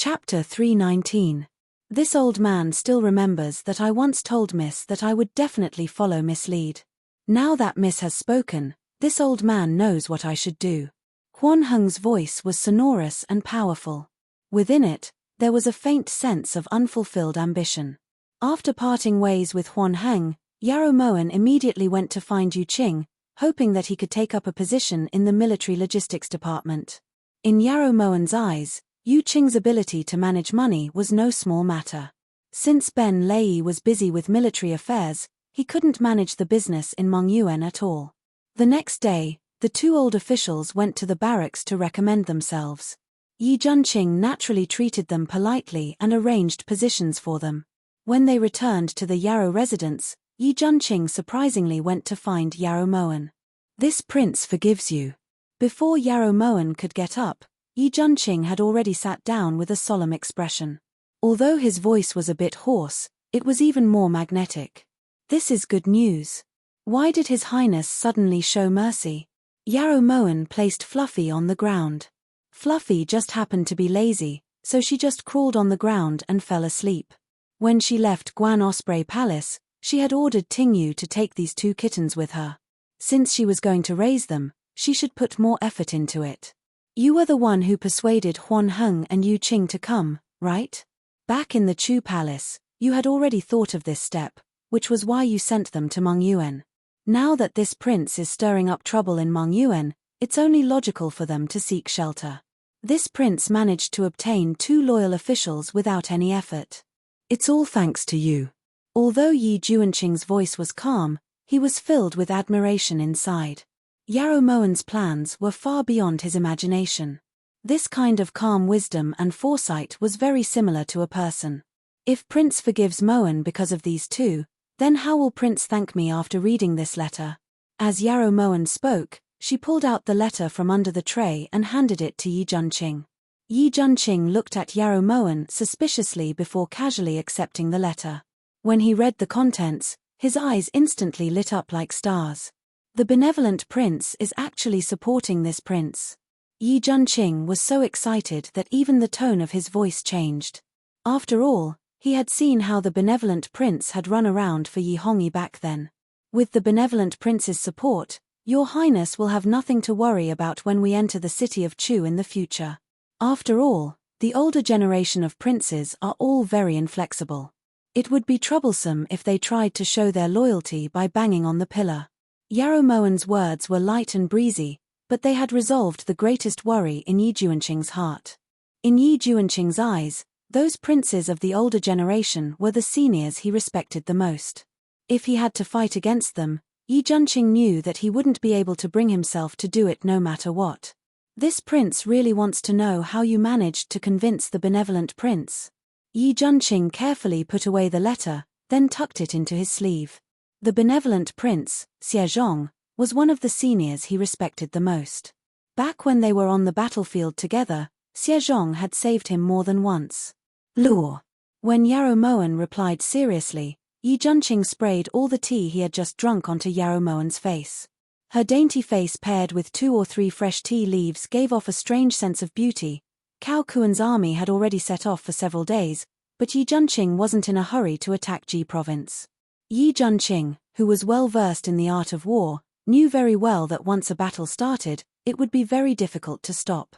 Chapter 319. This old man still remembers that I once told Miss that I would definitely follow Miss lead. Now that Miss has spoken, this old man knows what I should do. Huan Heng's voice was sonorous and powerful. Within it, there was a faint sense of unfulfilled ambition. After parting ways with Huan Heng, Yarrow Moen immediately went to find Yu Qing, hoping that he could take up a position in the military logistics department. In Yarrow Moen's eyes, Yu Qing's ability to manage money was no small matter. Since Ben Lei was busy with military affairs, he couldn't manage the business in Mongyuan at all. The next day, the two old officials went to the barracks to recommend themselves. Yi Junqing naturally treated them politely and arranged positions for them. When they returned to the Yarrow residence, Yi Junqing surprisingly went to find Yarrow Moen. "This prince forgives you." Before Yarrow Moen could get up, Yi Junqing had already sat down with a solemn expression. Although his voice was a bit hoarse, it was even more magnetic. "This is good news. Why did His Highness suddenly show mercy?" Yarrow Moen placed Fluffy on the ground. Fluffy just happened to be lazy, so she just crawled on the ground and fell asleep. When she left Guan Osprey Palace, she had ordered Tingyu to take these two kittens with her. Since she was going to raise them, she should put more effort into it. "You were the one who persuaded Huan Heng and Yu Qing to come, right? Back in the Chu Palace, you had already thought of this step, which was why you sent them to Mongyuan. Now that this prince is stirring up trouble in Mongyuan, it's only logical for them to seek shelter. This prince managed to obtain two loyal officials without any effort. It's all thanks to you." Although Yi Junqing's voice was calm, he was filled with admiration inside. Yarrow Moen's plans were far beyond his imagination. This kind of calm wisdom and foresight was very similar to a person. If Prince forgives Moen because of these two, then how will Prince thank me after reading this letter? As Yarrow Moen spoke, she pulled out the letter from under the tray and handed it to Yi Junqing. Yi Junqing looked at Yarrow Moen suspiciously before casually accepting the letter. When he read the contents, his eyes instantly lit up like stars. The benevolent prince is actually supporting this prince. Yi Junqing was so excited that even the tone of his voice changed. After all, he had seen how the benevolent prince had run around for Yi Hongyi back then. With the benevolent prince's support, Your Highness will have nothing to worry about when we enter the city of Chu in the future. After all, the older generation of princes are all very inflexible. It would be troublesome if they tried to show their loyalty by banging on the pillar. Yarrow Moen's words were light and breezy, but they had resolved the greatest worry in Yi Junqing's heart. In Yi Junqing's eyes, those princes of the older generation were the seniors he respected the most. If he had to fight against them, Yi Junqing knew that he wouldn't be able to bring himself to do it no matter what. "This prince really wants to know how you managed to convince the benevolent prince." Yi Junqing carefully put away the letter, then tucked it into his sleeve. The benevolent prince, Xie Zhong, was one of the seniors he respected the most. Back when they were on the battlefield together, Xie Zhong had saved him more than once. "Law." When Yarrow Moen replied seriously, Yi Junqing sprayed all the tea he had just drunk onto Yarrow Moen's face. Her dainty face paired with 2 or 3 fresh tea leaves gave off a strange sense of beauty. Cao Kuan's army had already set off for several days, but Yi Junqing wasn't in a hurry to attack Ji province. Yi Junqing, who was well versed in the art of war, knew very well that once a battle started, it would be very difficult to stop.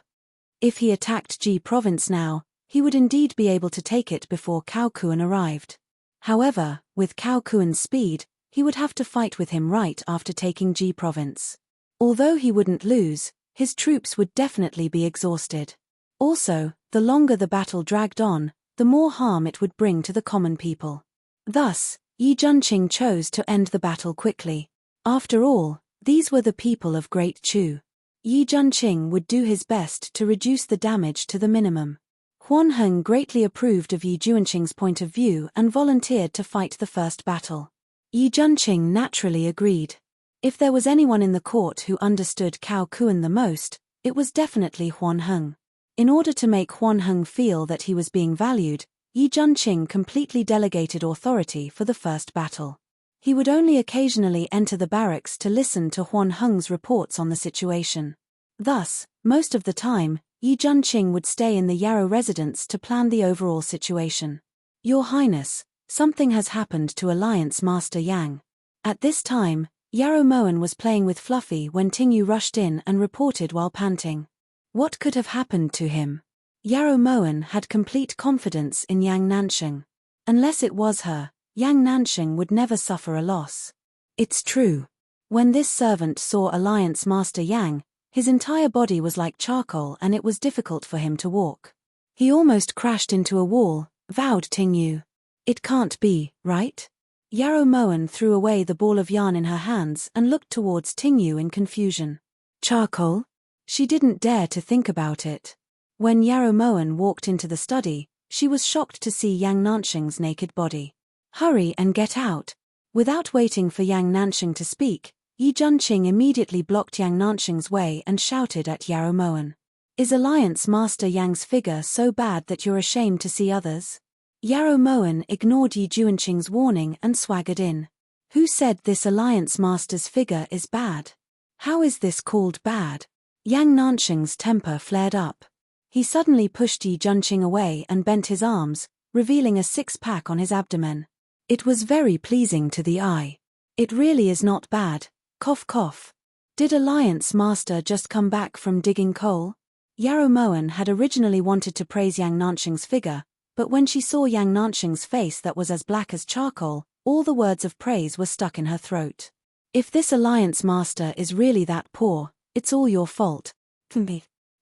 If he attacked Ji province now, he would indeed be able to take it before Cao Kuan arrived. However, with Cao Kuan's speed, he would have to fight with him right after taking Ji province. Although he wouldn't lose, his troops would definitely be exhausted. Also, the longer the battle dragged on, the more harm it would bring to the common people. Thus, Yi Junqing chose to end the battle quickly. After all, these were the people of Great Chu. Yi Junqing would do his best to reduce the damage to the minimum. Huan Heng greatly approved of Yi Junqing's point of view and volunteered to fight the first battle. Yi Junqing naturally agreed. If there was anyone in the court who understood Cao Kuan the most, it was definitely Huan Heng. In order to make Huan Heng feel that he was being valued, Yi Junqing completely delegated authority for the first battle. He would only occasionally enter the barracks to listen to Huan Heng's reports on the situation. Thus, most of the time, Yi Junqing would stay in the Yarrow residence to plan the overall situation. Your Highness, something has happened to Alliance Master Yang. At this time, Yarrow Moen was playing with Fluffy when Tingyu rushed in and reported while panting. What could have happened to him? Yarrow Moen had complete confidence in Yang Nansheng. Unless it was her, Yang Nansheng would never suffer a loss. It's true. When this servant saw Alliance Master Yang, his entire body was like charcoal and it was difficult for him to walk. He almost crashed into a wall, vowed Tingyu. It can't be, right? Yarrow Moen threw away the ball of yarn in her hands and looked towards Tingyu in confusion. Charcoal? She didn't dare to think about it. When Yarrow Moen walked into the study, she was shocked to see Yang Nansheng's naked body. Hurry and get out. Without waiting for Yang Nansheng to speak, Yi Junqing immediately blocked Yang Nansheng's way and shouted at Yarrow Moen. Is Alliance Master Yang's figure so bad that you're ashamed to see others? Yarrow Moen ignored Yi Junqing's warning and swaggered in. Who said this Alliance Master's figure is bad? How is this called bad? Yang Nansheng's temper flared up. He suddenly pushed Yi Junqing away and bent his arms, revealing a six-pack on his abdomen. It was very pleasing to the eye. It really is not bad. Cough cough. Did Alliance Master just come back from digging coal? Yarrow Moen had originally wanted to praise Yang Nansheng's figure, but when she saw Yang Nansheng's face that was as black as charcoal, all the words of praise were stuck in her throat. If this Alliance Master is really that poor, it's all your fault.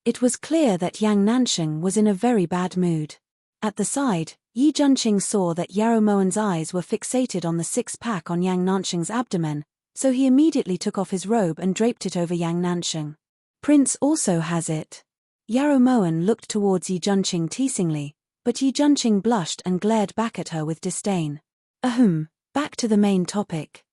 It was clear that Yang Nansheng was in a very bad mood. At the side, Yi Junqing saw that Yarrow Moen's eyes were fixated on the six-pack on Yang Nansheng's abdomen, so he immediately took off his robe and draped it over Yang Nansheng. Prince also has it. Yarrow Moen looked towards Yi Junqing teasingly, but Yi Junqing blushed and glared back at her with disdain. Back to the main topic.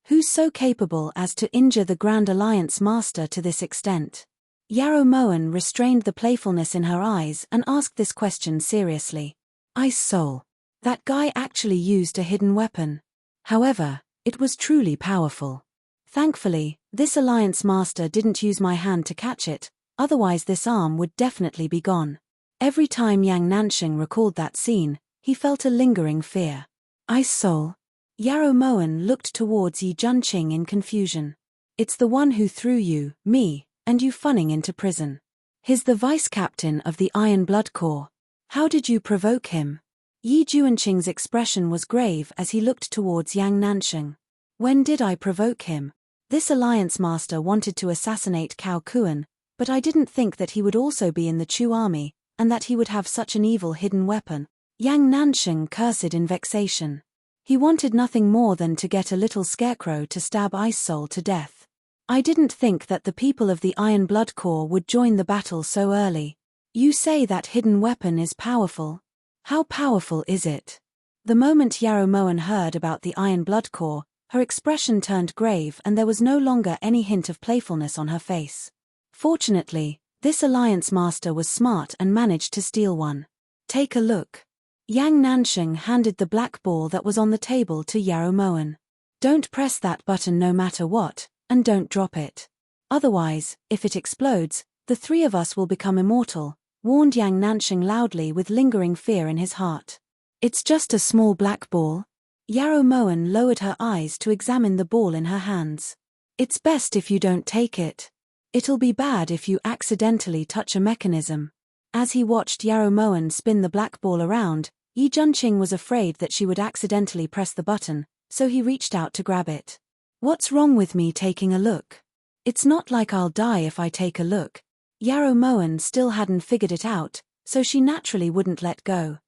Who's so capable as to injure the Grand Alliance Master to this extent? Yarrow Moen restrained the playfulness in her eyes and asked this question seriously. Ice Soul. That guy actually used a hidden weapon. However, it was truly powerful. Thankfully, this Alliance Master didn't use my hand to catch it, otherwise this arm would definitely be gone. Every time Yang Nansheng recalled that scene, he felt a lingering fear. Ice Soul. Yarrow Moen looked towards Yi Junqing in confusion. It's the one who threw you, me, and you funning into prison. He's the vice-captain of the Iron Blood Corps. How did you provoke him? Yi Junqing's expression was grave as he looked towards Yang Nansheng. When did I provoke him? This Alliance Master wanted to assassinate Cao Kuan, but I didn't think that he would also be in the Chu army, and that he would have such an evil hidden weapon. Yang Nansheng cursed in vexation. He wanted nothing more than to get a little scarecrow to stab Ice Soul to death. I didn't think that the people of the Iron Blood Corps would join the battle so early. You say that hidden weapon is powerful. How powerful is it? The moment Yarrow Moen heard about the Iron Blood Corps, her expression turned grave and there was no longer any hint of playfulness on her face. Fortunately, this Alliance Master was smart and managed to steal one. Take a look. Yang Nansheng handed the black ball that was on the table to Yarrow Moen. Don't press that button no matter what, and don't drop it. Otherwise, if it explodes, the three of us will become immortal, warned Yang Nansheng loudly with lingering fear in his heart. It's just a small black ball. Yarrow Moen lowered her eyes to examine the ball in her hands. It's best if you don't take it. It'll be bad if you accidentally touch a mechanism. As he watched Yarrow Moen spin the black ball around, Yi Junqing was afraid that she would accidentally press the button, so he reached out to grab it. What's wrong with me taking a look? It's not like I'll die if I take a look. Yarrow Moen still hadn't figured it out, so she naturally wouldn't let go.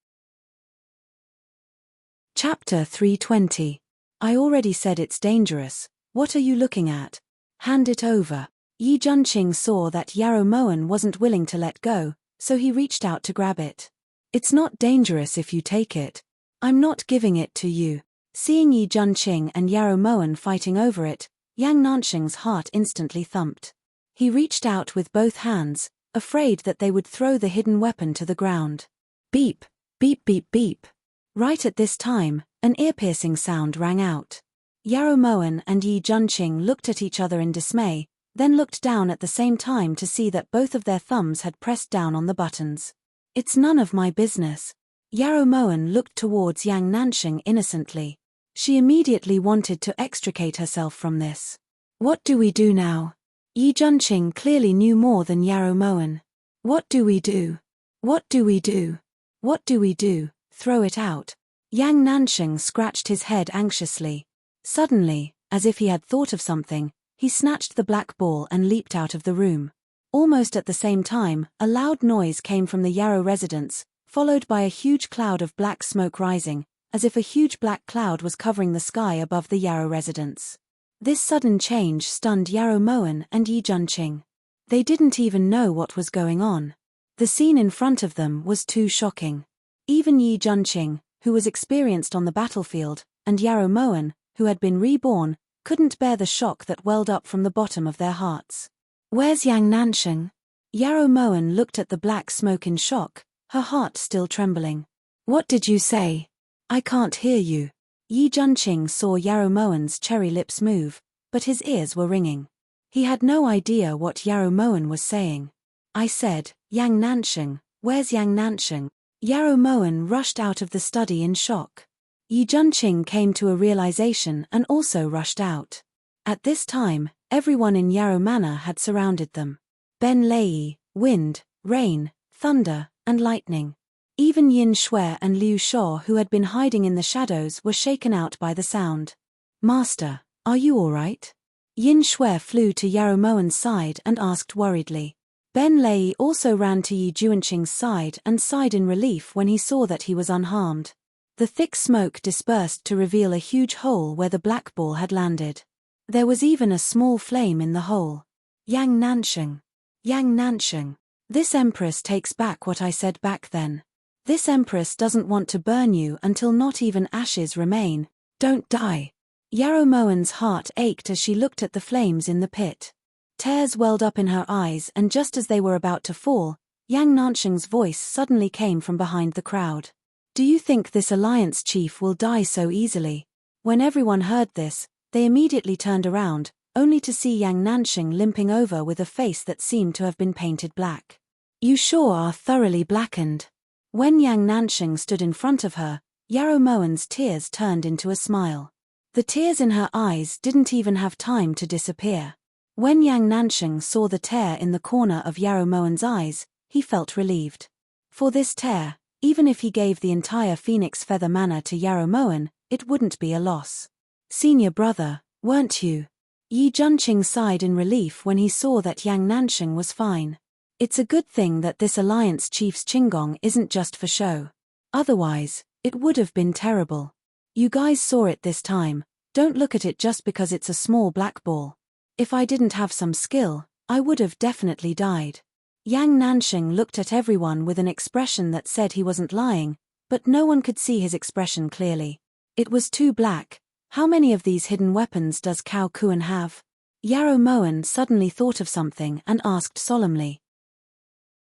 Chapter 320. I already said it's dangerous. What are you looking at? Hand it over. Yi Junqing saw that Yarrow Moen wasn't willing to let go, so he reached out to grab it. It's not dangerous if you take it. I'm not giving it to you. Seeing Yi Junqing and Yarrow Moen fighting over it, Yang Nansheng's heart instantly thumped. He reached out with both hands, afraid that they would throw the hidden weapon to the ground. Beep, beep beep beep. Right at this time, an ear-piercing sound rang out. Yarrow Moen and Yi Junqing looked at each other in dismay, then looked down at the same time to see that both of their thumbs had pressed down on the buttons. It's none of my business. Yarrow Moen looked towards Yang Nansheng innocently. She immediately wanted to extricate herself from this. What do we do now? Yi Junqing clearly knew more than Yarrow Moen. What do we do? What do we do? What do we do? Throw it out. Yang Nansheng scratched his head anxiously. Suddenly, as if he had thought of something, he snatched the black ball and leaped out of the room. Almost at the same time, a loud noise came from the Yarrow residence, followed by a huge cloud of black smoke rising, as if a huge black cloud was covering the sky above the Yarrow residence. This sudden change stunned Yarrow Moen and Yi Junqing. They didn't even know what was going on. The scene in front of them was too shocking. Even Yi Junqing, who was experienced on the battlefield, and Yarrow Moen, who had been reborn, couldn't bear the shock that welled up from the bottom of their hearts. Where's Yang Nansheng? Yarrow Moen looked at the black smoke in shock, her heart still trembling. What did you say? I can't hear you. Yi Junqing saw Yarrow Moen's cherry lips move, but his ears were ringing. He had no idea what Yarrow Moen was saying. I said, Yang Nansheng, where's Yang Nansheng? Yarrow Moen rushed out of the study in shock. Yi Junqing came to a realization and also rushed out. At this time, everyone in Yarrow Manor had surrounded them. Ben Lei, wind, rain, thunder, and lightning. Even Yin Shui and Liu Shao, who had been hiding in the shadows, were shaken out by the sound. Master, are you all right? Yin Shui flew to Yarrow Moen's side and asked worriedly. Ben Lei also ran to Yi Junqing's side and sighed in relief when he saw that he was unharmed. The thick smoke dispersed to reveal a huge hole where the black ball had landed. There was even a small flame in the hole. Yang Nansheng. Yang Nansheng. This Empress takes back what I said back then. This Empress doesn't want to burn you until not even ashes remain. Don't die. Yarrow Moen's heart ached as she looked at the flames in the pit. Tears welled up in her eyes, and just as they were about to fall, Yang Nansheng's voice suddenly came from behind the crowd. Do you think this alliance chief will die so easily? When everyone heard this, they immediately turned around, only to see Yang Nansheng limping over with a face that seemed to have been painted black. You sure are thoroughly blackened. When Yang Nansheng stood in front of her, Yarrow Moen's tears turned into a smile. The tears in her eyes didn't even have time to disappear. When Yang Nansheng saw the tear in the corner of Yarrow Moen's eyes, he felt relieved. For this tear, even if he gave the entire Phoenix Feather Manor to Yarrow Moen, it wouldn't be a loss. Senior brother, weren't you? Yi Junqing sighed in relief when he saw that Yang Nansheng was fine. It's a good thing that this alliance chief's qinggong isn't just for show. Otherwise, it would have been terrible. You guys saw it this time, don't look at it just because it's a small black ball. If I didn't have some skill, I would have definitely died. Yang Nansheng looked at everyone with an expression that said he wasn't lying, but no one could see his expression clearly. It was too black. How many of these hidden weapons does Cao Kuan have? Yarrow Moen suddenly thought of something and asked solemnly.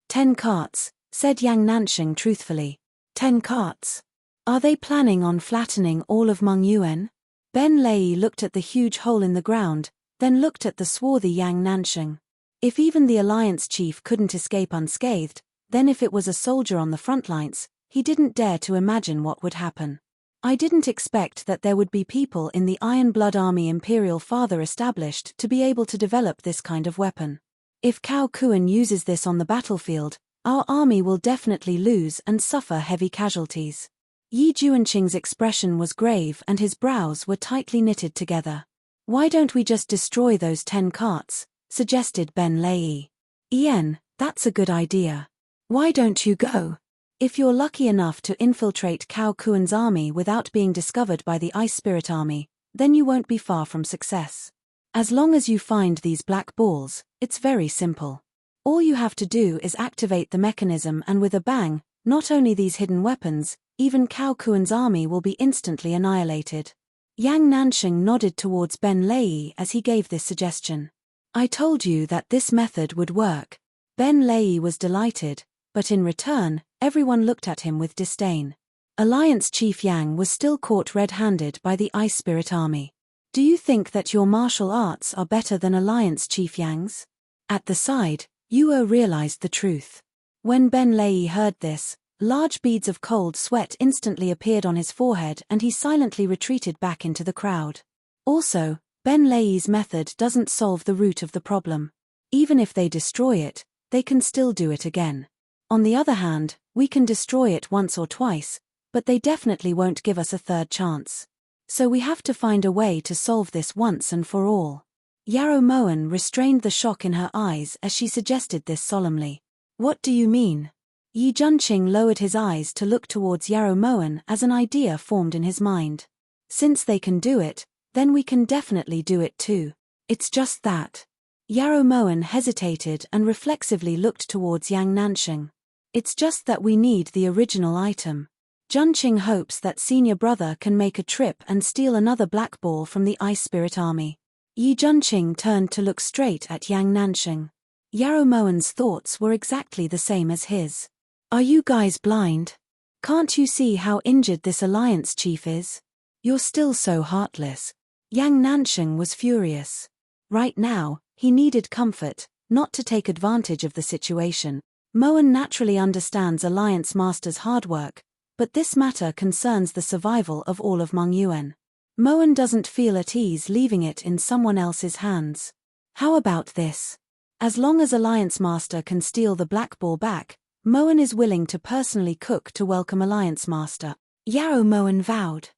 10 carts, said Yang Nansheng truthfully. 10 carts. Are they planning on flattening all of Meng Yuan? Ben Lei looked at the huge hole in the ground, then looked at the swarthy Yang Nansheng. If even the alliance chief couldn't escape unscathed, then if it was a soldier on the front lines, he didn't dare to imagine what would happen. I didn't expect that there would be people in the Iron Blood Army Imperial Father established to be able to develop this kind of weapon. If Cao Kuan uses this on the battlefield, our army will definitely lose and suffer heavy casualties. Yi Junqing's expression was grave and his brows were tightly knitted together. Why don't we just destroy those 10 carts? Suggested Ben Lei. Ian, that's a good idea. Why don't you go? If you're lucky enough to infiltrate Cao Kuan's army without being discovered by the Ice Spirit Army, then you won't be far from success. As long as you find these black balls, it's very simple. All you have to do is activate the mechanism, and with a bang, not only these hidden weapons, even Cao Kuan's army will be instantly annihilated. Yang Nansheng nodded towards Ben Lei as he gave this suggestion. I told you that this method would work. Ben Lei was delighted, but in return, everyone looked at him with disdain. Alliance Chief Yang was still caught red-handed by the Ice Spirit Army. Do you think that your martial arts are better than Alliance Chief Yang's? At the side, Yuo realized the truth. When Ben Lei heard this, large beads of cold sweat instantly appeared on his forehead and he silently retreated back into the crowd. Also, Ben Lei's method doesn't solve the root of the problem. Even if they destroy it, they can still do it again. On the other hand, we can destroy it once or twice, but they definitely won't give us a third chance. So we have to find a way to solve this once and for all. Yarrow Moen restrained the shock in her eyes as she suggested this solemnly. What do you mean? Yi Junqing lowered his eyes to look towards Yarrow Moen as an idea formed in his mind. Since they can do it, then we can definitely do it too. It's just that. Yarrow Moen hesitated and reflexively looked towards Yang Nansheng. It's just that we need the original item. Junqing hopes that senior brother can make a trip and steal another black ball from the Ice Spirit Army. Yi Junqing turned to look straight at Yang Nansheng. Yarrow Moen's thoughts were exactly the same as his. Are you guys blind? Can't you see how injured this alliance chief is? You're still so heartless. Yang Nansheng was furious. Right now, he needed comfort, not to take advantage of the situation. Moen naturally understands Alliance Master's hard work, but this matter concerns the survival of all of Mengyuan. Moen doesn't feel at ease leaving it in someone else's hands. How about this? As long as Alliance Master can steal the black ball back, Moen is willing to personally cook to welcome Alliance Master. Yarrow Moen vowed.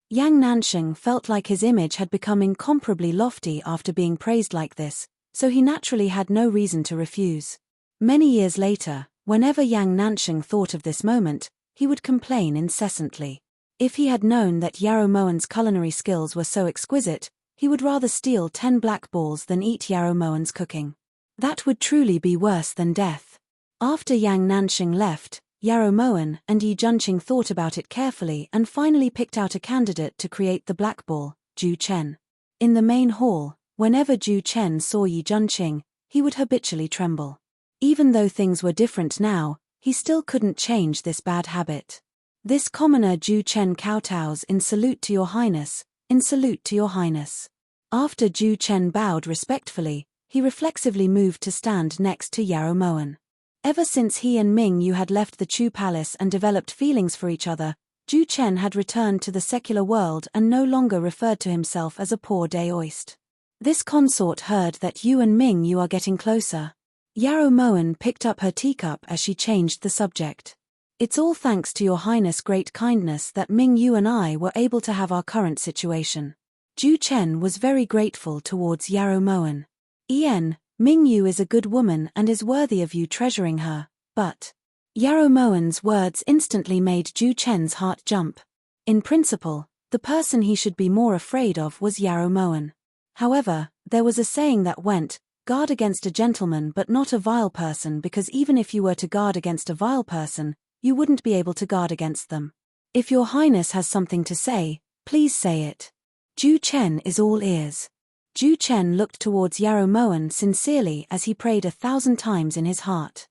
Yang Nansheng felt like his image had become incomparably lofty after being praised like this, so he naturally had no reason to refuse. Many years later, whenever Yang Nansheng thought of this moment, he would complain incessantly. If he had known that Yarrow Moen's culinary skills were so exquisite, he would rather steal 10 black balls than eat Yarrow Moen's cooking. That would truly be worse than death. After Yang Nansheng left, Yarrow Moen and Yi Junqing thought about it carefully and finally picked out a candidate to create the black ball, Zhu Chen. In the main hall, whenever Zhu Chen saw Yi Junqing, he would habitually tremble. Even though things were different now, he still couldn't change this bad habit. This commoner Zhu Chen kowtows in salute to your highness, in salute to your highness. After Zhu Chen bowed respectfully, he reflexively moved to stand next to Yarrow Moen. Ever since he and Ming Yu had left the Chu Palace and developed feelings for each other, Zhu Chen had returned to the secular world and no longer referred to himself as a poor daoist. This consort heard that you and Ming Yu are getting closer. Yarrow Moen picked up her teacup as she changed the subject. It's all thanks to your highness' great kindness that Ming Yu and I were able to have our current situation. Zhu Chen was very grateful towards Yarrow Moen. Ming Yu is a good woman and is worthy of you treasuring her, but... Yarrow Moen's words instantly made Zhu Chen's heart jump. In principle, the person he should be more afraid of was Yarrow Moen. However, there was a saying that went, guard against a gentleman but not a vile person, because even if you were to guard against a vile person, you wouldn't be able to guard against them. If your highness has something to say, please say it. Zhu Chen is all ears. Zhu Chen looked towards Yarrow Moen sincerely as he prayed 1,000 times in his heart.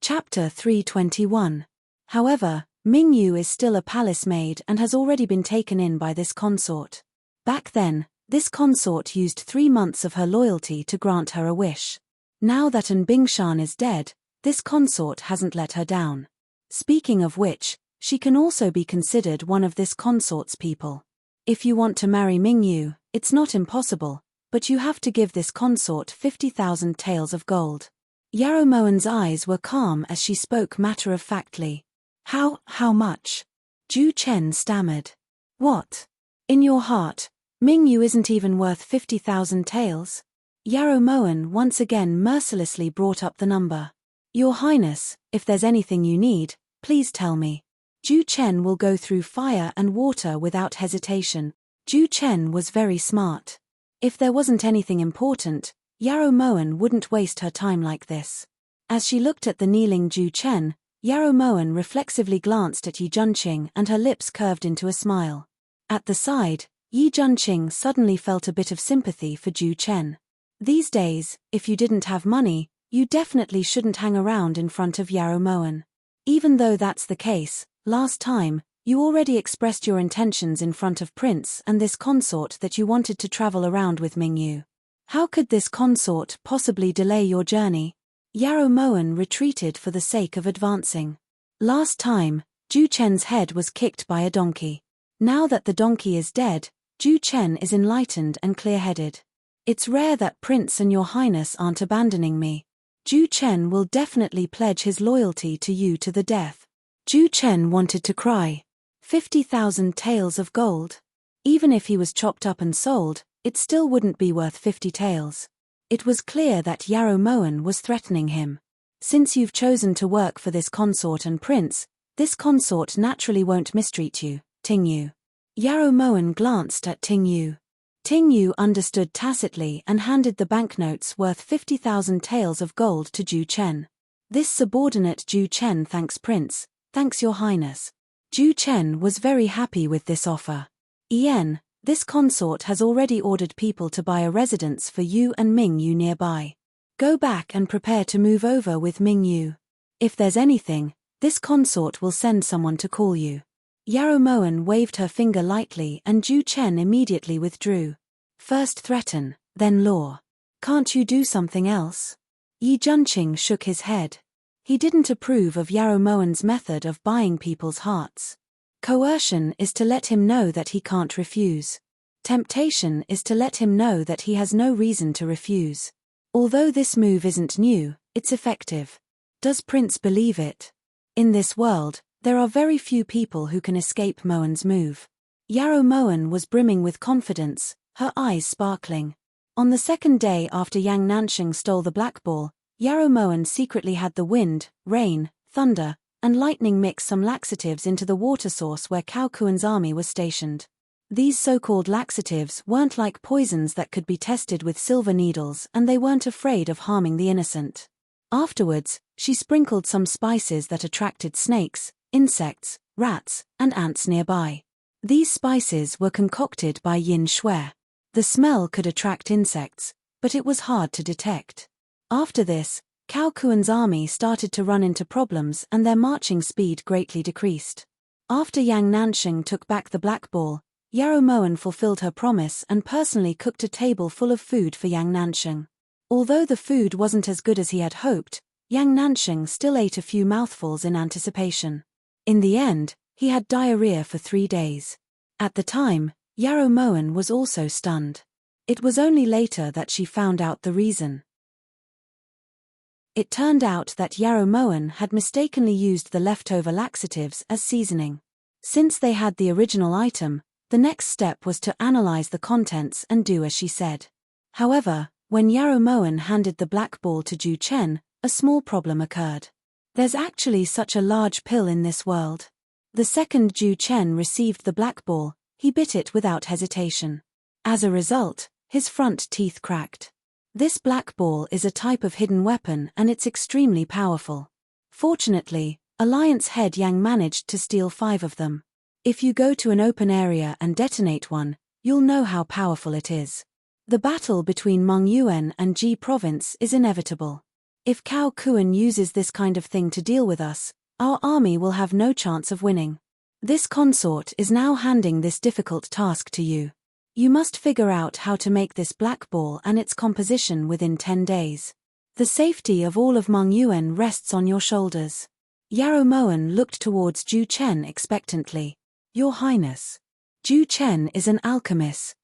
Chapter 321. However, Ming Yu is still a palace maid and has already been taken in by this consort. Back then, this consort used 3 months of her loyalty to grant her a wish. Now that An Bingshan is dead, this consort hasn't let her down. Speaking of which, she can also be considered one of this consort's people. If you want to marry Ming Yu, it's not impossible, but you have to give this consort 50,000 taels of gold. Yarrow Moen's eyes were calm as she spoke matter-of-factly. How much? Zhu Chen stammered. What? In your heart, Ming Yu isn't even worth 50,000 taels? Yarrow Moen once again mercilessly brought up the number. Your Highness, if there's anything you need, please tell me. Zhu Chen will go through fire and water without hesitation. Zhu Chen was very smart. If there wasn't anything important, Yarrow Moen wouldn't waste her time like this. As she looked at the kneeling Zhu Chen, Yarrow Moen reflexively glanced at Yi Junqing and her lips curved into a smile. At the side, Yi Junqing suddenly felt a bit of sympathy for Zhu Chen. These days, if you didn't have money, you definitely shouldn't hang around in front of Yarrow Moen. Even though that's the case, Last time, you already expressed your intentions in front of Prince and this consort that you wanted to travel around with Mingyu. How could this consort possibly delay your journey? Yarrow Moen retreated for the sake of advancing. Last time, Ju Chen's head was kicked by a donkey. Now that the donkey is dead, Ju Chen is enlightened and clear-headed. It's rare that Prince and Your Highness aren't abandoning me. Ju Chen will definitely pledge his loyalty to you to the death. Ju Chen wanted to cry. 50,000 taels of gold. Even if he was chopped up and sold, it still wouldn't be worth 50 taels. It was clear that Yarrow Moen was threatening him. Since you've chosen to work for this consort and prince, this consort naturally won't mistreat you, Tingyu. Yarrow Moen glanced at Tingyu. Tingyu understood tacitly and handed the banknotes worth 50,000 taels of gold to Ju Chen. This subordinate Ju Chen thanks Prince, thanks Your Highness. Ju Chen was very happy with this offer. Yen, this consort has already ordered people to buy a residence for you and Mingyu nearby. Go back and prepare to move over with Mingyu. If there's anything, this consort will send someone to call you. Yarrow Moen waved her finger lightly and Ju Chen immediately withdrew. First threaten, then lure. Can't you do something else? Yi Junqing shook his head. He didn't approve of Yarrow Moen's method of buying people's hearts. Coercion is to let him know that he can't refuse. Temptation is to let him know that he has no reason to refuse. Although this move isn't new, it's effective. Does Prince believe it? In this world, there are very few people who can escape Moen's move. Yarrow Moen was brimming with confidence, her eyes sparkling. On the second day after Yang Nansheng stole the black ball, Yarrow Moen secretly had the wind, rain, thunder, and lightning mix some laxatives into the water source where Cao Kuan's army was stationed. These so-called laxatives weren't like poisons that could be tested with silver needles, and they weren't afraid of harming the innocent. Afterwards, she sprinkled some spices that attracted snakes, insects, rats, and ants nearby. These spices were concocted by Yin Shui. The smell could attract insects, but it was hard to detect. After this, Cao Kuan's army started to run into problems and their marching speed greatly decreased. After Yang Nansheng took back the black ball, Yarrow Moen fulfilled her promise and personally cooked a table full of food for Yang Nansheng. Although the food wasn't as good as he had hoped, Yang Nansheng still ate a few mouthfuls in anticipation. In the end, he had diarrhea for 3 days. At the time, Yarrow Moen was also stunned. It was only later that she found out the reason. It turned out that Yarrow Moen had mistakenly used the leftover laxatives as seasoning. Since they had the original item, the next step was to analyze the contents and do as she said. However, when Yarrow Moen handed the black ball to Ju Chen, a small problem occurred. There's actually such a large pill in this world. The second Ju Chen received the black ball, he bit it without hesitation. As a result, his front teeth cracked. This black ball is a type of hidden weapon and it's extremely powerful. Fortunately, Alliance head Yang managed to steal 5 of them. If you go to an open area and detonate one, you'll know how powerful it is. The battle between Mengyuan and Ji province is inevitable. If Cao Kuan uses this kind of thing to deal with us, our army will have no chance of winning. This consort is now handing this difficult task to you. You must figure out how to make this black ball and its composition within 10 days. The safety of all of Mengyuan rests on your shoulders. Yarrow Moen looked towards Ju Chen expectantly. Your Highness. Ju Chen is an alchemist.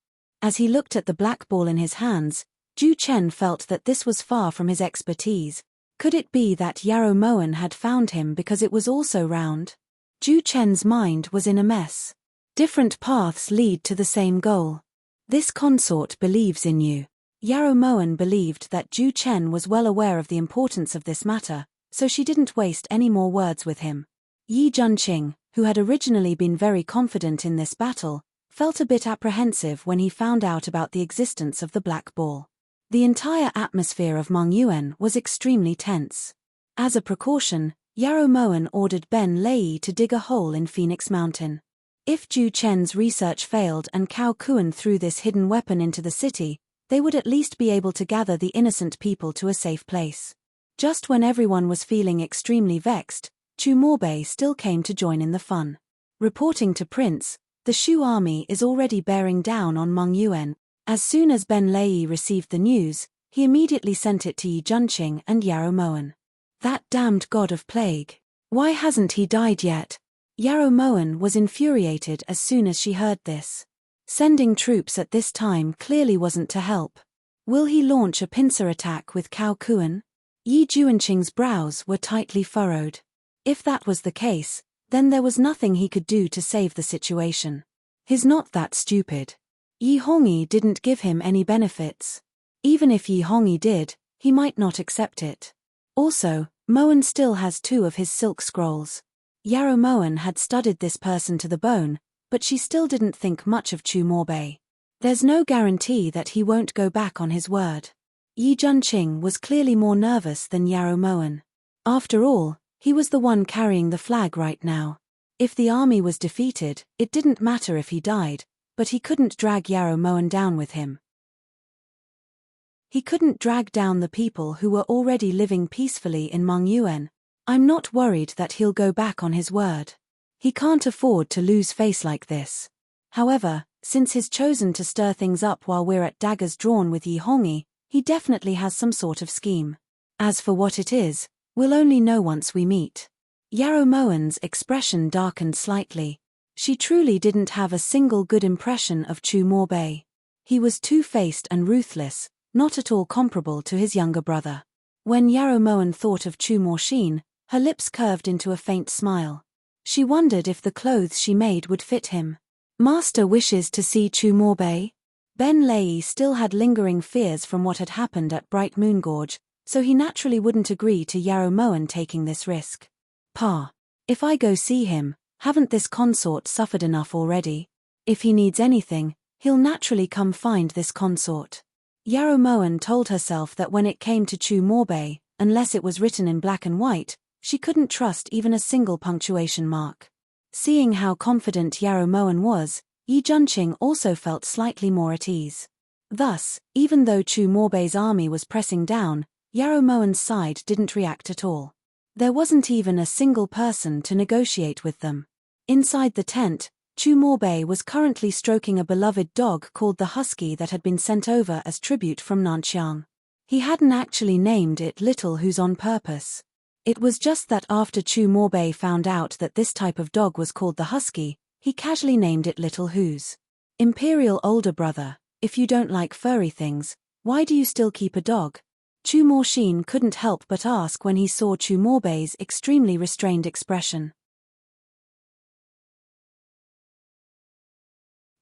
As he looked at the black ball in his hands, Ju Chen felt that this was far from his expertise. Could it be that Yarrow Moen had found him because it was also round? Ju Chen's mind was in a mess. Different paths lead to the same goal. This consort believes in you. Yarrow Moen believed that Ju Chen was well aware of the importance of this matter, so she didn't waste any more words with him. Yi Junqing, who had originally been very confident in this battle, felt a bit apprehensive when he found out about the existence of the black ball. The entire atmosphere of Mengyuan was extremely tense. As a precaution, Yarrow Moen ordered Ben Lei to dig a hole in Phoenix Mountain. If Ju Chen's research failed and Cao Kuan threw this hidden weapon into the city, they would at least be able to gather the innocent people to a safe place. Just when everyone was feeling extremely vexed, Chu Morbei still came to join in the fun. Reporting to Prince, the Shu army is already bearing down on Meng Yuan. As soon as Ben Lei received the news, he immediately sent it to Yi Junqing and Yarrow Moen. That damned god of plague. Why hasn't he died yet? Yarrow Moen was infuriated as soon as she heard this. Sending troops at this time clearly wasn't to help. Will he launch a pincer attack with Cao Kuan? Yi Junqing's brows were tightly furrowed. If that was the case, then there was nothing he could do to save the situation. He's not that stupid. Yi Hongyi didn't give him any benefits. Even if Yi Hongyi did, he might not accept it. Also, Moen still has 2 of his silk scrolls. Yarrow Moen had studied this person to the bone, but she still didn't think much of Chu Morbei. There's no guarantee that he won't go back on his word. Yi Junqing was clearly more nervous than Yarrow Moen. After all, he was the one carrying the flag right now. If the army was defeated, it didn't matter if he died, but he couldn't drag Yarrow Moen down with him. He couldn't drag down the people who were already living peacefully in Meng Yuan. I'm not worried that he'll go back on his word. He can't afford to lose face like this. However, since he's chosen to stir things up while we're at daggers drawn with Yi Hongyi, he definitely has some sort of scheme. As for what it is, we'll only know once we meet. Yarrow Moen's expression darkened slightly. She truly didn't have a single good impression of Chu Morbei. He was two-faced and ruthless, not at all comparable to his younger brother. When Yarrow Moen thought of Chu Morshin, her lips curved into a faint smile. She wondered if the clothes she made would fit him. Master wishes to see Chu Morbei? Ben Lei still had lingering fears from what had happened at Bright Moon Gorge, so he naturally wouldn't agree to Yarrow Moen taking this risk. Pa, if I go see him, haven't this consort suffered enough already? If he needs anything, he'll naturally come find this consort. Yarrow Moen told herself that when it came to Chu Morbei, unless it was written in black and white, she couldn't trust even a single punctuation mark. Seeing how confident Yarrow Moen was, Yi Junqing also felt slightly more at ease. Thus, even though Chu Morbei's army was pressing down, Yarrow Moen's side didn't react at all. There wasn't even a single person to negotiate with them. Inside the tent, Chu Morbei was currently stroking a beloved dog called the Husky that had been sent over as tribute from Nanxiang. He hadn't actually named it Little Who's on purpose. It was just that after Chu Morbei found out that this type of dog was called the Husky, he casually named it Little Who's. Imperial older brother, if you don't like furry things, why do you still keep a dog? Chu Morshin couldn't help but ask when he saw Chu Morbei's extremely restrained expression.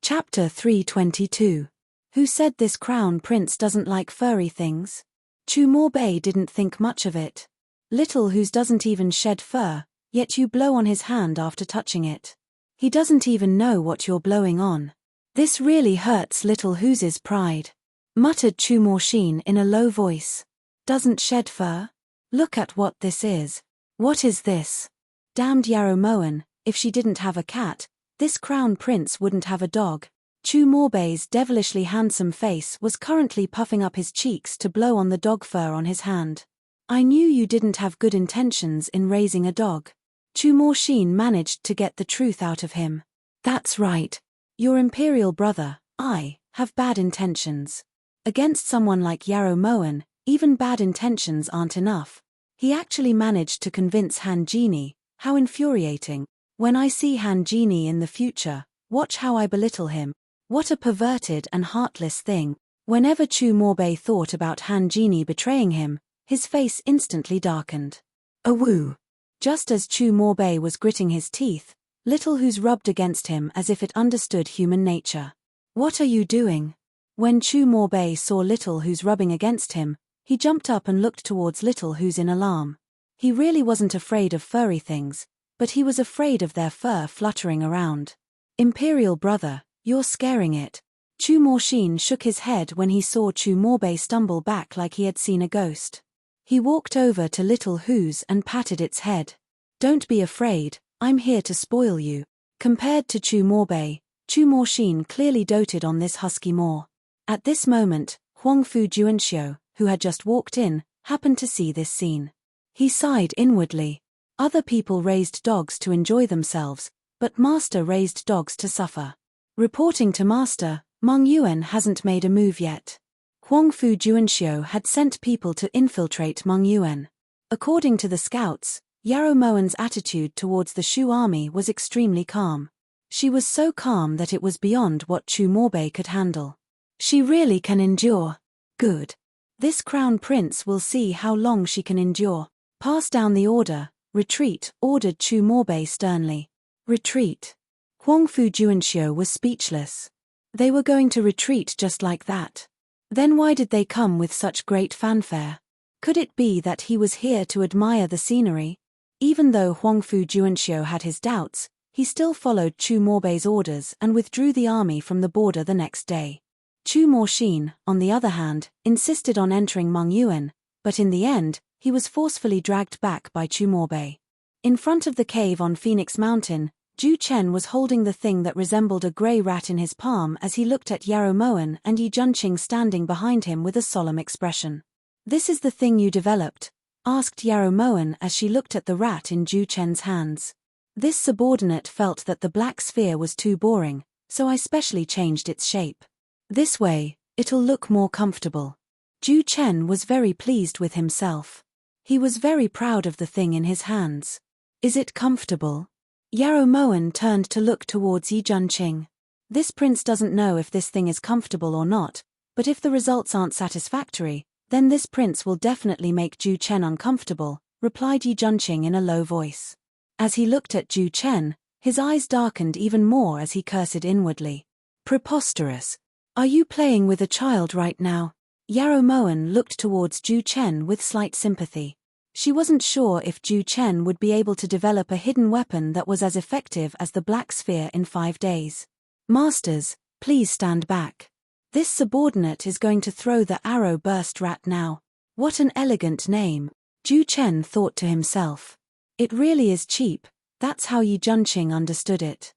Chapter 322. Who said this crown prince doesn't like furry things? Chu Morbei didn't think much of it. Little Who's doesn't even shed fur, yet you blow on his hand after touching it. He doesn't even know what you're blowing on. This really hurts Little Who's pride. Muttered Chu Morshin in a low voice. Doesn't shed fur? Look at what this is. What is this? Damned Yarrow Moen, if she didn't have a cat, this crown prince wouldn't have a dog. Chu Morbei's devilishly handsome face was currently puffing up his cheeks to blow on the dog fur on his hand. I knew you didn't have good intentions in raising a dog. Chu Morshin managed to get the truth out of him. That's right. Your imperial brother, I, have bad intentions. Against someone like Yarrow Moen, even bad intentions aren't enough. He actually managed to convince Han Genie. How infuriating. When I see Han Genie in the future, watch how I belittle him. What a perverted and heartless thing. Whenever Chu Morbei thought about Han Genie betraying him, his face instantly darkened. Awoo! Just as Chu Morbei was gritting his teeth, Little Who's rubbed against him as if it understood human nature. What are you doing? When Chu Morbei saw Little Who's rubbing against him, he jumped up and looked towards Little Who's in alarm. He really wasn't afraid of furry things, but he was afraid of their fur fluttering around. Imperial brother, you're scaring it. Chu Morshin shook his head when he saw Chu Morbei stumble back like he had seen a ghost. He walked over to Little Who's and patted its head. Don't be afraid, I'm here to spoil you. Compared to Chu Morbei, Chu Morshin clearly doted on this husky more. At this moment, Huangfu Juanxiu, who had just walked in, happened to see this scene. He sighed inwardly. Other people raised dogs to enjoy themselves, but Master raised dogs to suffer. Reporting to Master, Meng Yuan hasn't made a move yet. Huangfu Juanxiu had sent people to infiltrate Meng Yuan. According to the scouts, Yarrow Moen's attitude towards the Shu army was extremely calm. She was so calm that it was beyond what Chu Morbei could handle. She really can endure. Good. This crown prince will see how long she can endure. Pass down the order. Retreat, ordered Chu Morbei sternly. Retreat. Huangfu Juanxiu was speechless. They were going to retreat just like that. Then why did they come with such great fanfare? Could it be that he was here to admire the scenery? Even though Huangfu Juanxiu had his doubts, he still followed Chu Morbei's orders and withdrew the army from the border the next day. Chu Morshin, on the other hand, insisted on entering Meng Yuan, but in the end, he was forcefully dragged back by Chu Morbei. In front of the cave on Phoenix Mountain, Zhu Chen was holding the thing that resembled a grey rat in his palm as he looked at Yarrow Moen and Yi Junqing standing behind him with a solemn expression. "This is the thing you developed?" asked Yarrow Moen as she looked at the rat in Zhu Chen's hands. This subordinate felt that the black sphere was too boring, so I specially changed its shape. This way, it'll look more comfortable. Zhu Chen was very pleased with himself. He was very proud of the thing in his hands. Is it comfortable? Yarrow Moen turned to look towards Yi Junqing. This prince doesn't know if this thing is comfortable or not, but if the results aren't satisfactory, then this prince will definitely make Zhu Chen uncomfortable, replied Yi Junqing in a low voice. As he looked at Zhu Chen, his eyes darkened even more as he cursed inwardly. Preposterous. Are you playing with a child right now? Yarrow Moen looked towards Zhu Chen with slight sympathy. She wasn't sure if Zhu Chen would be able to develop a hidden weapon that was as effective as the Black Sphere in 5 days. Masters, please stand back. This subordinate is going to throw the arrow burst rat now. What an elegant name, Zhu Chen thought to himself. It really is cheap, that's how Yi Junqing understood it.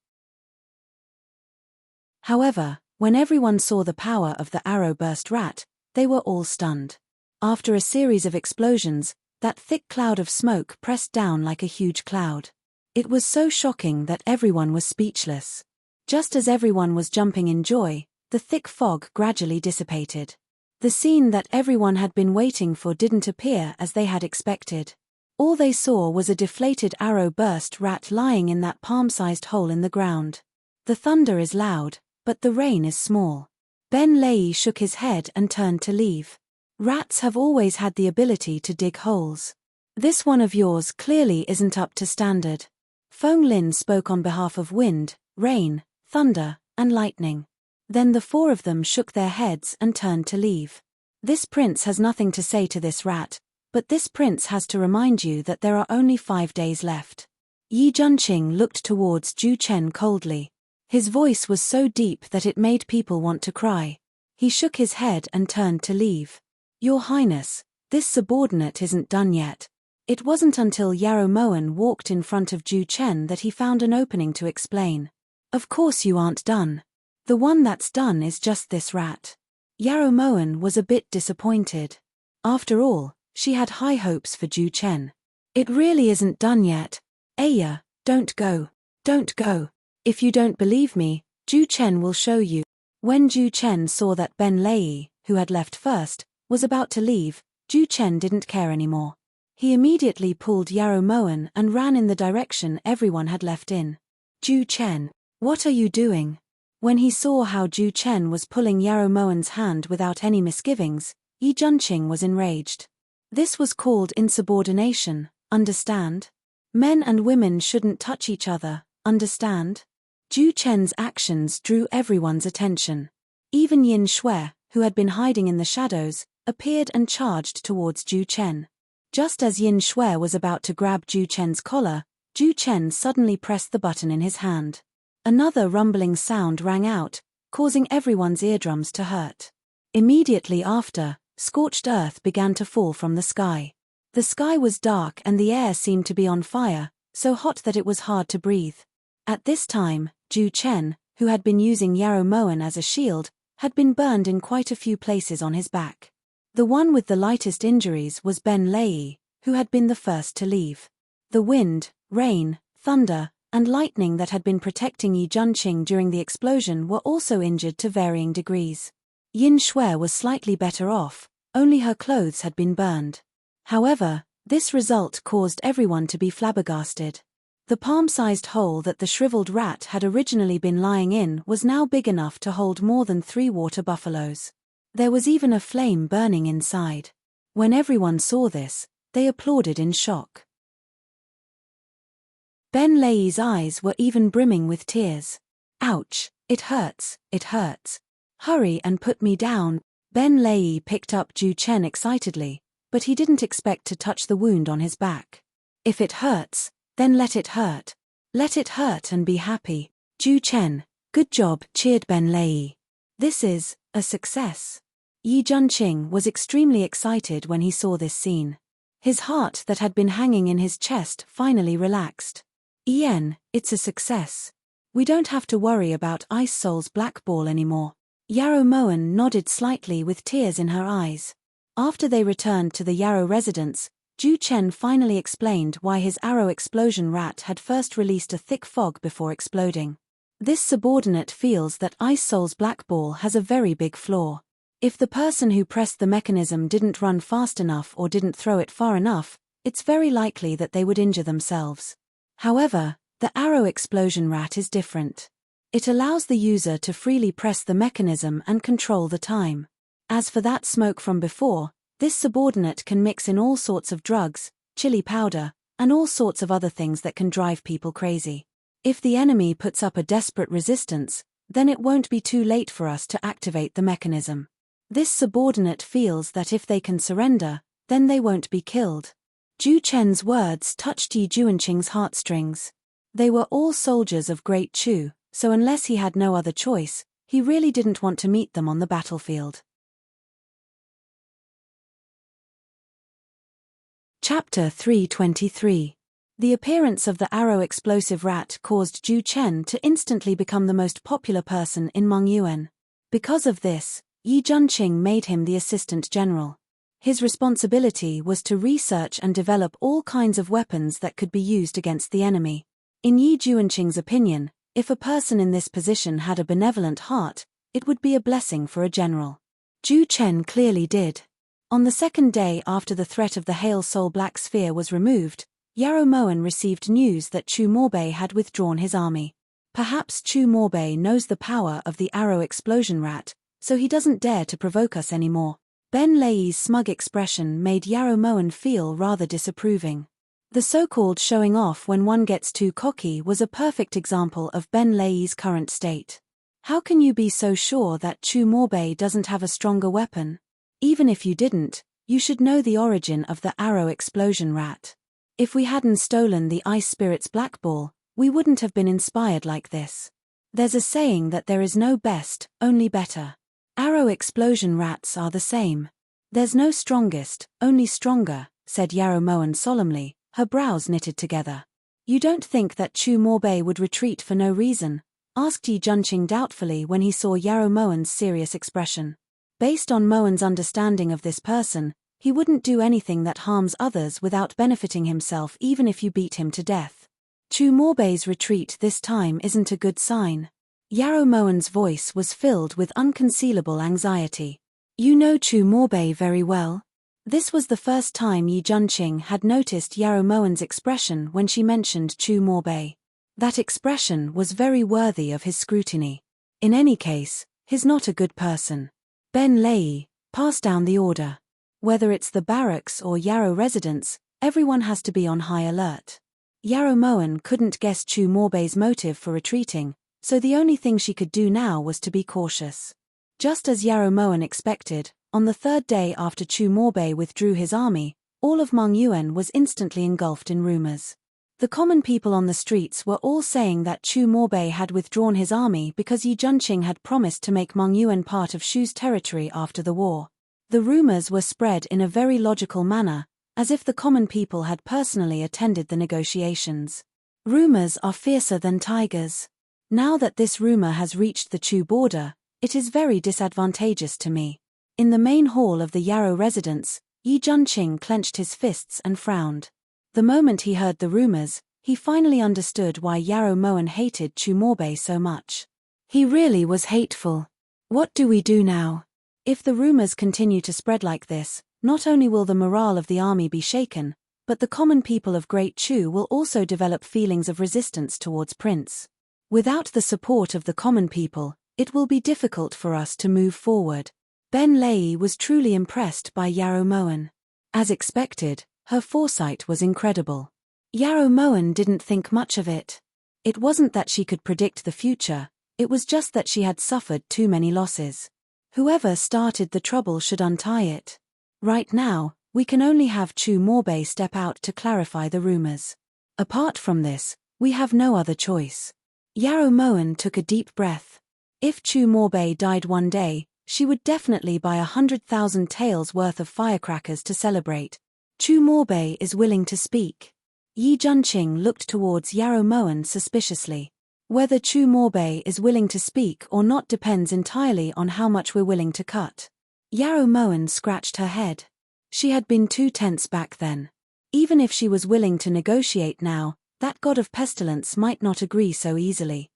However, when everyone saw the power of the arrow burst rat, they were all stunned. After a series of explosions, that thick cloud of smoke pressed down like a huge cloud. It was so shocking that everyone was speechless. Just as everyone was jumping in joy, the thick fog gradually dissipated. The scene that everyone had been waiting for didn't appear as they had expected. All they saw was a deflated arrow burst rat lying in that palm-sized hole in the ground. The thunder is loud, but the rain is small. Ben Lei shook his head and turned to leave. Rats have always had the ability to dig holes. This one of yours clearly isn't up to standard. Feng Lin spoke on behalf of wind, rain, thunder, and lightning. Then the 4 of them shook their heads and turned to leave. This prince has nothing to say to this rat, but this prince has to remind you that there are only 5 days left. Yi Junqing looked towards Zhu Chen coldly. His voice was so deep that it made people want to cry. He shook his head and turned to leave. Your Highness, this subordinate isn't done yet. It wasn't until Yarrow Moen walked in front of Zhu Chen that he found an opening to explain. Of course you aren't done. The one that's done is just this rat. Yarrow Moen was a bit disappointed. After all, she had high hopes for Zhu Chen. It really isn't done yet. Aya, don't go. Don't go. If you don't believe me, Zhu Chen will show you. When Zhu Chen saw that Ben Lei, who had left first, was about to leave, Zhu Chen didn't care anymore. He immediately pulled Yarrow Moen and ran in the direction everyone had left in. Zhu Chen, what are you doing? When he saw how Zhu Chen was pulling Yarrow Moen's hand without any misgivings, Yi Junqing was enraged. This was called insubordination, understand? Men and women shouldn't touch each other, understand? Zhu Chen's actions drew everyone's attention. Even Yin Shui, who had been hiding in the shadows, appeared and charged towards Zhu Chen. Just as Yin Shui was about to grab Zhu Chen's collar, Zhu Chen suddenly pressed the button in his hand. Another rumbling sound rang out, causing everyone's eardrums to hurt. Immediately after, scorched earth began to fall from the sky. The sky was dark and the air seemed to be on fire, so hot that it was hard to breathe. At this time, Zhu Chen, who had been using Yarrow Moen as a shield, had been burned in quite a few places on his back. The one with the lightest injuries was Ben Lei, who had been the first to leave. The wind, rain, thunder, and lightning that had been protecting Yi Junqing during the explosion were also injured to varying degrees. Yin Shui was slightly better off, only her clothes had been burned. However, this result caused everyone to be flabbergasted. The palm-sized hole that the shriveled rat had originally been lying in was now big enough to hold more than 3 water buffaloes. There was even a flame burning inside. When everyone saw this, they applauded in shock. Ben Lei's eyes were even brimming with tears. "Ouch, it hurts, it hurts. Hurry and put me down." Ben Lei picked up Zhu Chen excitedly, but he didn't expect to touch the wound on his back. "If it hurts, then let it hurt. Let it hurt and be happy." "Zhu Chen, good job," cheered Ben Lei. "This is a success." Yi Junqing was extremely excited when he saw this scene. His heart that had been hanging in his chest finally relaxed. "Yen, it's a success. We don't have to worry about Ice Soul's black ball anymore." Yarrow Moen nodded slightly with tears in her eyes. After they returned to the Yarrow residence, Zhu Chen finally explained why his arrow explosion rat had first released a thick fog before exploding. This subordinate feels that Ice Soul's black ball has a very big flaw. If the person who pressed the mechanism didn't run fast enough or didn't throw it far enough, it's very likely that they would injure themselves. However, the arrow explosion rat is different. It allows the user to freely press the mechanism and control the time. As for that smoke from before, this subordinate can mix in all sorts of drugs, chili powder, and all sorts of other things that can drive people crazy. If the enemy puts up a desperate resistance, then it won't be too late for us to activate the mechanism. This subordinate feels that if they can surrender, then they won't be killed. Zhu Chen's words touched Yi Junqing's heartstrings. They were all soldiers of Great Chu, so unless he had no other choice, he really didn't want to meet them on the battlefield. Chapter 323. The appearance of the arrow explosive rat caused Zhu Chen to instantly become the most popular person in Mengyuan. Because of this, Yi Junqing made him the assistant general. His responsibility was to research and develop all kinds of weapons that could be used against the enemy. In Yi Junqing's opinion, if a person in this position had a benevolent heart, it would be a blessing for a general. Zhu Chen clearly did. On the second day after the threat of the Hail Soul Black Sphere was removed, Yarrow Moen received news that Chu Morbei had withdrawn his army. Perhaps Chu Morbei knows the power of the arrow explosion rat, so he doesn't dare to provoke us anymore. Ben Lei's smug expression made Yarrow Moen feel rather disapproving. The so-called showing off when one gets too cocky was a perfect example of Ben Lei's current state. How can you be so sure that Chu Morbei doesn't have a stronger weapon? Even if you didn't, you should know the origin of the arrow explosion rat. If we hadn't stolen the Ice Spirit's black ball, we wouldn't have been inspired like this. There's a saying that there is no best, only better. Arrow explosion rats are the same. There's no strongest, only stronger, said Yarrow Moen solemnly, her brows knitted together. You don't think that Chu Morbei would retreat for no reason? Asked Yi Junqing doubtfully when he saw Yarrow Moen's serious expression. Based on Moen's understanding of this person, he wouldn't do anything that harms others without benefiting himself even if you beat him to death. Chu Morbei's retreat this time isn't a good sign. Yarrow Moen's voice was filled with unconcealable anxiety. You know Chu Morbei very well. This was the first time Yi Junqing had noticed Yarrow Moen's expression when she mentioned Chu Morbei. That expression was very worthy of his scrutiny. In any case, he's not a good person. Ben Lei, pass down the order. Whether it's the barracks or Yarrow residence, everyone has to be on high alert. Yarrow Moen couldn't guess Chu Morbei's motive for retreating, so the only thing she could do now was to be cautious. Just as Yarrow Moen expected, on the third day after Chu Morbei withdrew his army, all of Mengyuan was instantly engulfed in rumors. The common people on the streets were all saying that Chu Morbei had withdrawn his army because Yi Junqing had promised to make Mengyuan part of Shu's territory after the war. The rumors were spread in a very logical manner, as if the common people had personally attended the negotiations. Rumors are fiercer than tigers. Now that this rumor has reached the Chu border, it is very disadvantageous to me. In the main hall of the Yarrow residence, Yi Junqing clenched his fists and frowned. The moment he heard the rumors, he finally understood why Yarrow Moen hated Chumorbe so much. He really was hateful. What do we do now? If the rumors continue to spread like this, not only will the morale of the army be shaken, but the common people of Great Chu will also develop feelings of resistance towards Prince. Without the support of the common people, it will be difficult for us to move forward. Ben Lei was truly impressed by Yarrow Moen. As expected, her foresight was incredible. Yarrow Moen didn't think much of it. It wasn't that she could predict the future, it was just that she had suffered too many losses. Whoever started the trouble should untie it. Right now, we can only have Chumorbe step out to clarify the rumors. Apart from this, we have no other choice. Yarrow Moen took a deep breath. If Chumorbe died one day, she would definitely buy 100,000 taels worth of firecrackers to celebrate. Chumorbe is willing to speak. Yi Junqing looked towards Yarrow Moen suspiciously. Whether Chumorbe is willing to speak or not depends entirely on how much we're willing to cut. Yarrow Moen scratched her head. She had been too tense back then. Even if she was willing to negotiate now, that god of pestilence might not agree so easily.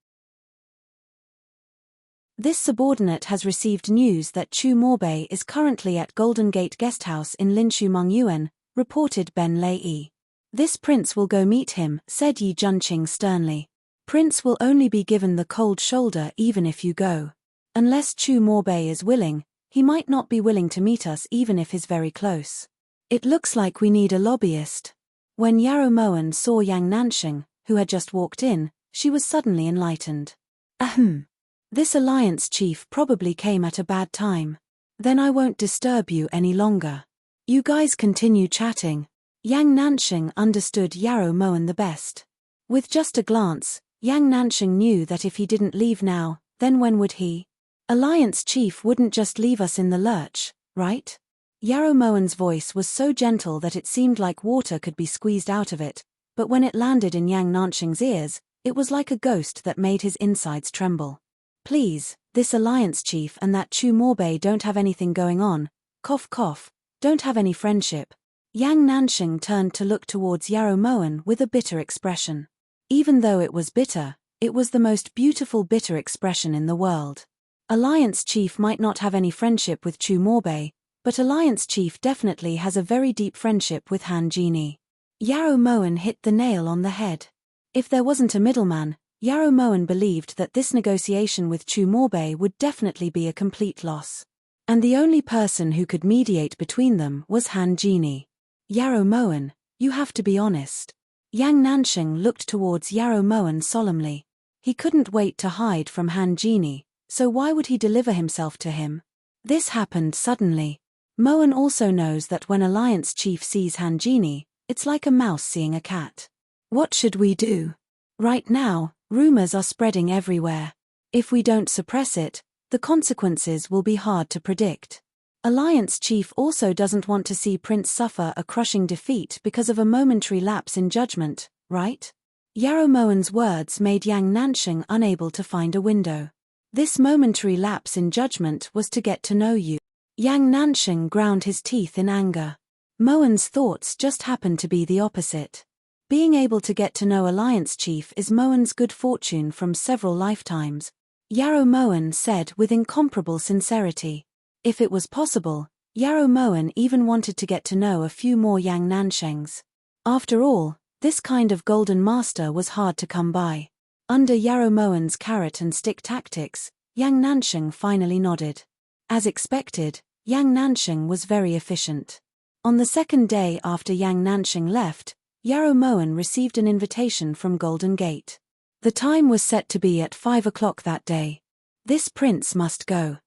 This subordinate has received news that Chumorbe is currently at Golden Gate Guesthouse in Linshu Mongyuan, reported Ben Lei. This prince will go meet him, said Yi Junqing sternly. Prince will only be given the cold shoulder even if you go. Unless Chumorbe is willing, he might not be willing to meet us even if he's very close. It looks like we need a lobbyist. When Yarrow Moen saw Yang Nansheng, who had just walked in, she was suddenly enlightened. Ahem. This alliance chief probably came at a bad time. Then I won't disturb you any longer. You guys continue chatting. Yang Nansheng understood Yarrow Moen the best. With just a glance, Yang Nansheng knew that if he didn't leave now, then when would he? Alliance chief wouldn't just leave us in the lurch, right? Yarrow Moen's voice was so gentle that it seemed like water could be squeezed out of it, but when it landed in Yang Nansheng's ears, it was like a ghost that made his insides tremble. Please, this alliance chief and that Chumorbe don't have anything going on, cough cough, don't have any friendship. Yang Nansheng turned to look towards Yarrow Moen with a bitter expression. Even though it was bitter, it was the most beautiful bitter expression in the world. Alliance chief might not have any friendship with Chumorbe, but alliance chief definitely has a very deep friendship with Han Genie. Yarrow Moen hit the nail on the head. If there wasn't a middleman, Yarrow Moen believed that this negotiation with Chumorbe would definitely be a complete loss. And the only person who could mediate between them was Han Genie. Yarrow Moen, you have to be honest. Yang Nansheng looked towards Yarrow Moen solemnly. He couldn't wait to hide from Han Genie, so why would he deliver himself to him? This happened suddenly. Moen also knows that when Alliance Chief sees Han Genie, it's like a mouse seeing a cat. What should we do? Right now, rumors are spreading everywhere. If we don't suppress it, the consequences will be hard to predict. Alliance Chief also doesn't want to see Prince suffer a crushing defeat because of a momentary lapse in judgment, right? Yarrow Moen's words made Yang Nansheng unable to find a window. This momentary lapse in judgment was to get to know you. Yang Nansheng ground his teeth in anger. Moen's thoughts just happened to be the opposite. Being able to get to know Alliance Chief is Moen's good fortune from several lifetimes. Yarrow Moen said with incomparable sincerity. If it was possible, Yarrow Moen even wanted to get to know a few more Yang Nanshengs. After all, this kind of golden master was hard to come by. Under Yarrow Moen's carrot and stick tactics, Yang Nansheng finally nodded. As expected, Yang Nansheng was very efficient. On the second day after Yang Nansheng left, Yarrow Moen received an invitation from Golden Gate. The time was set to be at 5 o'clock that day. This prince must go.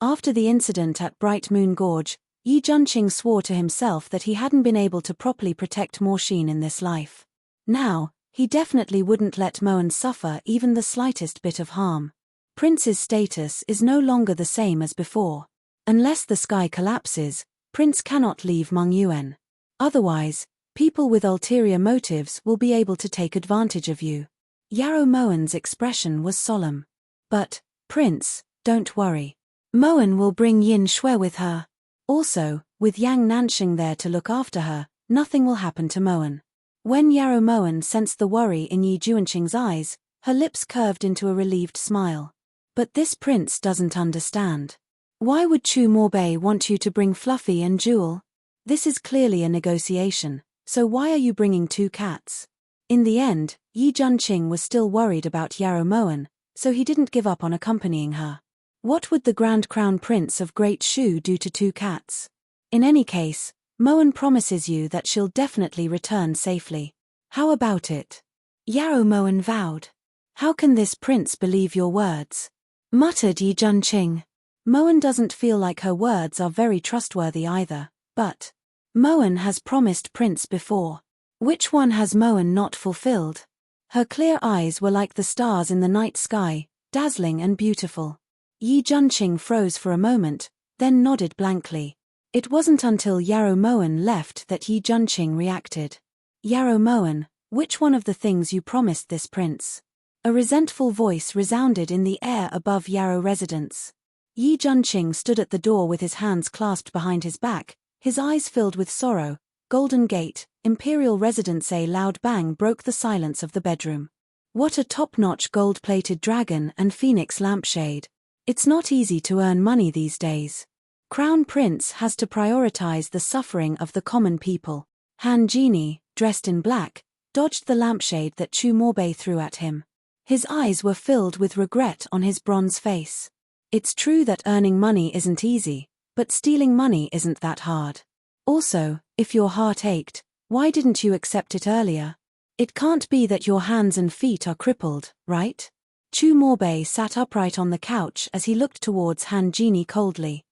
After the incident at Bright Moon Gorge, Yi Junqing swore to himself that he hadn't been able to properly protect Morshine in this life. Now, he definitely wouldn't let Moen suffer even the slightest bit of harm. Prince's status is no longer the same as before. Unless the sky collapses, Prince cannot leave Mongyuan. Otherwise, people with ulterior motives will be able to take advantage of you. Yarrow Moen's expression was solemn. But, Prince, don't worry. Moen will bring Yin Shui with her. Also, with Yang Nanxing there to look after her, nothing will happen to Moan. When Yarrow Moan sensed the worry in Yi Juanqing's eyes, her lips curved into a relieved smile. But this prince doesn't understand. Why would Chu Morbei want you to bring Fluffy and Jewel? This is clearly a negotiation, so why are you bringing 2 cats? In the end, Yi Juanqing was still worried about Yarrow Moan, so he didn't give up on accompanying her. What would the Grand Crown Prince of Great Shu do to 2 cats? In any case, Moan promises you that she'll definitely return safely. How about it? Yarrow Moan vowed. How can this prince believe your words? Muttered Yi Juanqing. Moan doesn't feel like her words are very trustworthy either, but Moan has promised Prince before. Which one has Moan not fulfilled? Her clear eyes were like the stars in the night sky, dazzling and beautiful. Yi Juanqing froze for a moment, then nodded blankly. It wasn't until Yarrow Moan left that Yi Juanqing reacted. Yarrow Moan, which one of the things you promised this prince? A resentful voice resounded in the air above Yarrow residence. Yi Juanqing stood at the door with his hands clasped behind his back, his eyes filled with sorrow. Golden Gate, Imperial Residence. A loud bang broke the silence of the bedroom. What a top-notch gold-plated dragon and phoenix lampshade. It's not easy to earn money these days. Crown Prince has to prioritize the suffering of the common people. Han Genie, dressed in black, dodged the lampshade that Chu Morbei threw at him. His eyes were filled with regret on his bronze face. It's true that earning money isn't easy, but stealing money isn't that hard. Also, if your heart ached, why didn't you accept it earlier? It can't be that your hands and feet are crippled, right? Chu Morbei sat upright on the couch as he looked towards Han Genie coldly.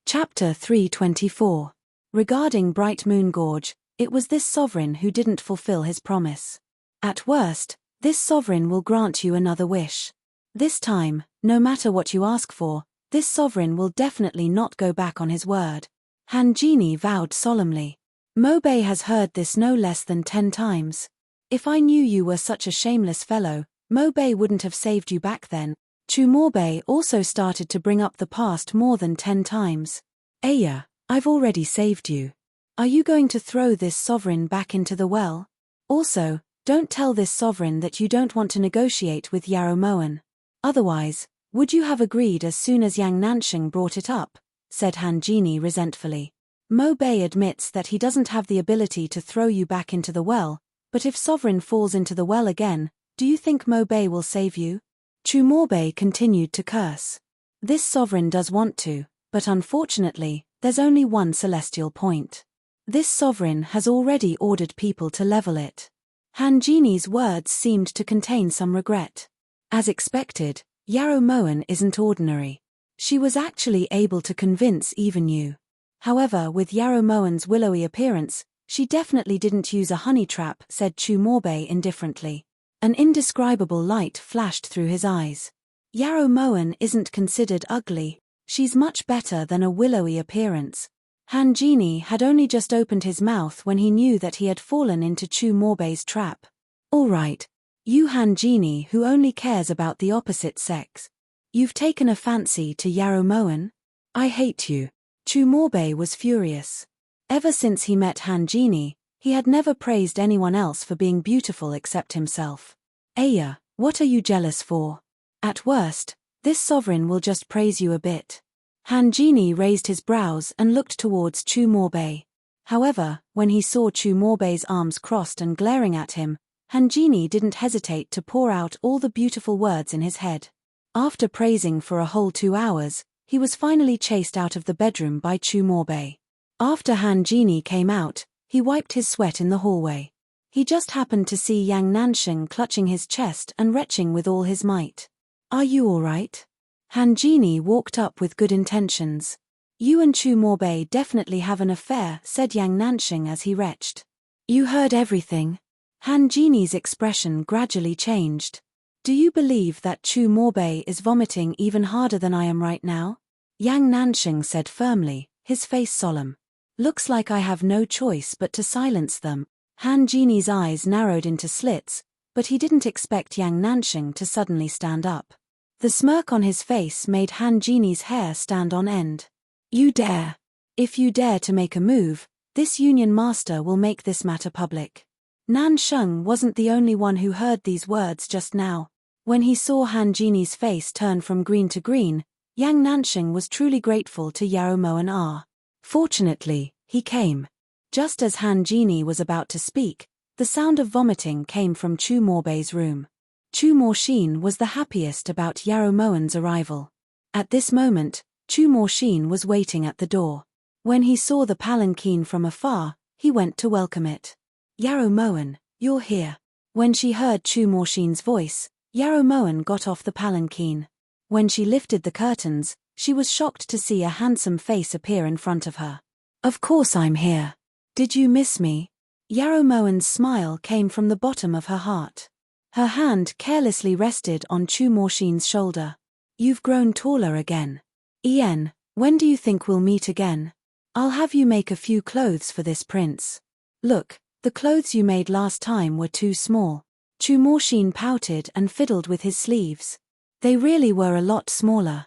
Chapter 324. Regarding Bright Moon Gorge, it was this sovereign who didn't fulfill his promise. At worst, this sovereign will grant you another wish. This time, no matter what you ask for, this sovereign will definitely not go back on his word. Han Genie vowed solemnly. Morbei has heard this no less than 10 times. If I knew you were such a shameless fellow, Morbei wouldn't have saved you back then. Chu Morbei also started to bring up the past more than 10 times. Aya, I've already saved you. Are you going to throw this sovereign back into the well? Also, don't tell this sovereign that you don't want to negotiate with Yarrow Moan. Otherwise, would you have agreed as soon as Yang Nanxing brought it up? Said Han Genie resentfully. Morbei admits that he doesn't have the ability to throw you back into the well, but if sovereign falls into the well again, do you think Morbei will save you? Chu Morbei continued to curse. This sovereign does want to, but unfortunately, there's only one celestial point. This sovereign has already ordered people to level it. Han Genie's words seemed to contain some regret. As expected, Yarrow Moan isn't ordinary. She was actually able to convince even you. However, with Yarrow Moan's willowy appearance, she definitely didn't use a honey trap, said Chu Morbei indifferently. An indescribable light flashed through his eyes. Yarrow Moan isn't considered ugly. She's much better than a willowy appearance. Han Genie had only just opened his mouth when he knew that he had fallen into Chu Morbei's trap. All right. You Han Genie who only cares about the opposite sex. You've taken a fancy to Yarrow Moan? I hate you. Chu Morbei was furious. Ever since he met Han Genie, he had never praised anyone else for being beautiful except himself. Aya, what are you jealous for? At worst, this sovereign will just praise you a bit. Han Genie raised his brows and looked towards Chu Morbei. However, when he saw Chu Morbei's arms crossed and glaring at him, Han Genie didn't hesitate to pour out all the beautiful words in his head. After praising for a whole 2 hours, he was finally chased out of the bedroom by Chu Morbei. After Han Genie came out, he wiped his sweat in the hallway. He just happened to see Yang Nanxing clutching his chest and retching with all his might. Are you all right? Han Genie walked up with good intentions. You and Chu Morbei definitely have an affair, said Yang Nanxing as he retched. You heard everything. Han Genie's expression gradually changed. Do you believe that Chu Morbei is vomiting even harder than I am right now? Yang Nanxing said firmly, his face solemn. Looks like I have no choice but to silence them. Han Genie's eyes narrowed into slits, but he didn't expect Yang Nanxing to suddenly stand up. The smirk on his face made Han Genie's hair stand on end. You dare. If you dare to make a move, this Union Master will make this matter public. Nan Sheng wasn't the only one who heard these words just now. When he saw Han Genie's face turn from green to green, Yang Nansheng was truly grateful to Yarrow Moen R. Fortunately, he came. Just as Han Genie was about to speak, the sound of vomiting came from Chu Morbei's room. Chu Morshin was the happiest about Yarrow Moen's arrival. At this moment, Chu Morshin was waiting at the door. When he saw the palanquin from afar, he went to welcome it. Yarrow Moen, you're here. When she heard Chu Morshin's voice, Yarrow Moen got off the palanquin. When she lifted the curtains, she was shocked to see a handsome face appear in front of her. Of course I'm here. Did you miss me? Yarrow Moen's smile came from the bottom of her heart. Her hand carelessly rested on Chu Morshin's shoulder. You've grown taller again. Ian, when do you think we'll meet again? I'll have you make a few clothes for this prince. Look, the clothes you made last time were too small. Chu Morshin pouted and fiddled with his sleeves. They really were a lot smaller.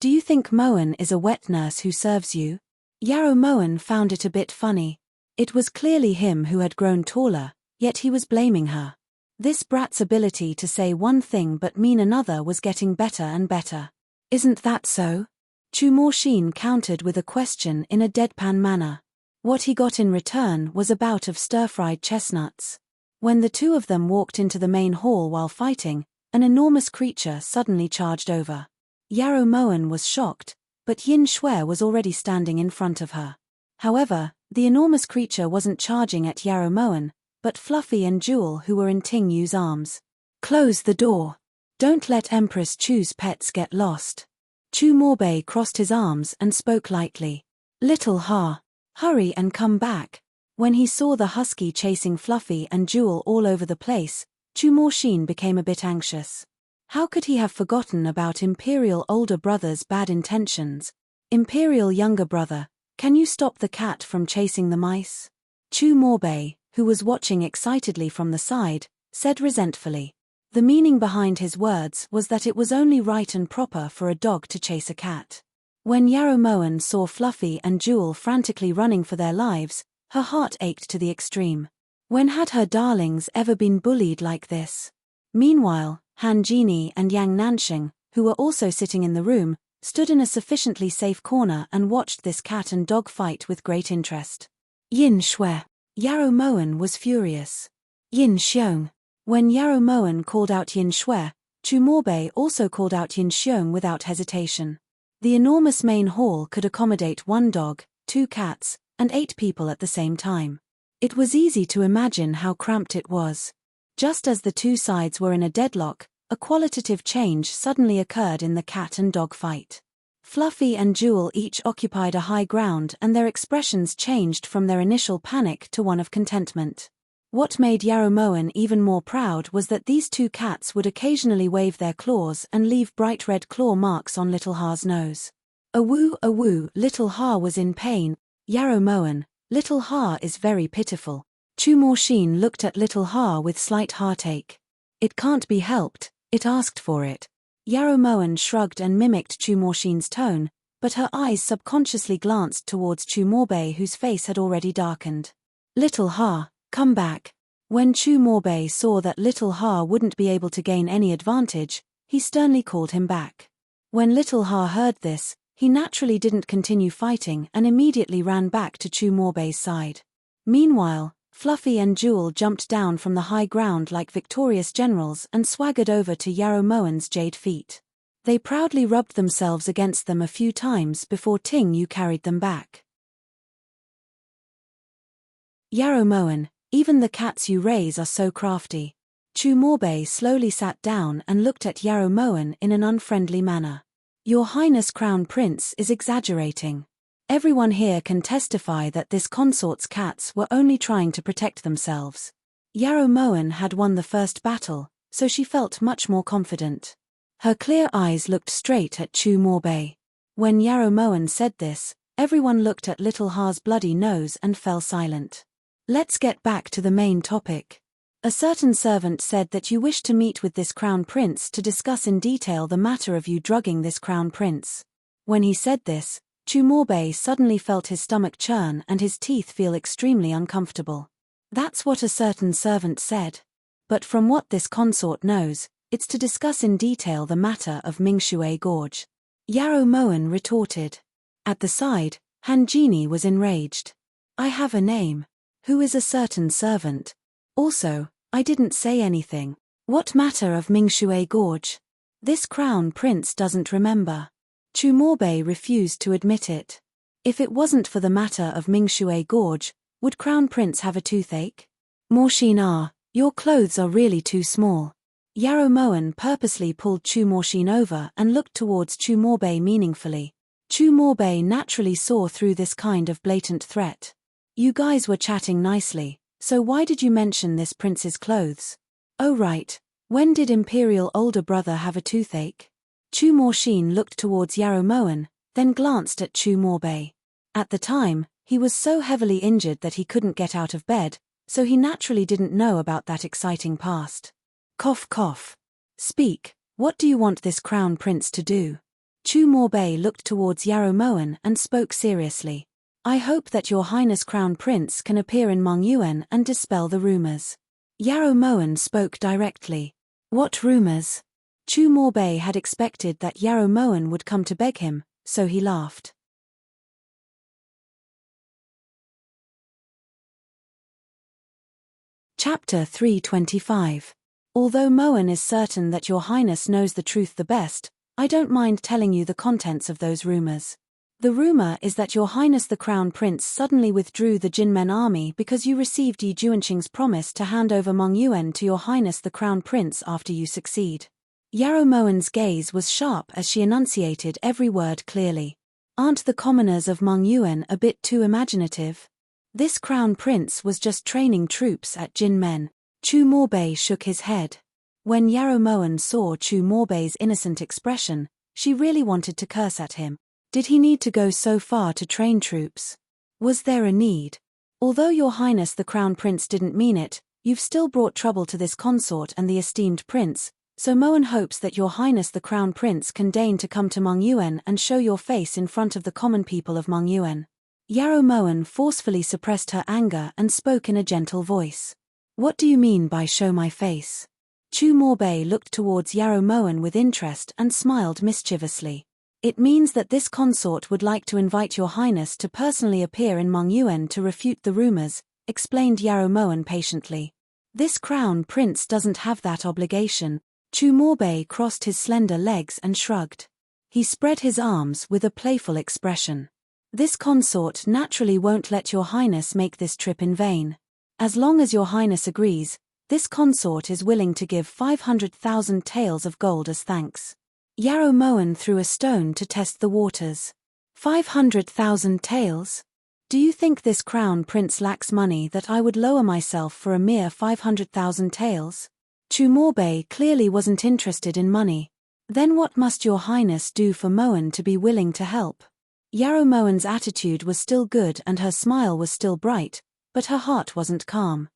Do you think Moen is a wet nurse who serves you? Yarrow Moen found it a bit funny. It was clearly him who had grown taller, yet he was blaming her. This brat's ability to say one thing but mean another was getting better and better. Isn't that so? Chu Morshin countered with a question in a deadpan manner. What he got in return was a bout of stir-fried chestnuts. When the two of them walked into the main hall while fighting, an enormous creature suddenly charged over. Yarrow Moen was shocked, but Yin Shui was already standing in front of her. However, the enormous creature wasn't charging at Yarrow Moen, but Fluffy and Jewel, who were in Ting Yu's arms. Close the door. Don't let Empress Chu's pets get lost. Chu Morbei crossed his arms and spoke lightly. Little Ha, hurry and come back. When he saw the husky chasing Fluffy and Jewel all over the place, Chu Morshin became a bit anxious. How could he have forgotten about Imperial older brother's bad intentions? Imperial younger brother, can you stop the cat from chasing the mice? Chu Morbei, who was watching excitedly from the side, said resentfully. The meaning behind his words was that it was only right and proper for a dog to chase a cat. When Yarrow Moen saw Fluffy and Jewel frantically running for their lives, her heart ached to the extreme. When had her darlings ever been bullied like this? Meanwhile, Han Genie and Yang Nansheng, who were also sitting in the room, stood in a sufficiently safe corner and watched this cat and dog fight with great interest. Yin Shui. Yarrow Moen was furious. Yin Xiong. When Yarrow Moen called out Yin Shui, Chu Morbei also called out Yin Xiong without hesitation. The enormous main hall could accommodate 1 dog, 2 cats, and 8 people at the same time. It was easy to imagine how cramped it was. Just as the two sides were in a deadlock, a qualitative change suddenly occurred in the cat and dog fight. Fluffy and Jewel each occupied a high ground and their expressions changed from their initial panic to one of contentment. What made Yarrow Moen even more proud was that these 2 cats would occasionally wave their claws and leave bright red claw marks on Little Ha's nose. Awoo, Little Ha was in pain. Yarrow Moen, Little Ha is very pitiful. Chu Morshin looked at Little Ha with slight heartache. It can't be helped, it asked for it. Yarrow Moen shrugged and mimicked Chu Morshin's tone, but her eyes subconsciously glanced towards Chu Morbei, whose face had already darkened. Little Ha, come back. When Chu Morbei saw that Little Ha wouldn't be able to gain any advantage, he sternly called him back. When Little Ha heard this, he naturally didn't continue fighting and immediately ran back to Chu Morbei's side. Meanwhile, Fluffy and Jewel jumped down from the high ground like victorious generals and swaggered over to Yarrow Moen's jade feet. They proudly rubbed themselves against them a few times before Ting Yu carried them back. Yarrow Moen, even the cats you raise are so crafty. Chu Morbei slowly sat down and looked at Yarrow Moen in an unfriendly manner. Your Highness Crown Prince is exaggerating. Everyone here can testify that this consort's cats were only trying to protect themselves. Yarrow Moen had won the first battle, so she felt much more confident. Her clear eyes looked straight at Chu Morbei. When Yarrow Moen said this, everyone looked at Little Ha's bloody nose and fell silent. Let's get back to the main topic. A certain servant said that you wish to meet with this crown prince to discuss in detail the matter of you drugging this crown prince. When he said this, Chumorbei suddenly felt his stomach churn and his teeth feel extremely uncomfortable. That's what a certain servant said. But from what this consort knows, it's to discuss in detail the matter of Mingshui Gorge. Yarrow Moen retorted. At the side, Hanjini was enraged. I have a name. Who is a certain servant? Also, I didn't say anything. What matter of Mingshui Gorge? This crown prince doesn't remember. Chumorbei refused to admit it. If it wasn't for the matter of Mingshui Gorge, would crown prince have a toothache? Morshin, your clothes are really too small. Yarrow Moen purposely pulled Morshin over and looked towards Chumorbei meaningfully. Chumorbei naturally saw through this kind of blatant threat. You guys were chatting nicely, so why did you mention this prince's clothes? Oh right, when did Imperial older brother have a toothache? Morshin looked towards Yarrow Moen, then glanced at Chumorbei. At the time, he was so heavily injured that he couldn't get out of bed, so he naturally didn't know about that exciting past. Cough cough. Speak, what do you want this crown prince to do? Chumorbei looked towards Yarrow Moen and spoke seriously. I hope that your highness crown prince can appear in Mongyuan and dispel the rumors. Yarrow Moen spoke directly. What rumors? Chumorbei had expected that Yarrow Moen would come to beg him, so he laughed. Chapter 325. Although Moen is certain that your highness knows the truth the best, I don't mind telling you the contents of those rumors. The rumor is that your highness the crown prince suddenly withdrew the Jinmen army because you received Yi Juanqing's promise to hand over Mongyuan to your highness the crown prince after you succeed. Yarrow Moen's gaze was sharp as she enunciated every word clearly. Aren't the commoners of Mongyuan a bit too imaginative? This crown prince was just training troops at Jinmen. Chumorbei shook his head. When Yarrow Moen saw Chumorbei's innocent expression, she really wanted to curse at him. Did he need to go so far to train troops? Was there a need? Although your highness the crown prince didn't mean it, you've still brought trouble to this consort and the esteemed prince, so Moen hopes that your highness the crown prince can deign to come to Mongyuan and show your face in front of the common people of Mongyuan. Yarrow Moen forcefully suppressed her anger and spoke in a gentle voice. What do you mean by show my face? Chumorbei looked towards Yarrow Moen with interest and smiled mischievously. It means that this consort would like to invite your highness to personally appear in Mongyuan to refute the rumors, explained Yarrow Moen patiently. This crown prince doesn't have that obligation. Chumorbei crossed his slender legs and shrugged. He spread his arms with a playful expression. This consort naturally won't let your highness make this trip in vain. As long as your highness agrees, this consort is willing to give 500,000 taels of gold as thanks. Yarrow Moen threw a stone to test the waters. 500,000 taels? Do you think this crown prince lacks money that I would lower myself for a mere 500,000 taels? Chumorbei clearly wasn't interested in money. Then what must your highness do for Moen to be willing to help? Yarrow Moen's attitude was still good and her smile was still bright, but her heart wasn't calm.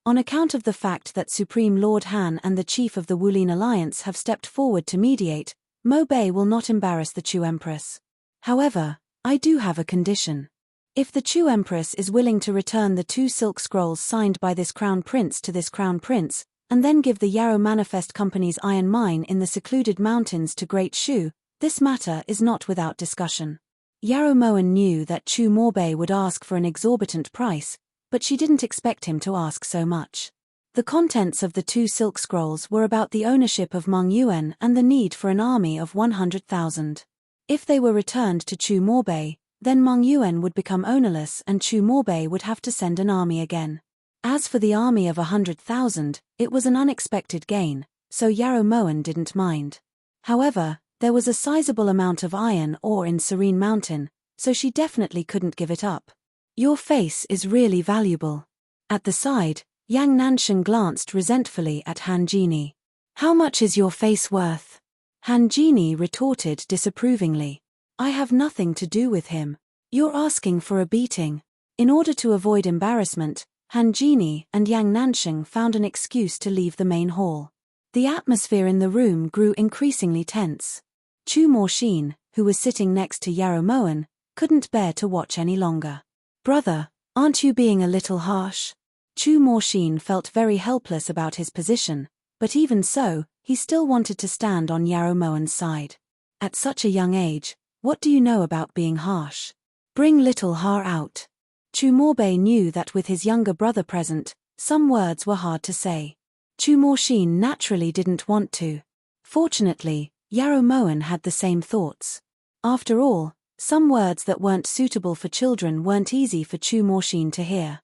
On account of the fact that Supreme Lord Han and the chief of the Wulin Alliance have stepped forward to mediate, Mo Bei will not embarrass the Chu Empress. However, I do have a condition. If the Chu Empress is willing to return the 2 silk scrolls signed by this crown prince to this crown prince, and then give the Yarrow Manifest Company's iron mine in the secluded mountains to Great Shu, this matter is not without discussion. Yarrow Moen knew that Chumorbei would ask for an exorbitant price, but she didn't expect him to ask so much. The contents of the 2 silk scrolls were about the ownership of Mongyuan and the need for an army of 100,000. If they were returned to Chumorbei, then Mongyuan would become ownerless and Chumorbei would have to send an army again. As for the army of 100,000, it was an unexpected gain, so Yarrow Moen didn't mind. However, there was a sizable amount of iron ore in Serene Mountain, so she definitely couldn't give it up. Your face is really valuable. At the side, Yang Nanshan glanced resentfully at Hanjini. How much is your face worth? Hanjini retorted disapprovingly. I have nothing to do with him. You're asking for a beating. In order to avoid embarrassment, Han Jini and Yang Nansheng found an excuse to leave the main hall. The atmosphere in the room grew increasingly tense. Chu Morshin, who was sitting next to Yarrow Moen, couldn't bear to watch any longer. "Brother, aren't you being a little harsh?" Chu Morshin felt very helpless about his position, but even so, he still wanted to stand on Yarrow Moen's side. "At such a young age, what do you know about being harsh? Bring little Ha out." Chu Morbei knew that with his younger brother present, some words were hard to say. Chu Morshin naturally didn't want to. Fortunately, Yarrow Moen had the same thoughts. After all, some words that weren't suitable for children weren't easy for Chu Morshin to hear.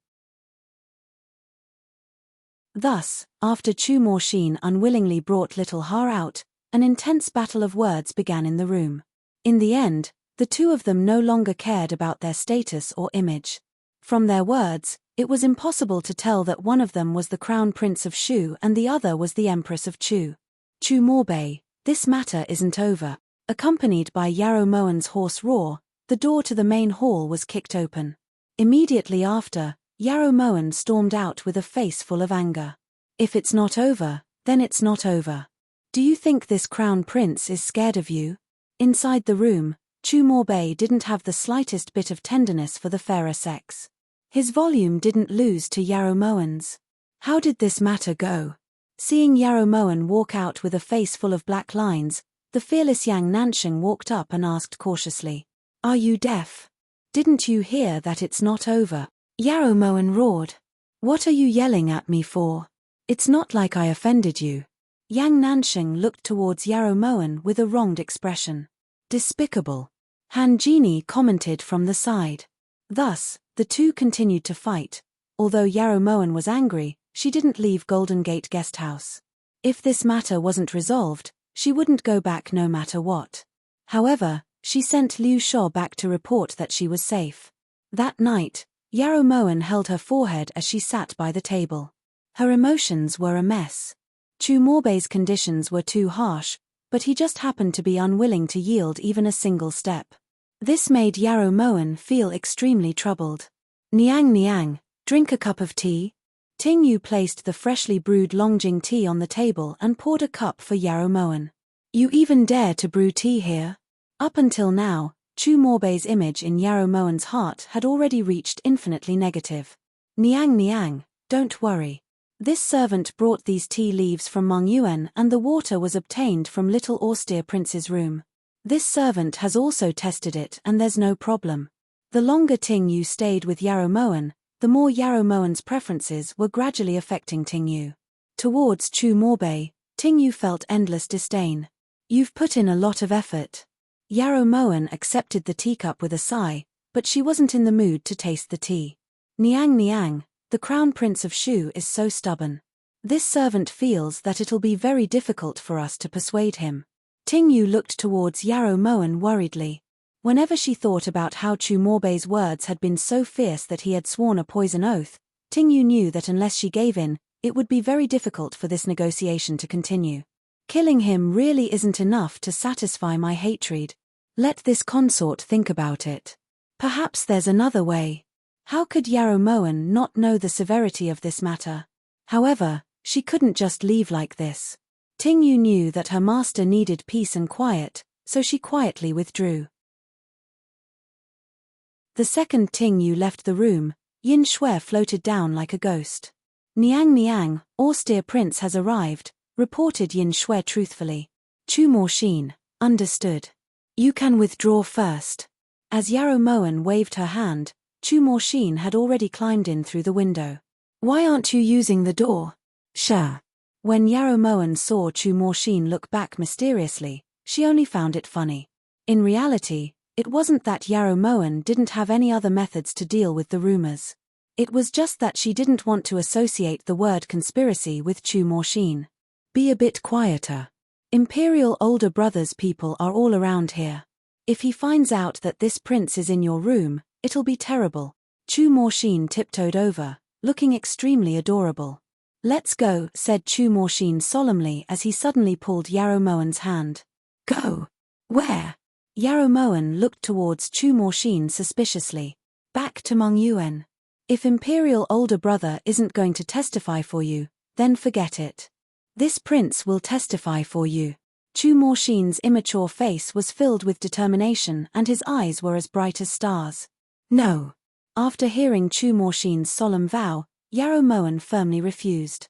Thus, after Chu Morshin unwillingly brought little Ha out, an intense battle of words began in the room. In the end, the two of them no longer cared about their status or image. From their words, it was impossible to tell that one of them was the Crown Prince of Shu and the other was the Empress of Chu. "Chu Morbei, this matter isn't over." Accompanied by Yarrow Moen's hoarse roar, the door to the main hall was kicked open. Immediately after, Yarrow Moen stormed out with a face full of anger. "If it's not over, then it's not over. Do you think this Crown Prince is scared of you?" Inside the room, Chu Morbei didn't have the slightest bit of tenderness for the fairer sex. His volume didn't lose to Yarrow Moen's. How did this matter go? Seeing Yarrow Moen walk out with a face full of black lines, the fearless Yang Nansheng walked up and asked cautiously, "Are you deaf? Didn't you hear that it's not over?" Yarrow Moen roared. "What are you yelling at me for? It's not like I offended you." Yang Nansheng looked towards Yarrow Moen with a wronged expression. "Despicable," Han Jini commented from the side. Thus, the two continued to fight. Although Yarrow Moen was angry, she didn't leave Golden Gate Guest House. If this matter wasn't resolved, she wouldn't go back no matter what. However, she sent Liu Shuo back to report that she was safe. That night, Yarrow Moen held her forehead as she sat by the table. Her emotions were a mess. Chu Morbei's conditions were too harsh, but he just happened to be unwilling to yield even a single step. This made Yarrow Moen feel extremely troubled. "Niang Niang, drink a cup of tea." Ting Yu placed the freshly brewed Longjing tea on the table and poured a cup for Yarrow Moen. "You even dare to brew tea here?" Up until now, Chu Morbei's image in Yarrow Moen's heart had already reached infinitely negative. "Niang Niang, don't worry. This servant brought these tea leaves from Meng Yuan and the water was obtained from little austere prince's room. This servant has also tested it and there's no problem." The longer Ting Yu stayed with Yarrow Moen, the more Yarrow Moen's preferences were gradually affecting Ting Yu. Towards Chu Morbei, Ting Yu felt endless disdain. "You've put in a lot of effort." Yarrow Moen accepted the teacup with a sigh, but she wasn't in the mood to taste the tea. "Niang Niang, the Crown Prince of Shu is so stubborn. This servant feels that it'll be very difficult for us to persuade him." Ting Yu looked towards Yarrow Moen worriedly. Whenever she thought about how Chu Morbei's words had been so fierce that he had sworn a poison oath, Ting Yu knew that unless she gave in, it would be very difficult for this negotiation to continue. "Killing him really isn't enough to satisfy my hatred. Let this consort think about it. Perhaps there's another way." How could Yarrow Moen not know the severity of this matter? However, she couldn't just leave like this. Ting Yu knew that her master needed peace and quiet, so she quietly withdrew. The second Ting Yu left the room, Yin Shui floated down like a ghost. "Niang Niang, austere prince has arrived," reported Yin Shui truthfully. Chu Morshin, understood. "You can withdraw first." As Yarrow Moen waved her hand, Chu Morshin had already climbed in through the window. "Why aren't you using the door?" "Sure." When Yarrow Moen saw Chu Morshin look back mysteriously, she only found it funny. In reality, it wasn't that Yarrow Moen didn't have any other methods to deal with the rumors. It was just that she didn't want to associate the word conspiracy with Chu Morshin. "Be a bit quieter. Imperial older brother's people are all around here. If he finds out that this prince is in your room, it'll be terrible." Chu Morshin tiptoed over, looking extremely adorable. "Let's go," said Chu Morshin solemnly as he suddenly pulled Yarrow Moen's hand. "Go? Where?" Yarrow Moen looked towards Chu Morshin suspiciously. "Back to Meng Yuan." If Imperial older brother isn't going to testify for you, then forget it. This prince will testify for you. Chu Morshin's immature face was filled with determination and his eyes were as bright as stars. No. After hearing Chu Morshin's solemn vow, Yarrow Moen firmly refused.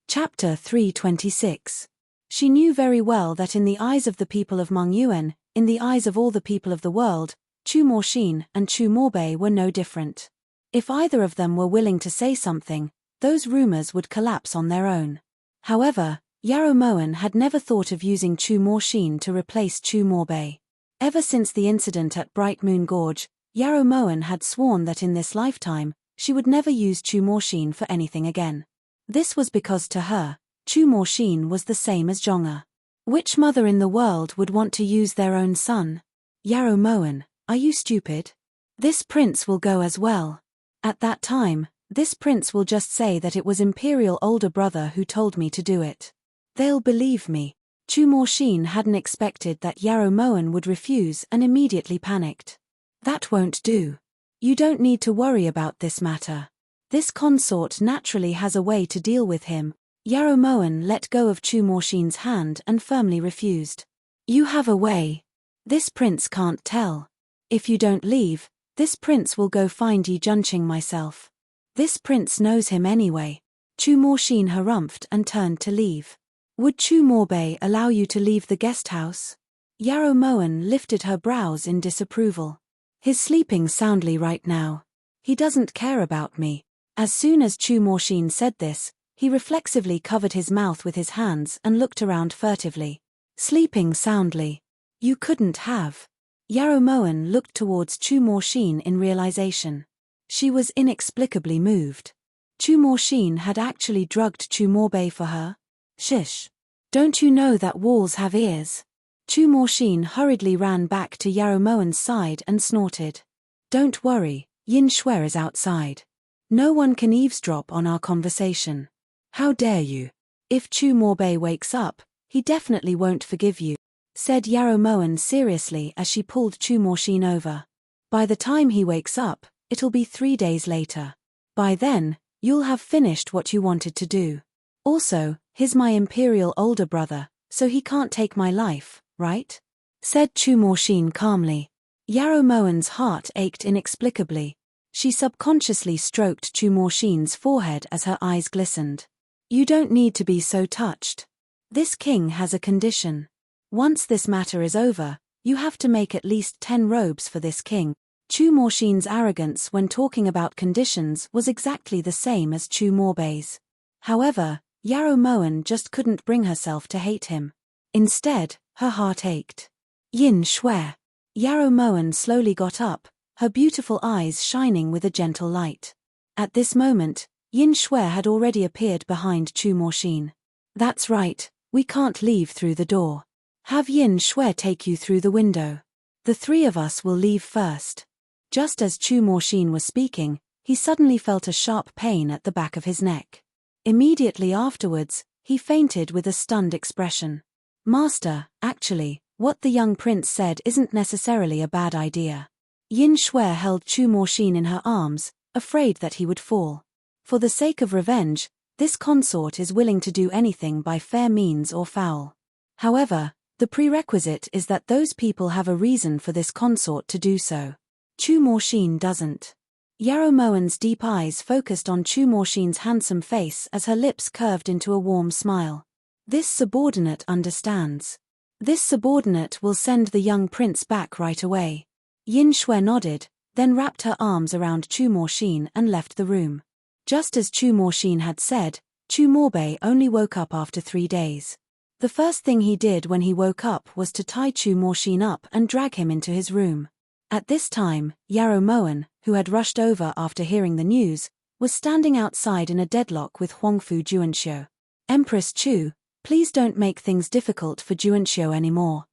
Chapter 326. She knew very well that in the eyes of the people of Meng Yuan, in the eyes of all the people of the world, Chu Morshin and Chu Morbei were no different. If either of them were willing to say something, those rumors would collapse on their own. However, Yarrow Moen had never thought of using Chu Morshin to replace Chu Morbei. Ever since the incident at Bright Moon Gorge, Yarrow Moen had sworn that in this lifetime, she would never use Chu Morshin for anything again. This was because to her, Chu Morshin was the same as Zhonga. Which mother in the world would want to use their own son? Yarrow Moen, are you stupid? This prince will go as well. At that time, this prince will just say that it was Imperial older brother who told me to do it. They'll believe me. Chu Morshin hadn't expected that Yarrow Moen would refuse and immediately panicked. That won't do. You don't need to worry about this matter. This consort naturally has a way to deal with him. Yarrow Moen let go of Chu Morshin's hand and firmly refused. You have a way. This prince can't tell. If you don't leave, this prince will go find Yi Junqing myself. This prince knows him anyway. Chu Morshin harumphed and turned to leave. Would Chu Morbei allow you to leave the guest house? Yarrow Moen lifted her brows in disapproval. He's sleeping soundly right now. He doesn't care about me. As soon as Chu Morshin said this, he reflexively covered his mouth with his hands and looked around furtively. Sleeping soundly. You couldn't have. Yarrow Moen looked towards Chu Morshin in realization. She was inexplicably moved. Chu Morshin had actually drugged Chu Morbei for her? Shish. Don't you know that walls have ears? Chu Morshin hurriedly ran back to Yarrow Moen's side and snorted. Don't worry, Yin Shui is outside. No one can eavesdrop on our conversation. How dare you? If Chu Morbei wakes up, he definitely won't forgive you, said Yarrow Moen seriously as she pulled Chu Morshin over. By the time he wakes up, it'll be 3 days later. By then, you'll have finished what you wanted to do. Also, he's my Imperial older brother, so he can't take my life, right? Said Chu Morshin calmly. Yarrow Moen's heart ached inexplicably. She subconsciously stroked Chu Morshin's forehead as her eyes glistened. You don't need to be so touched. This king has a condition. Once this matter is over, you have to make at least 10 robes for this king. Chu Morshin's arrogance when talking about conditions was exactly the same as Chu Morbei's. However, Yarrow Moen just couldn't bring herself to hate him. Instead, her heart ached. Yin Shui. Yarrow Moen slowly got up, her beautiful eyes shining with a gentle light. At this moment, Yin Shui had already appeared behind Chu Morshin. That's right, we can't leave through the door. Have Yin Shui take you through the window. The 3 of us will leave first. Just as Chu Morshin was speaking, he suddenly felt a sharp pain at the back of his neck. Immediately afterwards, he fainted with a stunned expression. Master, actually, what the young prince said isn't necessarily a bad idea. Yin Shui held Chu Morshin in her arms, afraid that he would fall. For the sake of revenge, this consort is willing to do anything by fair means or foul. However, the prerequisite is that those people have a reason for this consort to do so. Chu Morshin doesn't. Yarrow Moen's deep eyes focused on Chu Morshin's handsome face as her lips curved into a warm smile. This subordinate understands. This subordinate will send the young prince back right away. Yin Shui nodded, then wrapped her arms around Chu Morshin and left the room. Just as Chu Morshin had said, Chu Morbei only woke up after 3 days. The first thing he did when he woke up was to tie Chu Morshin up and drag him into his room. At this time, Yarrow Moen, who had rushed over after hearing the news, was standing outside in a deadlock with Huangfu Juanxiu. Empress Chu, please don't make things difficult for Juanxiu anymore.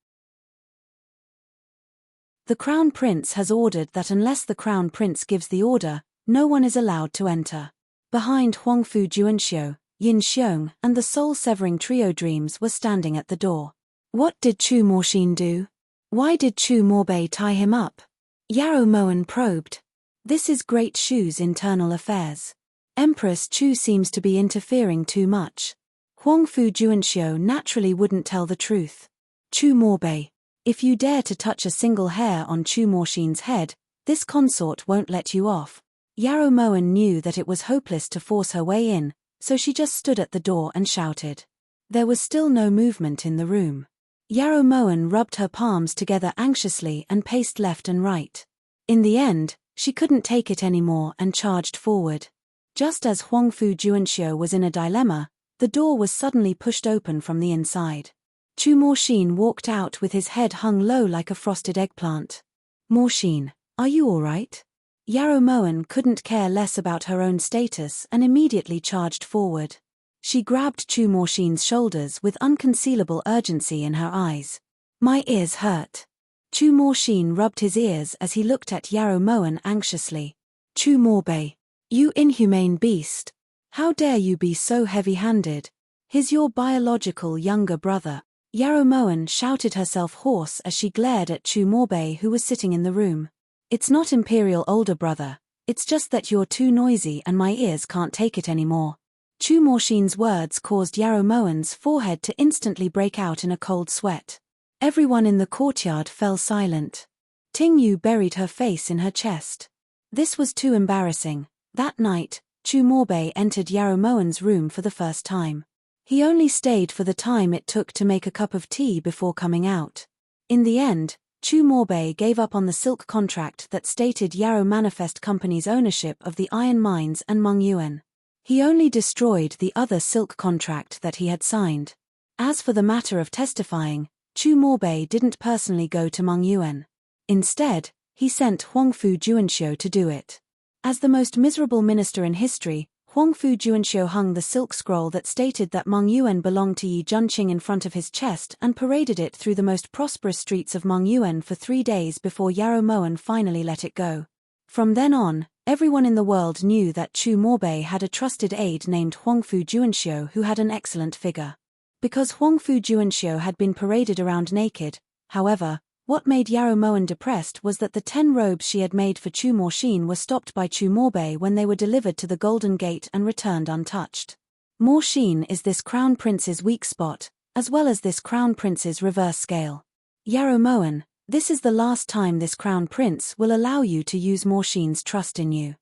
The Crown Prince has ordered that unless the Crown Prince gives the order, no one is allowed to enter. Behind Huangfu Juanxiu, Yin Xiong and the soul-severing trio Dreams were standing at the door. What did Chu Morshin do? Why did Chu Morbei tie him up? Yarrow Moen probed. This is Great Shu's internal affairs. Empress Chu seems to be interfering too much. Huangfu Juanxiu naturally wouldn't tell the truth. Chu Morbei, if you dare to touch a single hair on Chu Morshin's head, this consort won't let you off. Yarrow Moen knew that it was hopeless to force her way in, so she just stood at the door and shouted. There was still no movement in the room. Yarrow Moen rubbed her palms together anxiously and paced left and right. In the end, she couldn't take it anymore and charged forward. Just as Huangfu Juanxiu was in a dilemma, the door was suddenly pushed open from the inside. Chu Morshin walked out with his head hung low like a frosted eggplant. Morshin, are you all right? Yarrow Moen couldn't care less about her own status and immediately charged forward. She grabbed Chu Morshin's shoulders with unconcealable urgency in her eyes. My ears hurt. Chu Morshin rubbed his ears as he looked at Yarrow Moen anxiously. Chu Morbei, you inhumane beast. How dare you be so heavy-handed? He's your biological younger brother. Yarrow Moen shouted herself hoarse as she glared at Chu Morbei, who was sitting in the room. It's not Imperial older brother, it's just that you're too noisy and my ears can't take it anymore. Chu Morshin's words caused Yarrow Moen's forehead to instantly break out in a cold sweat. Everyone in the courtyard fell silent. Ting Yu buried her face in her chest. This was too embarrassing. That night, Chu Morbei entered Yarrow Moen's room for the first time. He only stayed for the time it took to make a cup of tea before coming out. In the end, Chu Morbei gave up on the silk contract that stated Yarrow Manifest Company's ownership of the iron mines and Meng Yuan. He only destroyed the other silk contract that he had signed. As for the matter of testifying, Chu Morbei didn't personally go to Meng Yuan. Instead, he sent Huangfu Juanxiu to do it. As the most miserable minister in history, Huangfu Juanxiu hung the silk scroll that stated that Meng Yuan belonged to Yi Junqing in front of his chest and paraded it through the most prosperous streets of Meng Yuan for 3 days before Yarrow Moen finally let it go. From then on, everyone in the world knew that Chu Morbei had a trusted aide named Huangfu Juanxiu who had an excellent figure. Because Huangfu Juanxiu had been paraded around naked, however, what made Yarrow Moen depressed was that the 10 robes she had made for Chu Morshin were stopped by Chu Morbei when they were delivered to the Golden Gate and returned untouched. Morshin is this crown prince's weak spot, as well as this crown prince's reverse scale. Yarrow Moen, this is the last time this crown prince will allow you to use Morshin's trust in you.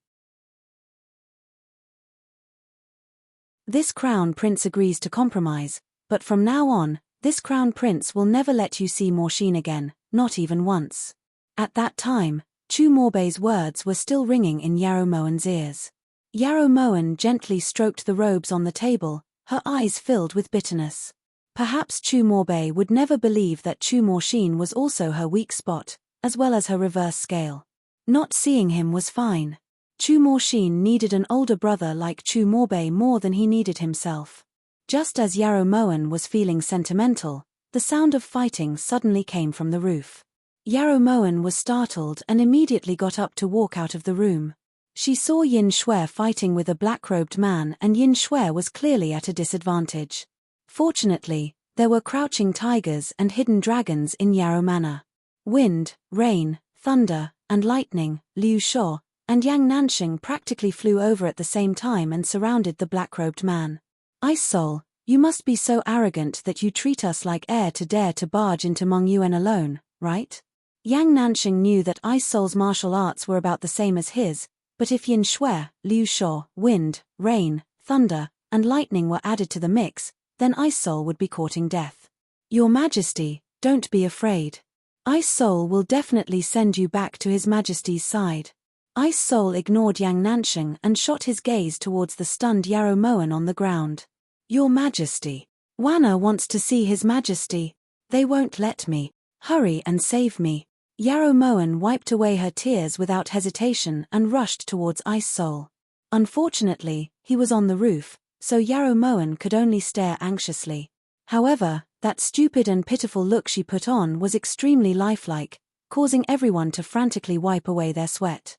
This crown prince agrees to compromise, but from now on, this crown prince will never let you see Morshin again, not even once. At that time, Chu Morbei's words were still ringing in Yarrow Moen's ears. Yarrow Moen gently stroked the robes on the table, her eyes filled with bitterness. Perhaps Chu Morbei would never believe that Chu Morshin was also her weak spot, as well as her reverse scale. Not seeing him was fine. Chu Morshin needed an older brother like Chu Morbei more than he needed himself. Just as Yarrow Moen was feeling sentimental, the sound of fighting suddenly came from the roof. Yarrow Moen was startled and immediately got up to walk out of the room. She saw Yin Shui fighting with a black-robed man, and Yin Shui was clearly at a disadvantage. Fortunately, there were crouching tigers and hidden dragons in Yarrow Manor. Wind, rain, thunder, and lightning, Liu Shuo, and Yang Nansheng practically flew over at the same time and surrounded the black-robed man. Ice Soul, you must be so arrogant that you treat us like air to dare to barge into Meng Yuan alone, right? Yang Nansheng knew that Ice Soul's martial arts were about the same as his, but if Yin Shui, Liu Shuo, wind, rain, thunder, and lightning were added to the mix, then Ice Soul would be courting death. Your Majesty, don't be afraid. Ice Soul will definitely send you back to His Majesty's side. Ice Soul ignored Yang Nansheng and shot his gaze towards the stunned Yarrow Moen on the ground. Your Majesty. Wanna wants to see His Majesty. They won't let me. Hurry and save me. Yarrow Moen wiped away her tears without hesitation and rushed towards Ice Soul. Unfortunately, he was on the roof, so Yarrow Moen could only stare anxiously. However, that stupid and pitiful look she put on was extremely lifelike, causing everyone to frantically wipe away their sweat.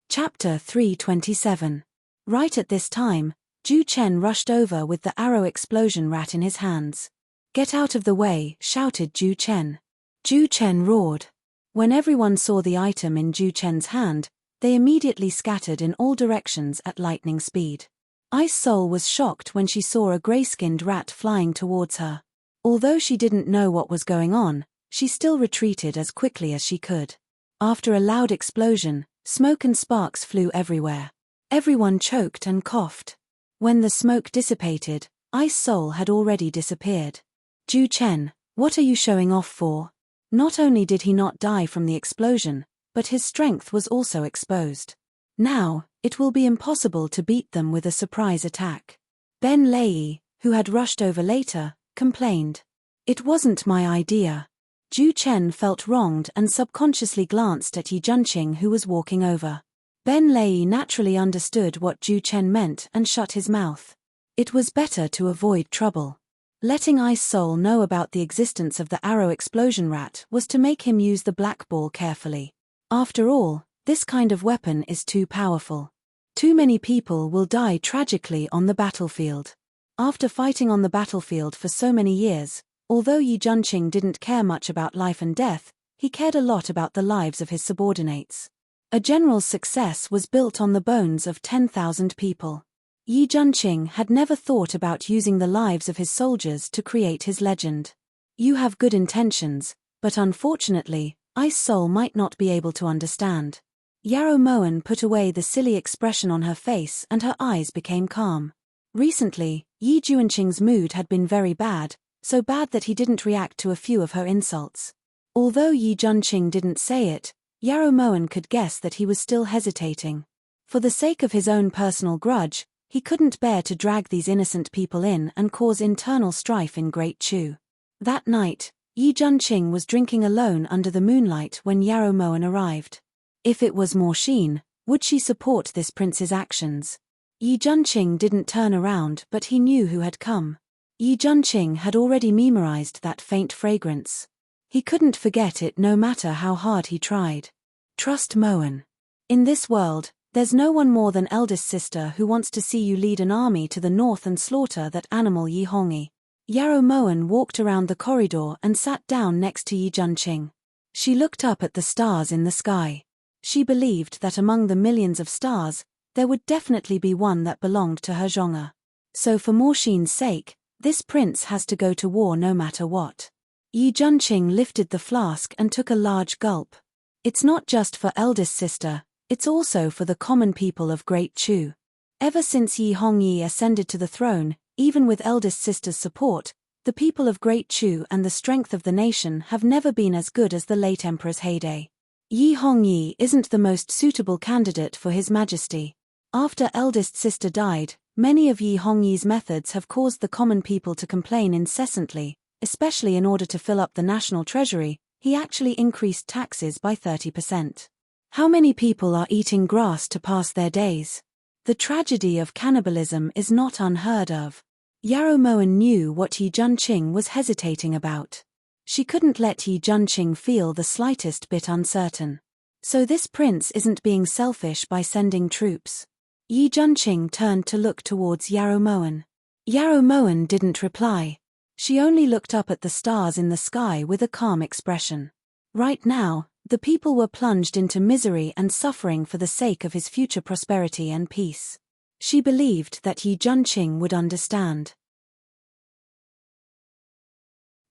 Chapter 327. Right at this time, Zhu Chen rushed over with the arrow explosion rat in his hands. "Get out of the way," shouted Zhu Chen. Zhu Chen roared. When everyone saw the item in Zhu Chen's hand, they immediately scattered in all directions at lightning speed. Ice Soul was shocked when she saw a gray-skinned rat flying towards her. Although she didn't know what was going on, she still retreated as quickly as she could. After a loud explosion, smoke and sparks flew everywhere. Everyone choked and coughed. When the smoke dissipated, Ice Soul had already disappeared. "Zhu Chen, what are you showing off for?" Not only did he not die from the explosion, but his strength was also exposed. Now, it will be impossible to beat them with a surprise attack. Ben Lei, who had rushed over later, complained. "It wasn't my idea." Zhu Chen felt wronged and subconsciously glanced at Yi Junqing, who was walking over. Ben Lei naturally understood what Zhu Chen meant and shut his mouth. It was better to avoid trouble. Letting Ice Soul know about the existence of the arrow explosion rat was to make him use the black ball carefully. After all, this kind of weapon is too powerful. Too many people will die tragically on the battlefield. After fighting on the battlefield for so many years, although Yi Junqing didn't care much about life and death, he cared a lot about the lives of his subordinates. A general's success was built on the bones of 10,000 people. Yi Junqing had never thought about using the lives of his soldiers to create his legend. You have good intentions, but unfortunately, Ice Soul might not be able to understand. Yarrow Moen put away the silly expression on her face and her eyes became calm. Recently, Yi Junqing's mood had been very bad, so bad that he didn't react to a few of her insults. Although Yi Junqing didn't say it, Yarrow Moen could guess that he was still hesitating. For the sake of his own personal grudge, he couldn't bear to drag these innocent people in and cause internal strife in Great Chu. That night, Yi Junqing was drinking alone under the moonlight when Yarrow Moen arrived. If it was Morshine, would she support this prince's actions? Yi Junqing didn't turn around, but he knew who had come. Yi Junqing had already memorized that faint fragrance. He couldn't forget it no matter how hard he tried. Trust Moen. In this world, there's no one more than eldest sister who wants to see you lead an army to the north and slaughter that animal Yi Hongyi. Yarrow Moen walked around the corridor and sat down next to Yi Junqing. She looked up at the stars in the sky. She believed that among the millions of stars, there would definitely be one that belonged to her genre. So for Morshine's sake, this prince has to go to war no matter what. Yi Junqing lifted the flask and took a large gulp. It's not just for eldest sister, it's also for the common people of Great Chu. Ever since Yi Hongyi ascended to the throne, even with eldest sister's support, the people of Great Chu and the strength of the nation have never been as good as the late emperor's heyday. Yi Hongyi isn't the most suitable candidate for His Majesty. After eldest sister died, many of Yi Hongyi's methods have caused the common people to complain incessantly, especially in order to fill up the national treasury. He actually increased taxes by 30%. How many people are eating grass to pass their days? The tragedy of cannibalism is not unheard of. Yarrow Moen knew what Yi Junqing was hesitating about. She couldn't let Yi Junqing feel the slightest bit uncertain. So this prince isn't being selfish by sending troops. Yi Junqing turned to look towards Yarrow Moen. Yarrow Moen didn't reply. She only looked up at the stars in the sky with a calm expression. Right now, the people were plunged into misery and suffering for the sake of his future prosperity and peace. She believed that Yi Junqing would understand.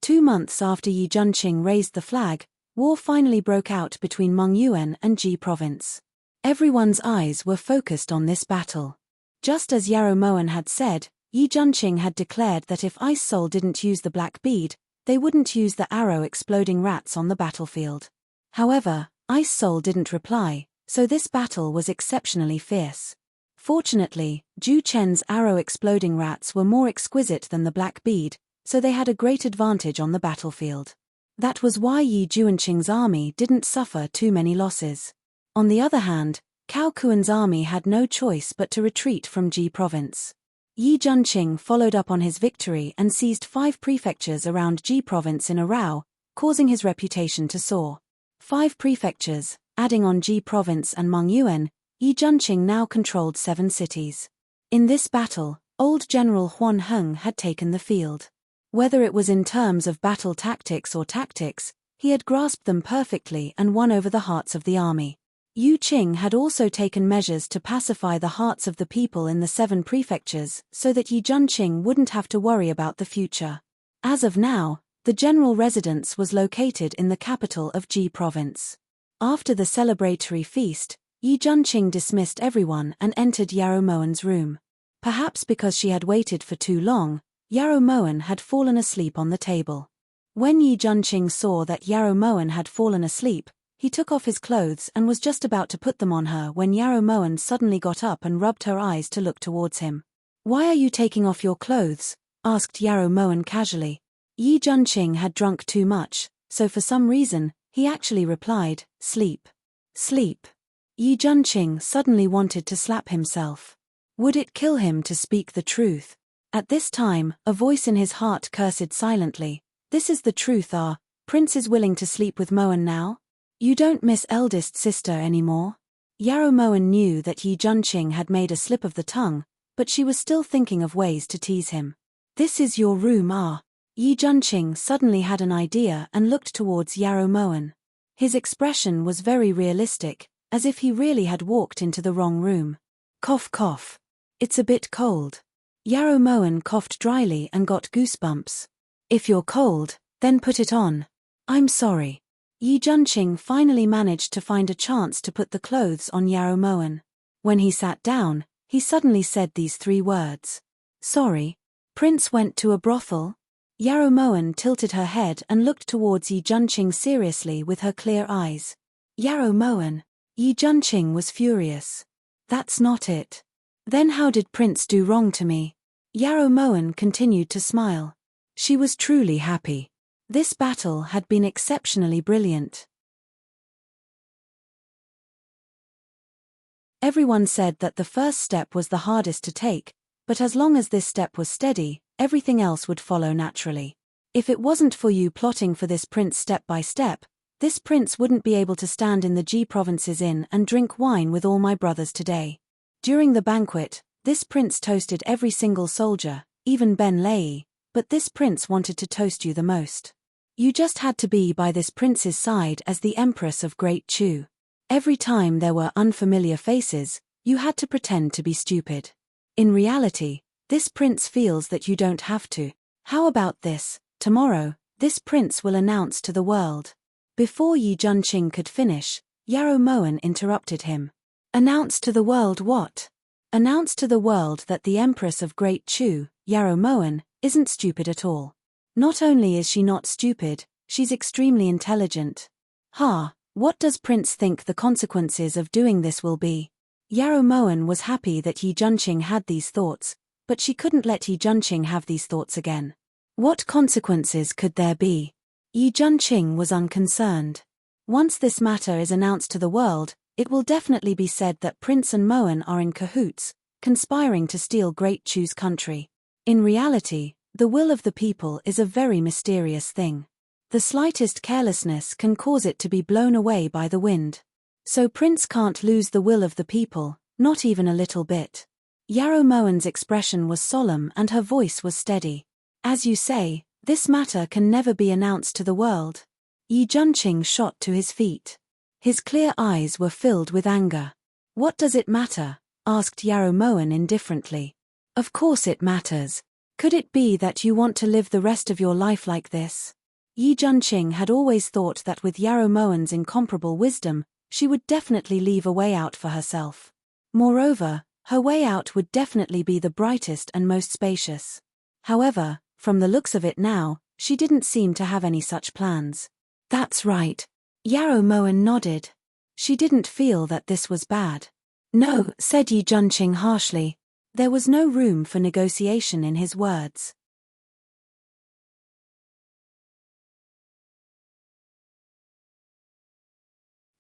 2 months after Yi Junqing raised the flag, war finally broke out between Mengyuan and Ji province. Everyone's eyes were focused on this battle. Just as Yarrow Moen had said, Yi Junqing had declared that if Ice Soul didn't use the black bead, they wouldn't use the arrow exploding rats on the battlefield. However, Ice Soul didn't reply, so this battle was exceptionally fierce. Fortunately, Zhu Chen's arrow exploding rats were more exquisite than the black bead, so they had a great advantage on the battlefield. That was why Yi Junqing's army didn't suffer too many losses. On the other hand, Cao Kuan's army had no choice but to retreat from Ji province. Yi Junqing followed up on his victory and seized 5 prefectures around Ji province in a row, causing his reputation to soar. 5 prefectures, adding on Ji province and Mengyuan, Yi Junqing now controlled 7 cities. In this battle, Old General Huan Heng had taken the field. Whether it was in terms of battle tactics or tactics, he had grasped them perfectly and won over the hearts of the army. Yu Qing had also taken measures to pacify the hearts of the people in the 7 prefectures so that Yi Junqing wouldn't have to worry about the future. As of now, the general residence was located in the capital of Ji province. After the celebratory feast, Yi Junqing dismissed everyone and entered Yarrow Moen's room. Perhaps because she had waited for too long, Yarrow Moen had fallen asleep on the table. When Yi Junqing saw that Yarrow Moen had fallen asleep, he took off his clothes and was just about to put them on her when Yarrow Moen suddenly got up and rubbed her eyes to look towards him. "Why are you taking off your clothes?" asked Yarrow Moen casually. Yi Junqing had drunk too much, so for some reason, he actually replied, "Sleep. Sleep." Yi Junqing suddenly wanted to slap himself. Would it kill him to speak the truth? At this time, a voice in his heart cursed silently. "This is the truth. Prince is willing to sleep with Moen now? You don't miss eldest sister anymore?" Yarrow Moen knew that Yi Junqing had made a slip of the tongue, but she was still thinking of ways to tease him. "This is your room, Yi Junqing suddenly had an idea and looked towards Yarrow Moen. His expression was very realistic, as if he really had walked into the wrong room. Cough cough. "It's a bit cold." Yarrow Moen coughed dryly and got goosebumps. "If you're cold, then put it on." "I'm sorry." Yi Junqing finally managed to find a chance to put the clothes on Yarrow Moen. When he sat down, he suddenly said these 3 words. "Sorry. Prince went to a brothel?" Yarrow Moen tilted her head and looked towards Yi Junqing seriously with her clear eyes. "Yarrow Moen." Yi Junqing was furious. "That's not it. Then how did Prince do wrong to me?" Yarrow Moen continued to smile. She was truly happy. This battle had been exceptionally brilliant. Everyone said that the first step was the hardest to take, but as long as this step was steady, everything else would follow naturally. If it wasn't for you plotting for this prince step by step, this prince wouldn't be able to stand in the Ji province's inn and drink wine with all my brothers today. During the banquet, this prince toasted every single soldier, even Ben Lei, but this prince wanted to toast you the most. You just had to be by this prince's side as the Empress of Great Chu. Every time there were unfamiliar faces, you had to pretend to be stupid. In reality, this prince feels that you don't have to. How about this? Tomorrow, this prince will announce to the world. Before Yi Junqing could finish, Yarrow Moen interrupted him. Announce to the world what? Announce to the world that the Empress of Great Chu, Yarrow Moen, isn't stupid at all. Not only is she not stupid, she's extremely intelligent. What does Prince think the consequences of doing this will be? Yarrow Moen was happy that Yi Junqing had these thoughts, but she couldn't let Yi Junqing have these thoughts again. What consequences could there be? Yi Junqing was unconcerned. Once this matter is announced to the world, it will definitely be said that Prince and Moen are in cahoots, conspiring to steal Great Chu's country. In reality, the will of the people is a very mysterious thing. The slightest carelessness can cause it to be blown away by the wind. So Prince can't lose the will of the people, not even a little bit. Yarrow Moen's expression was solemn and her voice was steady. As you say, this matter can never be announced to the world. Yi Junqing shot to his feet. His clear eyes were filled with anger. What does it matter? Asked Yarrow Moen indifferently. Of course it matters. Could it be that you want to live the rest of your life like this? Yi Junqing had always thought that with Yarrow Moen's incomparable wisdom, she would definitely leave a way out for herself. Moreover, her way out would definitely be the brightest and most spacious. However, from the looks of it now, she didn't seem to have any such plans. That's right. Yarrow Moen nodded. She didn't feel that this was bad. No, said Yi Junqing harshly. There was no room for negotiation in his words.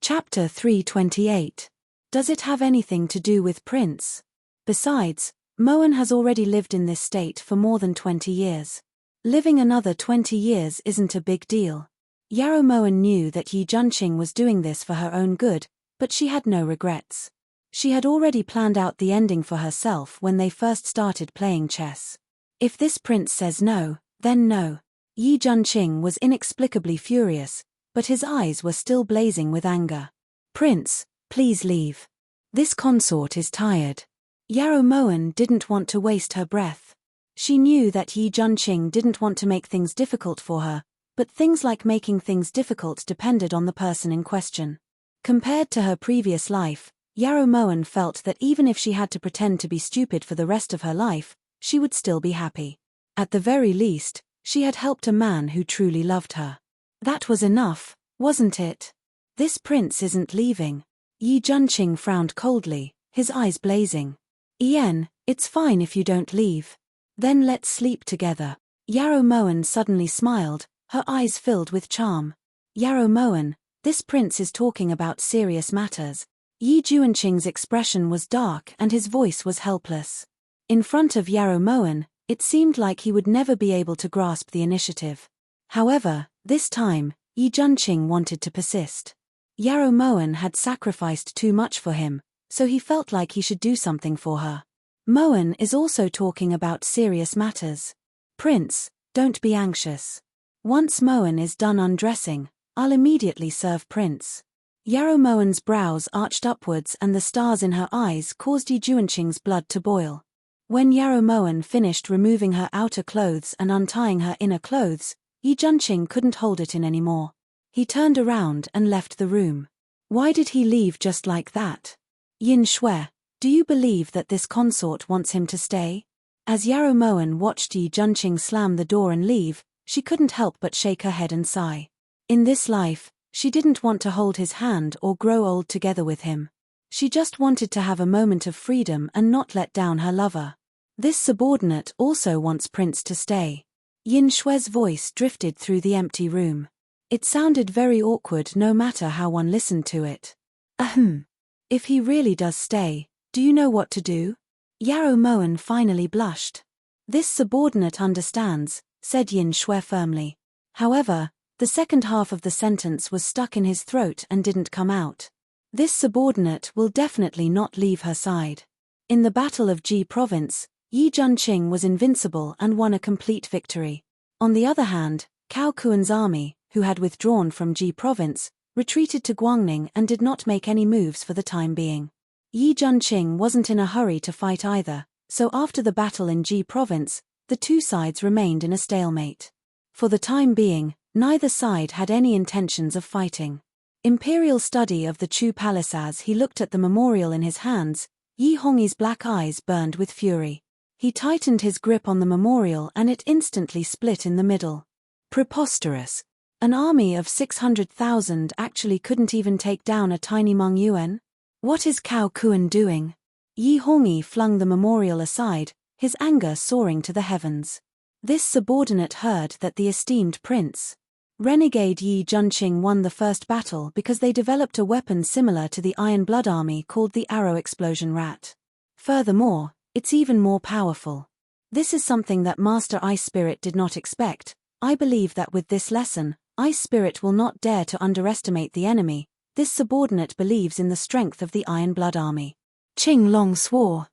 Chapter 328. Does it have anything to do with Prince? Besides, Moen has already lived in this state for more than 20 years. Living another 20 years isn't a big deal. Yarrow Moen knew that Yi Junqing was doing this for her own good, but she had no regrets. She had already planned out the ending for herself when they first started playing chess. If this prince says no, then no. Yi Junqing was inexplicably furious, but his eyes were still blazing with anger. Prince, please leave. This consort is tired. Yarrow Moen didn't want to waste her breath. She knew that Yi Junqing didn't want to make things difficult for her, but things like making things difficult depended on the person in question. Compared to her previous life, Yarrow Moen felt that even if she had to pretend to be stupid for the rest of her life, she would still be happy. At the very least, she had helped a man who truly loved her. That was enough, wasn't it? This prince isn't leaving. Yi Junqing frowned coldly, his eyes blazing. Ian, it's fine if you don't leave. Then let's sleep together. Yarrow Moen suddenly smiled, her eyes filled with charm. Yarrow Moen, this prince is talking about serious matters. Yi Junqing's expression was dark and his voice was helpless. In front of Yarrow Moen, it seemed like he would never be able to grasp the initiative. However, this time, Yi Junqing wanted to persist. Yarrow Moen had sacrificed too much for him, so he felt like he should do something for her. Moen is also talking about serious matters. Prince, don't be anxious. Once Moen is done undressing, I'll immediately serve Prince. Yarrow Moen's brows arched upwards and the stars in her eyes caused Yi Junqing's blood to boil. When Yarrow Moen finished removing her outer clothes and untying her inner clothes, Yi Junqing couldn't hold it in anymore. He turned around and left the room. Why did he leave just like that? Yin Shui, do you believe that this consort wants him to stay? As Yarrow Moen watched Yi Junqing slam the door and leave, she couldn't help but shake her head and sigh. In this life, she didn't want to hold his hand or grow old together with him. She just wanted to have a moment of freedom and not let down her lover. This subordinate also wants Prince to stay. Yin Shui's voice drifted through the empty room. It sounded very awkward no matter how one listened to it. Ahem. If he really does stay, do you know what to do? Yarrow Moen finally blushed. This subordinate understands, said Yin Shui firmly. However, the second half of the sentence was stuck in his throat and didn't come out. This subordinate will definitely not leave her side. In the Battle of Ji Province, Yi Junqing was invincible and won a complete victory. On the other hand, Cao Kuan's army, who had withdrawn from Ji Province, retreated to Guangning and did not make any moves for the time being. Yi Junqing wasn't in a hurry to fight either, so after the battle in Ji Province, the two sides remained in a stalemate. For the time being, neither side had any intentions of fighting. Imperial study of the Chu Palace. As he looked at the memorial in his hands, Yi Hongyi's black eyes burned with fury. He tightened his grip on the memorial and it instantly split in the middle. Preposterous. An army of 600,000 actually couldn't even take down a tiny Meng Yuan? What is Cao Kuan doing? Yi Hongyi flung the memorial aside, his anger soaring to the heavens. This subordinate heard that the esteemed prince, renegade Yi Junqing, won the first battle because they developed a weapon similar to the Iron Blood Army called the Arrow Explosion Rat. Furthermore, it's even more powerful. This is something that Master Ice Spirit did not expect. I believe that with this lesson, Ice Spirit will not dare to underestimate the enemy. This subordinate believes in the strength of the Iron Blood Army. Qing Long swore.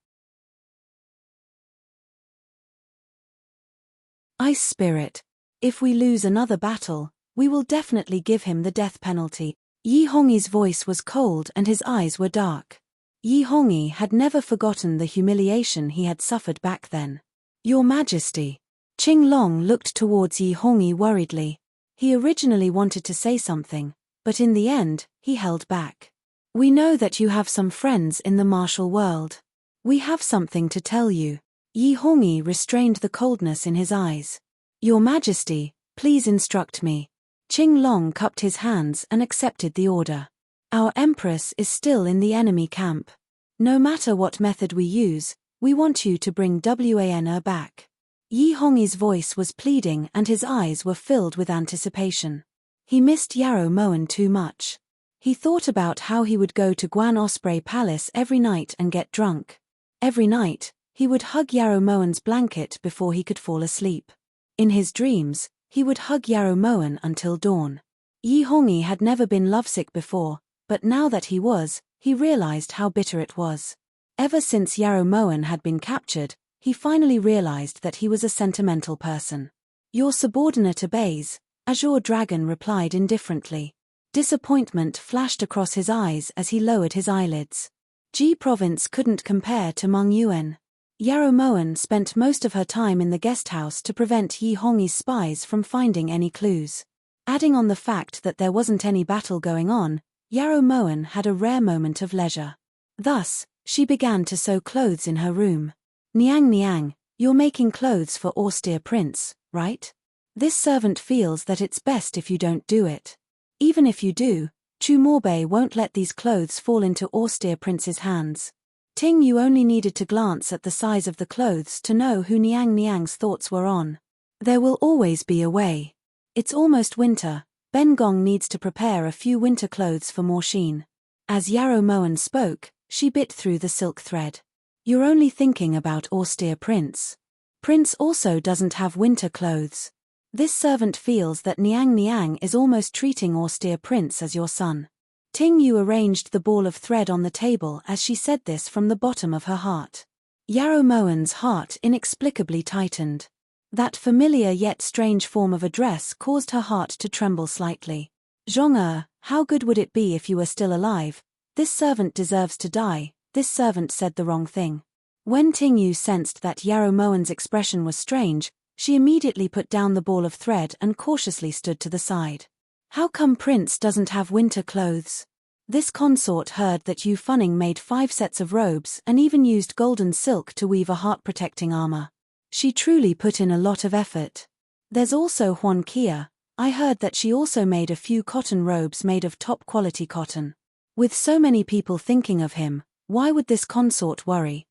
Ice Spirit, if we lose another battle, we will definitely give him the death penalty. Yi Hongyi's voice was cold and his eyes were dark. Yi Hongyi had never forgotten the humiliation he had suffered back then. Your Majesty. Qing Long looked towards Yi Hongyi worriedly. He originally wanted to say something, but in the end, he held back. We know that you have some friends in the martial world. We have something to tell you. Yi Hongyi restrained the coldness in his eyes. Your Majesty, please instruct me. Qing Long cupped his hands and accepted the order. Our Empress is still in the enemy camp. No matter what method we use, we want you to bring Wan back. Yi Hongyi's voice was pleading and his eyes were filled with anticipation. He missed Yarrow Moen too much. He thought about how he would go to Guan Osprey Palace every night and get drunk. Every night, he would hug Yarrow Moen's blanket before he could fall asleep. In his dreams, he would hug Yarrow Moen until dawn. Yi Hongyi had never been lovesick before, but now that he was, he realized how bitter it was. Ever since Yarrow Moen had been captured, he finally realized that he was a sentimental person. Your subordinate obeys, Azure Dragon replied indifferently. Disappointment flashed across his eyes as he lowered his eyelids. Ji Province couldn't compare to Meng Yuan. Yarrow Moen spent most of her time in the guest house to prevent Yi Hongyi's spies from finding any clues. Adding on the fact that there wasn't any battle going on, Yarrow Moen had a rare moment of leisure. Thus, she began to sew clothes in her room. Niang Niang, you're making clothes for austere prince, right? This servant feels that it's best if you don't do it. Even if you do, Chu Morbei won't let these clothes fall into austere prince's hands. Ting Yu only needed to glance at the size of the clothes to know who Niang Niang's thoughts were on. There will always be a way. It's almost winter, Ben Gong needs to prepare a few winter clothes for Morshine. As Yarrow Moen spoke, she bit through the silk thread. You're only thinking about austere prince. Prince also doesn't have winter clothes. This servant feels that Niang Niang is almost treating austere prince as your son. Ting Yu arranged the ball of thread on the table as she said this from the bottom of her heart. Yarrow Moen's heart inexplicably tightened. That familiar yet strange form of address caused her heart to tremble slightly. Zhong how good would it be if you were still alive? This servant deserves to die. This servant said the wrong thing. When Ting Yu sensed that Yarrow Moen's expression was strange, she immediately put down the ball of thread and cautiously stood to the side. How come Prince doesn't have winter clothes? This consort heard that Yu Funning made 5 sets of robes and even used golden silk to weave a heart-protecting armor. She truly put in a lot of effort. There's also Huan Kia. I heard that she also made a few cotton robes made of top-quality cotton. With so many people thinking of him, why would this consort worry?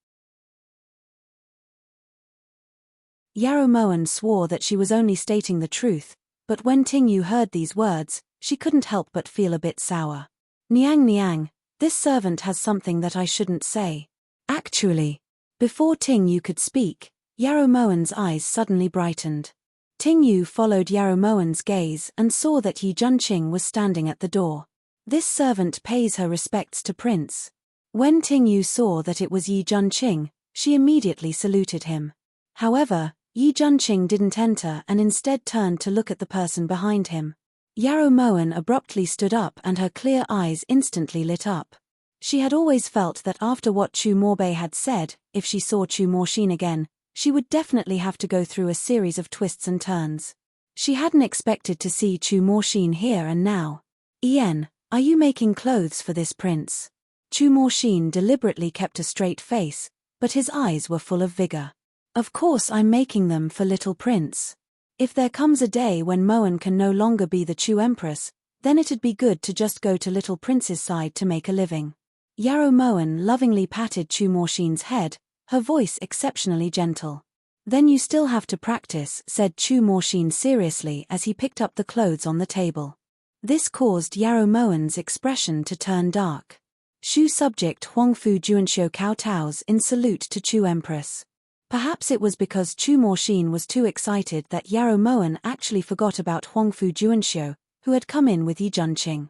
Yarrow Moen swore that she was only stating the truth, but when Ting Yu heard these words, she couldn't help but feel a bit sour. Niang Niang, this servant has something that I shouldn't say. Actually. Before Ting Yu could speak, Yarrow Moen's eyes suddenly brightened. Ting Yu followed Yarrow Moen's gaze and saw that Yi Junqing was standing at the door. This servant pays her respects to Prince. When Ting Yu saw that it was Yi Junqing, she immediately saluted him. However, Yi Junqing didn't enter and instead turned to look at the person behind him. Yarrow Moen abruptly stood up and her clear eyes instantly lit up. She had always felt that after what Chu Morbei had said, if she saw Chu Morshine again, she would definitely have to go through a series of twists and turns. She hadn't expected to see Chu Morshine here and now. Ian, are you making clothes for this prince? Chu Morshine deliberately kept a straight face, but his eyes were full of vigor. Of course I'm making them for little prince. If there comes a day when Moen can no longer be the Chu Empress, then it'd be good to just go to little prince's side to make a living. Yarrow Moen lovingly patted Chu Morshine's head, her voice exceptionally gentle. Then you still have to practice, said Chu Morshine seriously as he picked up the clothes on the table. This caused Yarrow Moen's expression to turn dark. Shu subject Huangfu Juanxiu kowtows in salute to Chu Empress. Perhaps it was because Chu Morshine was too excited that Yarrow Moen actually forgot about Huangfu Juanxiu, who had come in with Yi Junqing.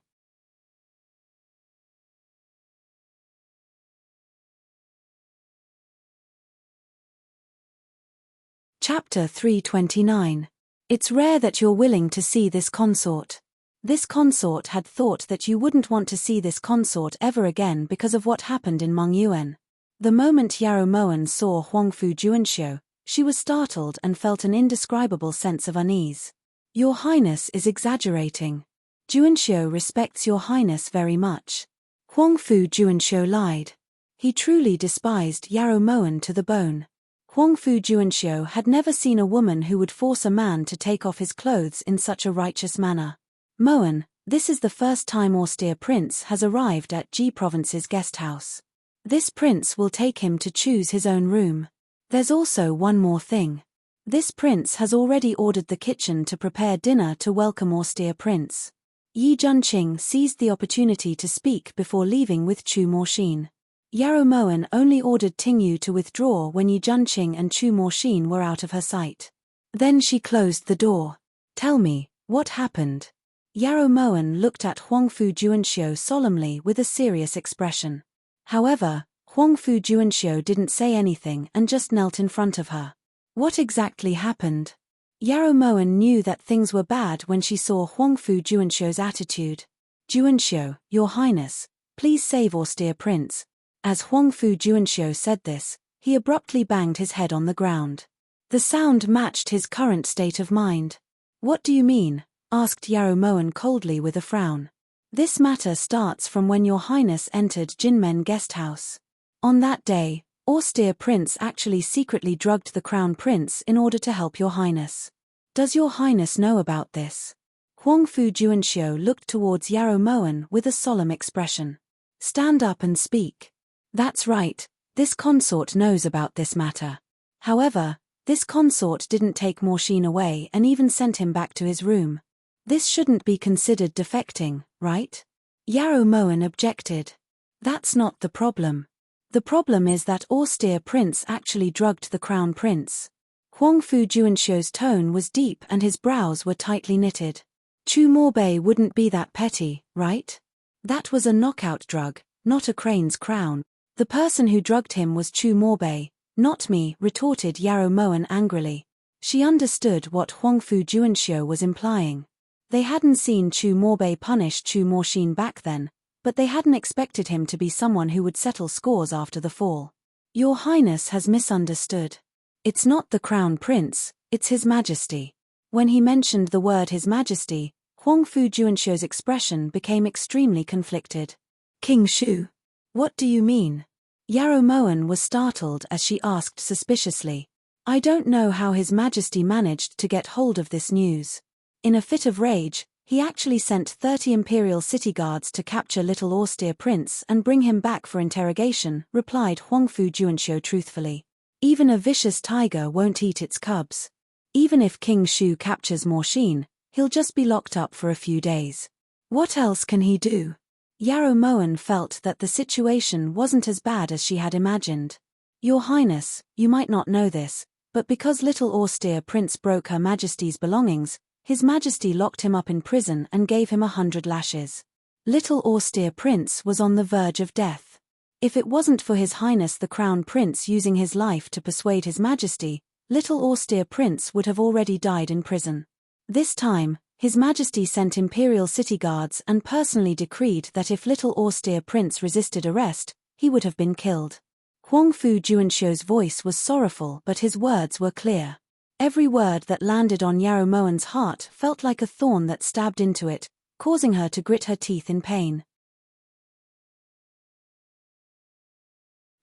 Chapter 329. It's rare that you're willing to see this consort. This consort had thought that you wouldn't want to see this consort ever again because of what happened in Meng Yuan. The moment Yarrow Moen saw Huangfu Juanxiu, she was startled and felt an indescribable sense of unease. Your Highness is exaggerating. Juanxiu respects your Highness very much. Huangfu Juanxiu lied. He truly despised Yarrow Moen to the bone. Huangfu Juanxiu had never seen a woman who would force a man to take off his clothes in such a righteous manner. Moen, this is the first time austere prince has arrived at Ji Province's guest house. This prince will take him to choose his own room. There's also one more thing. This prince has already ordered the kitchen to prepare dinner to welcome austere prince. Yi Junqing seized the opportunity to speak before leaving with Chu Morshine. Yarrow Moen only ordered Ting Yu to withdraw when Yi Junqing and Chu Morshine were out of her sight. Then she closed the door. Tell me, what happened? Yarrow Moen looked at Huangfu Juanxiu solemnly with a serious expression. However, Huangfu Juanxiu didn't say anything and just knelt in front of her. What exactly happened? Yarrow Moen knew that things were bad when she saw Huangfu Juanxiu's attitude. Juanxiu, Your Highness, please save austere prince. As Huangfu Juanxiu said this, he abruptly banged his head on the ground. The sound matched his current state of mind. What do you mean? Asked Yarrow Moen coldly with a frown. This matter starts from when Your Highness entered Jinmen guest house. On that day, austere prince actually secretly drugged the crown prince in order to help Your Highness. Does Your Highness know about this? Huangfu Juanxiu looked towards Yarrow Moen with a solemn expression. Stand up and speak. That's right, this consort knows about this matter. However, this consort didn't take Morshin away and even sent him back to his room. This shouldn't be considered defecting, right? Yarrow Moen objected. That's not the problem. The problem is that austere prince actually drugged the crown prince. Huangfu Juanxiu's tone was deep and his brows were tightly knitted. Chu Morbei wouldn't be that petty, right? That was a knockout drug, not a crane's crown. The person who drugged him was Chu Morbei, not me, retorted Yarrow Moen angrily. She understood what Huangfu Juanxiu was implying. They hadn't seen Chu Morbei punish Chu Morshin back then, but they hadn't expected him to be someone who would settle scores after the fall. Your Highness has misunderstood. It's not the crown prince, it's His Majesty. When he mentioned the word His Majesty, Huangfu Juanxiu's expression became extremely conflicted. King Shu. What do you mean? Yarrow Moen was startled as she asked suspiciously. I don't know how His Majesty managed to get hold of this news. In a fit of rage, he actually sent 30 imperial city guards to capture little austere prince and bring him back for interrogation, replied Huangfu Juanxiu truthfully. Even a vicious tiger won't eat its cubs. Even if King Shu captures Morshin, he'll just be locked up for a few days. What else can he do? Yarrow Moen felt that the situation wasn't as bad as she had imagined. Your Highness, you might not know this, but because little austere prince broke Her Majesty's belongings, His Majesty locked him up in prison and gave him 100 lashes. Little austere prince was on the verge of death. If it wasn't for His Highness the Crown Prince using his life to persuade His Majesty, little austere prince would have already died in prison. This time, His Majesty sent imperial city guards and personally decreed that if little austere prince resisted arrest, he would have been killed. Huangfu Juanxiu's voice was sorrowful but his words were clear. Every word that landed on Yarrow Moen's heart felt like a thorn that stabbed into it, causing her to grit her teeth in pain.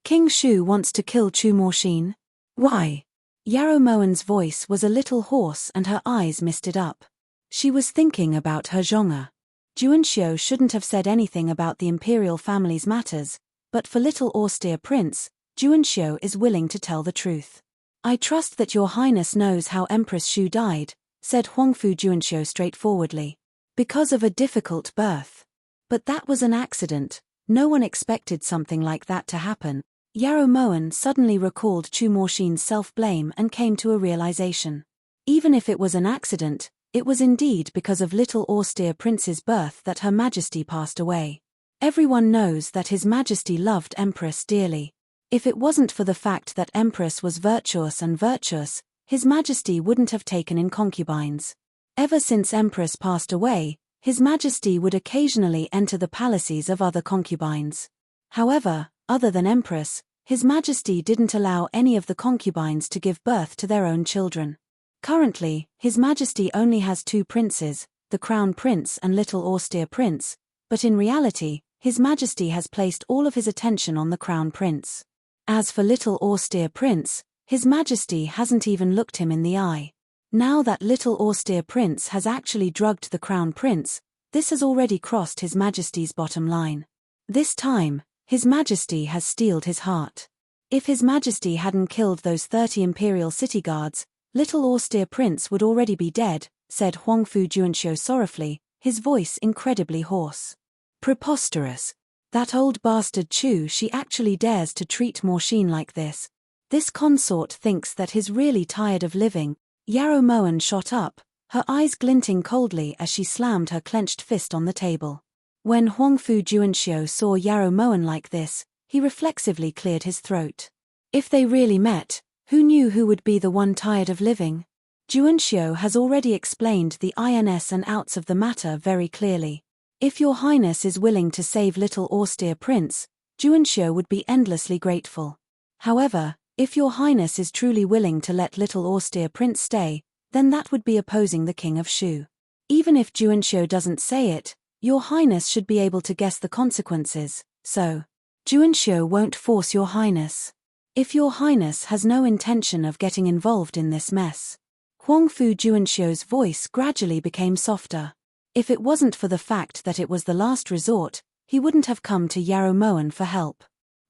King Shu wants to kill Chu Morshin? Why? Yarrow Moen's voice was a little hoarse and her eyes misted up. She was thinking about her Zhonga. Juanxiu shouldn't have said anything about the imperial family's matters, but for little austere prince, Juanxiu is willing to tell the truth. I trust that Your Highness knows how Empress Shu died, said Huangfu Juanxiu straightforwardly. Because of a difficult birth. But that was an accident, no one expected something like that to happen. Yarrow Moen suddenly recalled Chu Morshin's self-blame and came to a realization. Even if it was an accident, it was indeed because of little austere prince's birth that Her Majesty passed away. Everyone knows that His Majesty loved Empress dearly. If it wasn't for the fact that Empress was virtuous and virtuous, His Majesty wouldn't have taken in concubines. Ever since Empress passed away, His Majesty would occasionally enter the palaces of other concubines. However, other than Empress, His Majesty didn't allow any of the concubines to give birth to their own children. Currently, His Majesty only has 2 princes, the Crown Prince and Little Austere Prince, but in reality, His Majesty has placed all of his attention on the Crown Prince. As for Little Austere Prince, His Majesty hasn't even looked him in the eye. Now that Little Austere Prince has actually drugged the Crown Prince, this has already crossed His Majesty's bottom line. This time, His Majesty has steeled his heart. If His Majesty hadn't killed those 30 imperial city guards, Little Austere Prince would already be dead, said Huangfu Juanxiu sorrowfully, his voice incredibly hoarse. Preposterous. That old bastard Chu, she actually dares to treat Morshin like this. This consort thinks that he's really tired of living. Yarrow Moen shot up, her eyes glinting coldly as she slammed her clenched fist on the table. When Huangfu Juanxiu saw Yarrow Moen like this, he reflexively cleared his throat. If they really met, who knew who would be the one tired of living? Juanxiu has already explained the ins and outs of the matter very clearly. If your highness is willing to save little austere prince, Juanxiu would be endlessly grateful. However, if your highness is truly willing to let little austere prince stay, then that would be opposing the king of Shu. Even if Juanxiu doesn't say it, your highness should be able to guess the consequences, so Juanxiu won't force your highness. If your highness has no intention of getting involved in this mess. Huangfu Juanxiu's voice gradually became softer. If it wasn't for the fact that it was the last resort, he wouldn't have come to Yarrow Moen for help.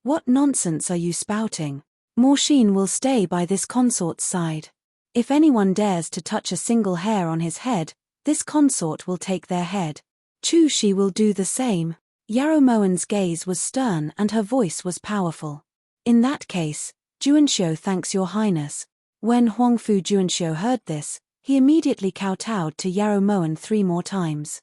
What nonsense are you spouting? Morshine will stay by this consort's side. If anyone dares to touch a single hair on his head, this consort will take their head. Chu Shi will do the same. Yarrow Moen's gaze was stern and her voice was powerful. In that case, Juanxiu thanks your highness. When Huangfu Juanxiu heard this, he immediately kowtowed to Yarrow Moen 3 more times.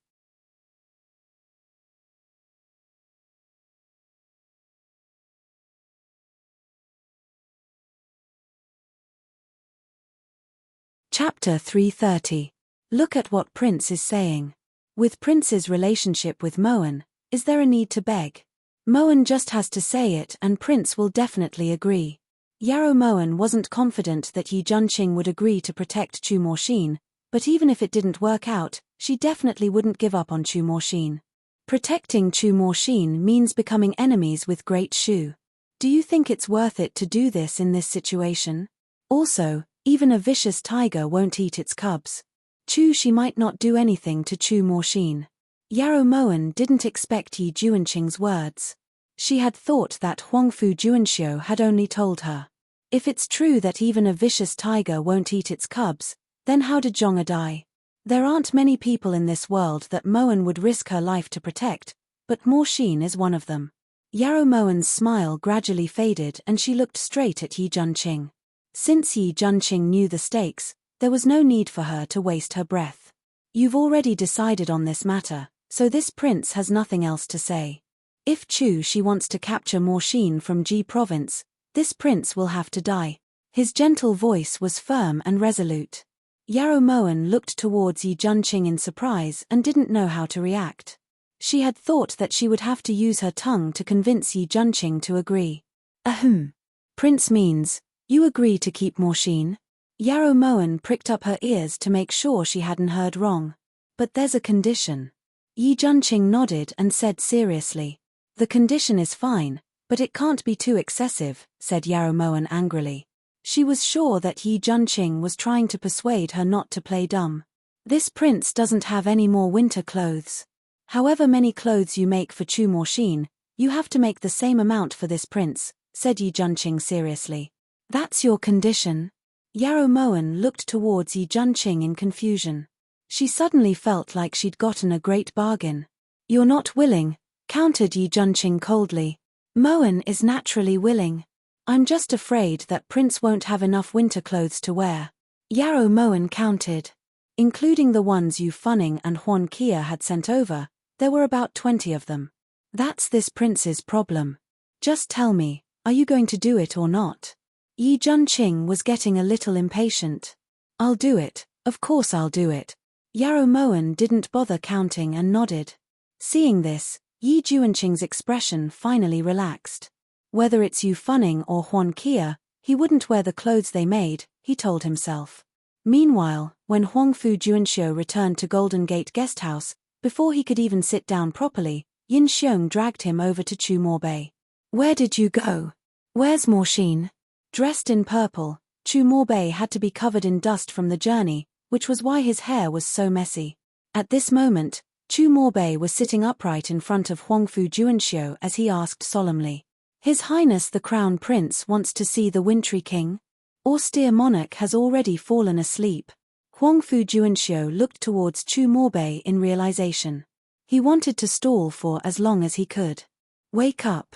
Chapter 330. Look at what Prince is saying. With Prince's relationship with Moen, is there a need to beg? Moen just has to say it and Prince will definitely agree. Yarrow Moen wasn't confident that Yi Junqing would agree to protect Chu Morshine, but even if it didn't work out, she definitely wouldn't give up on Chu Morshine. Protecting Chu Morshine means becoming enemies with Great Shu. Do you think it's worth it to do this in this situation? Also, even a vicious tiger won't eat its cubs. Chu Shi might not do anything to Chu Morshine. Yarrow Moen didn't expect Yi Junqing's words. She had thought that Huangfu Juanxiu had only told her. If it's true that even a vicious tiger won't eat its cubs, then how did Zhonga die? There aren't many people in this world that Moen would risk her life to protect, but Morshine is one of them. Yarrow Moen's smile gradually faded and she looked straight at Yi Junqing. Since Yi Junqing knew the stakes, there was no need for her to waste her breath. You've already decided on this matter, so this prince has nothing else to say. If Chu Shi wants to capture Morshine from Ji province, this prince will have to die. His gentle voice was firm and resolute. Yarrow Moen looked towards Yi Junqing in surprise and didn't know how to react. She had thought that she would have to use her tongue to convince Yi Junqing to agree. Ahem. Prince means, you agree to keep Morshine? Yarrow Moen pricked up her ears to make sure she hadn't heard wrong. But there's a condition. Yi Junqing nodded and said seriously. The condition is fine, but it can't be too excessive, said Yarrow Moen angrily. She was sure that Yi Junqing was trying to persuade her not to play dumb. This prince doesn't have any more winter clothes. However many clothes you make for Chu Morshine, you have to make the same amount for this prince, said Yi Junqing seriously. That's your condition? Yarrow Moen looked towards Yi Junqing in confusion. She suddenly felt like she'd gotten a great bargain. You're not willing, countered Yi Junqing coldly. Moen is naturally willing. I'm just afraid that Prince won't have enough winter clothes to wear. Yarrow Moen counted. Including the ones Yu Funning and Huan Kia had sent over, there were about 20 of them. That's this prince's problem. Just tell me, are you going to do it or not? Yi Junqing was getting a little impatient. I'll do it, of course I'll do it. Yarrow Moen didn't bother counting and nodded. Seeing this, Yi Junqing's expression finally relaxed. Whether it's Yu Funning or Huan Kia, he wouldn't wear the clothes they made, he told himself. Meanwhile, when Huangfu Juanxiu returned to Golden Gate Guesthouse, before he could even sit down properly, Yin Xiong dragged him over to Chu Morbei. Where did you go? Where's Morshine? Dressed in purple, Chu Morbei had to be covered in dust from the journey, which was why his hair was so messy. At this moment, Chu Morbei was sitting upright in front of Huangfu Juanxiu as he asked solemnly. His Highness the Crown Prince wants to see the wintry king? Austere monarch has already fallen asleep. Huangfu Juanxiu looked towards Chu Morbei in realization. He wanted to stall for as long as he could. Wake up.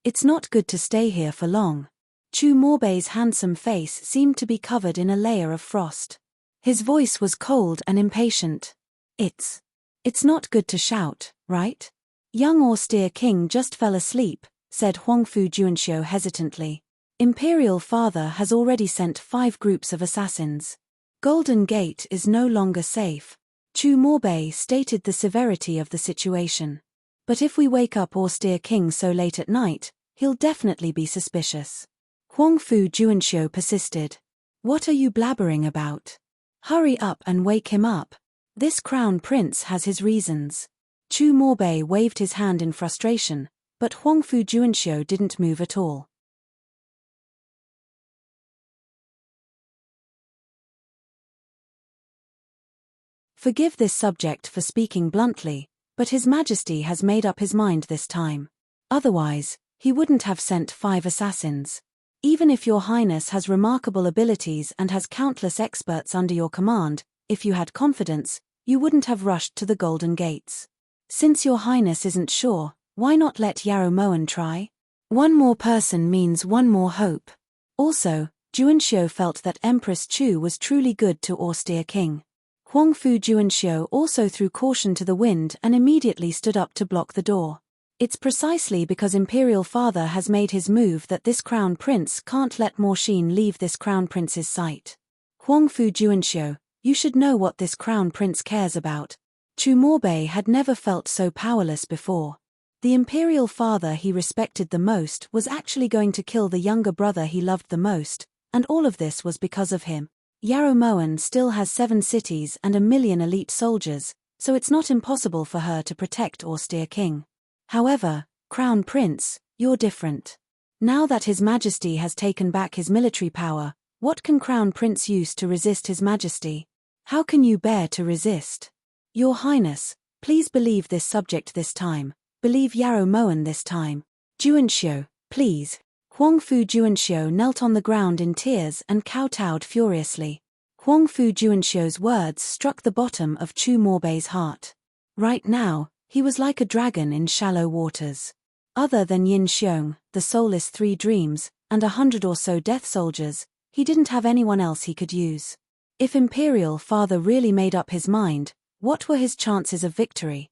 It's not good to stay here for long. Chu Morbei's handsome face seemed to be covered in a layer of frost. His voice was cold and impatient. It's not good to shout, right? Young austere king just fell asleep, said Huangfu Juanxiu hesitantly. Imperial father has already sent 5 groups of assassins. Golden Gate is no longer safe. Chu Morbei stated the severity of the situation. But if we wake up austere king so late at night, he'll definitely be suspicious. Huangfu Juanxiu persisted. What are you blabbering about? Hurry up and wake him up. This crown prince has his reasons. Chu Morbei waved his hand in frustration, but Huangfu Juanxiu didn't move at all. Forgive this subject for speaking bluntly, but His Majesty has made up his mind this time. Otherwise, he wouldn't have sent 5 assassins. Even if your highness has remarkable abilities and has countless experts under your command, if you had confidence, you wouldn't have rushed to the Golden Gates. Since your highness isn't sure, why not let Yarrow Moen try? One more person means one more hope. Also, Juanxiu felt that Empress Chu was truly good to austere king. Huangfu Juanxiu also threw caution to the wind and immediately stood up to block the door. It's precisely because Imperial Father has made his move that this crown prince can't let Morshine leave this crown prince's sight. Huangfu Juanxiu, you should know what this crown prince cares about. Chu Morbei had never felt so powerless before. The Imperial Father he respected the most was actually going to kill the younger brother he loved the most, and all of this was because of him. Yarrow Moen still has 7 cities and 1 million elite soldiers, so it's not impossible for her to protect austere king. However, Crown Prince, you're different. Now that His Majesty has taken back his military power, what can Crown Prince use to resist His Majesty? How can you bear to resist? Your Highness, please believe this subject this time, believe Yarrow Moen this time. Juanxiu, please. Huangfu Juanxiu knelt on the ground in tears and kowtowed furiously. Huangfu Juanxiu's words struck the bottom of Chu Morbei's heart. Right now, he was like a dragon in shallow waters. Other than Yin Xiong, the soulless 3 dreams, and 100 or so death soldiers, he didn't have anyone else he could use. If Imperial Father really made up his mind, what were his chances of victory?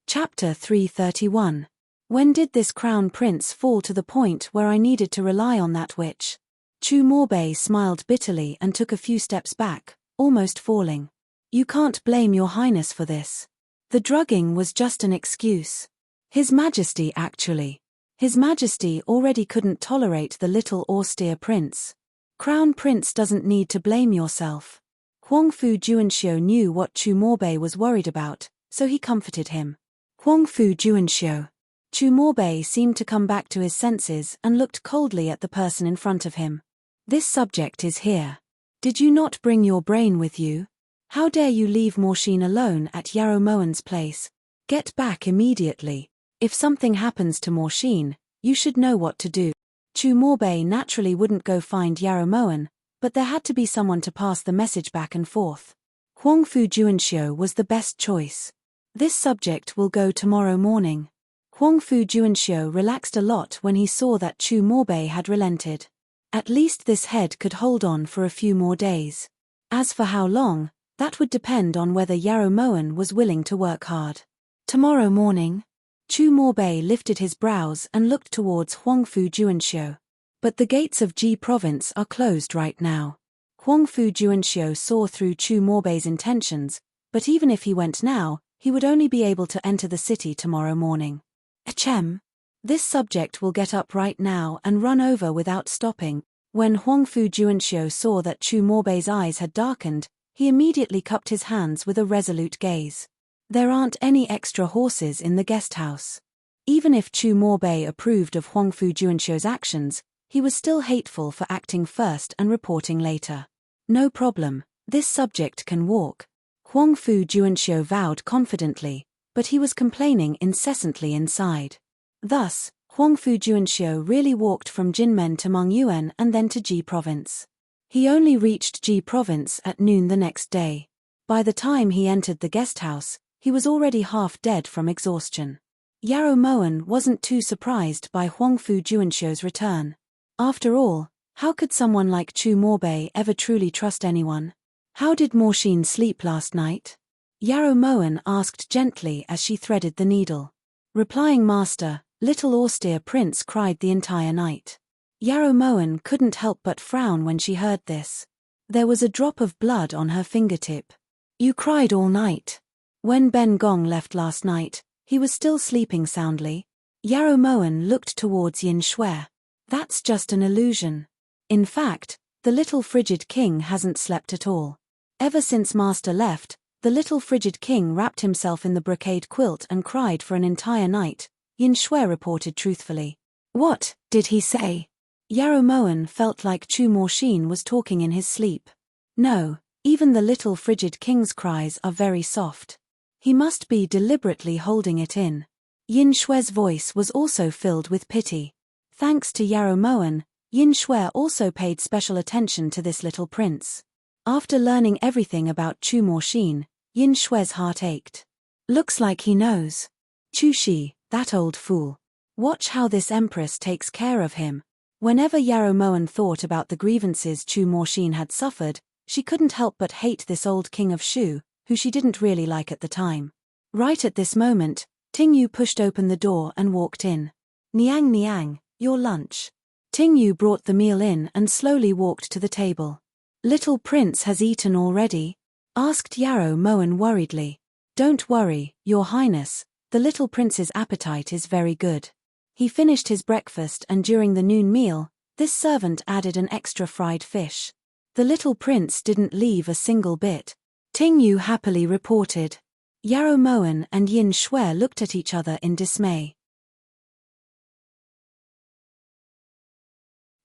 Chapter 331. When did this crown prince fall to the point where I needed to rely on that witch? Chu Morbei smiled bitterly and took a few steps back, almost falling. You can't blame your highness for this. The drugging was just an excuse. His Majesty actually. His Majesty already couldn't tolerate the little austere prince. Crown Prince doesn't need to blame yourself. Huangfu Juanxiu knew what Chu Morbei was worried about, so he comforted him. Huangfu Juanxiu. Chu Morbei seemed to come back to his senses and looked coldly at the person in front of him. This subject is here. Did you not bring your brain with you? How dare you leave Morshine alone at Yarrow Moen's place? Get back immediately. If something happens to Morshine, you should know what to do. Chu Morbei naturally wouldn't go find Yarrow Moen, but there had to be someone to pass the message back and forth. Huangfu Juanxiu was the best choice. This subject will go tomorrow morning. Huangfu Juanxiu relaxed a lot when he saw that Chu Morbei had relented. At least this head could hold on for a few more days. As for how long, that would depend on whether Yarrow Moen was willing to work hard. Tomorrow morning? Chu Morbei lifted his brows and looked towards Huangfu Juanxiu. But the gates of Ji province are closed right now. Huangfu Juanxiu saw through Chu Morbei's intentions, but even if he went now, he would only be able to enter the city tomorrow morning. Achem. This subject will get up right now and run over without stopping. When Huangfu Juanxiu saw that Chu Morbei's eyes had darkened, he immediately cupped his hands with a resolute gaze. There aren't any extra horses in the guest house. Even if Chu Morbei approved of Huangfu Juanxiu's actions, he was still hateful for acting first and reporting later. No problem, this subject can walk. Huangfu Juanxiu vowed confidently, but he was complaining incessantly inside. Thus, Huangfu Juanxiu really walked from Jinmen to Mengyuan and then to Ji province. He only reached Ji province at noon the next day. By the time he entered the guest house, he was already half dead from exhaustion. Yarrow Moen wasn't too surprised by Huangfu Juanxiu's return. After all, how could someone like Chu Morbei ever truly trust anyone? How did Morxin sleep last night? Yarrow Moen asked gently as she threaded the needle. Replying, Master, little austere prince cried the entire night. Yarrow Moen couldn't help but frown when she heard this. There was a drop of blood on her fingertip. You cried all night. When Ben Gong left last night, he was still sleeping soundly. Yarrow Moen looked towards Yin Shui. That's just an illusion. In fact, the little frigid king hasn't slept at all. Ever since Master left, the little frigid king wrapped himself in the brocade quilt and cried for an entire night, Yin Shui reported truthfully. What did he say? Yarrow Moen felt like Chu Morxin was talking in his sleep. No, even the little frigid king's cries are very soft. He must be deliberately holding it in. Yin Shui's voice was also filled with pity. Thanks to Yarrow Moen, Yin Shui also paid special attention to this little prince. After learning everything about Chu Morxin, Yin Shui's heart ached. Looks like he knows. Chu Shi, that old fool. Watch how this empress takes care of him. Whenever Yarrow Moen thought about the grievances Chu Morxin had suffered, she couldn't help but hate this old king of Shu, who she didn't really like at the time. Right at this moment, Ting Yu pushed open the door and walked in. Niang Niang, your lunch. Ting Yu brought the meal in and slowly walked to the table. Little prince has eaten already? Asked Yarrow Moen worriedly. Don't worry, your highness, the little prince's appetite is very good. He finished his breakfast and during the noon meal, this servant added an extra fried fish. The little prince didn't leave a single bit. Ting Yu happily reported. Yarrow Moen and Yin Shui looked at each other in dismay.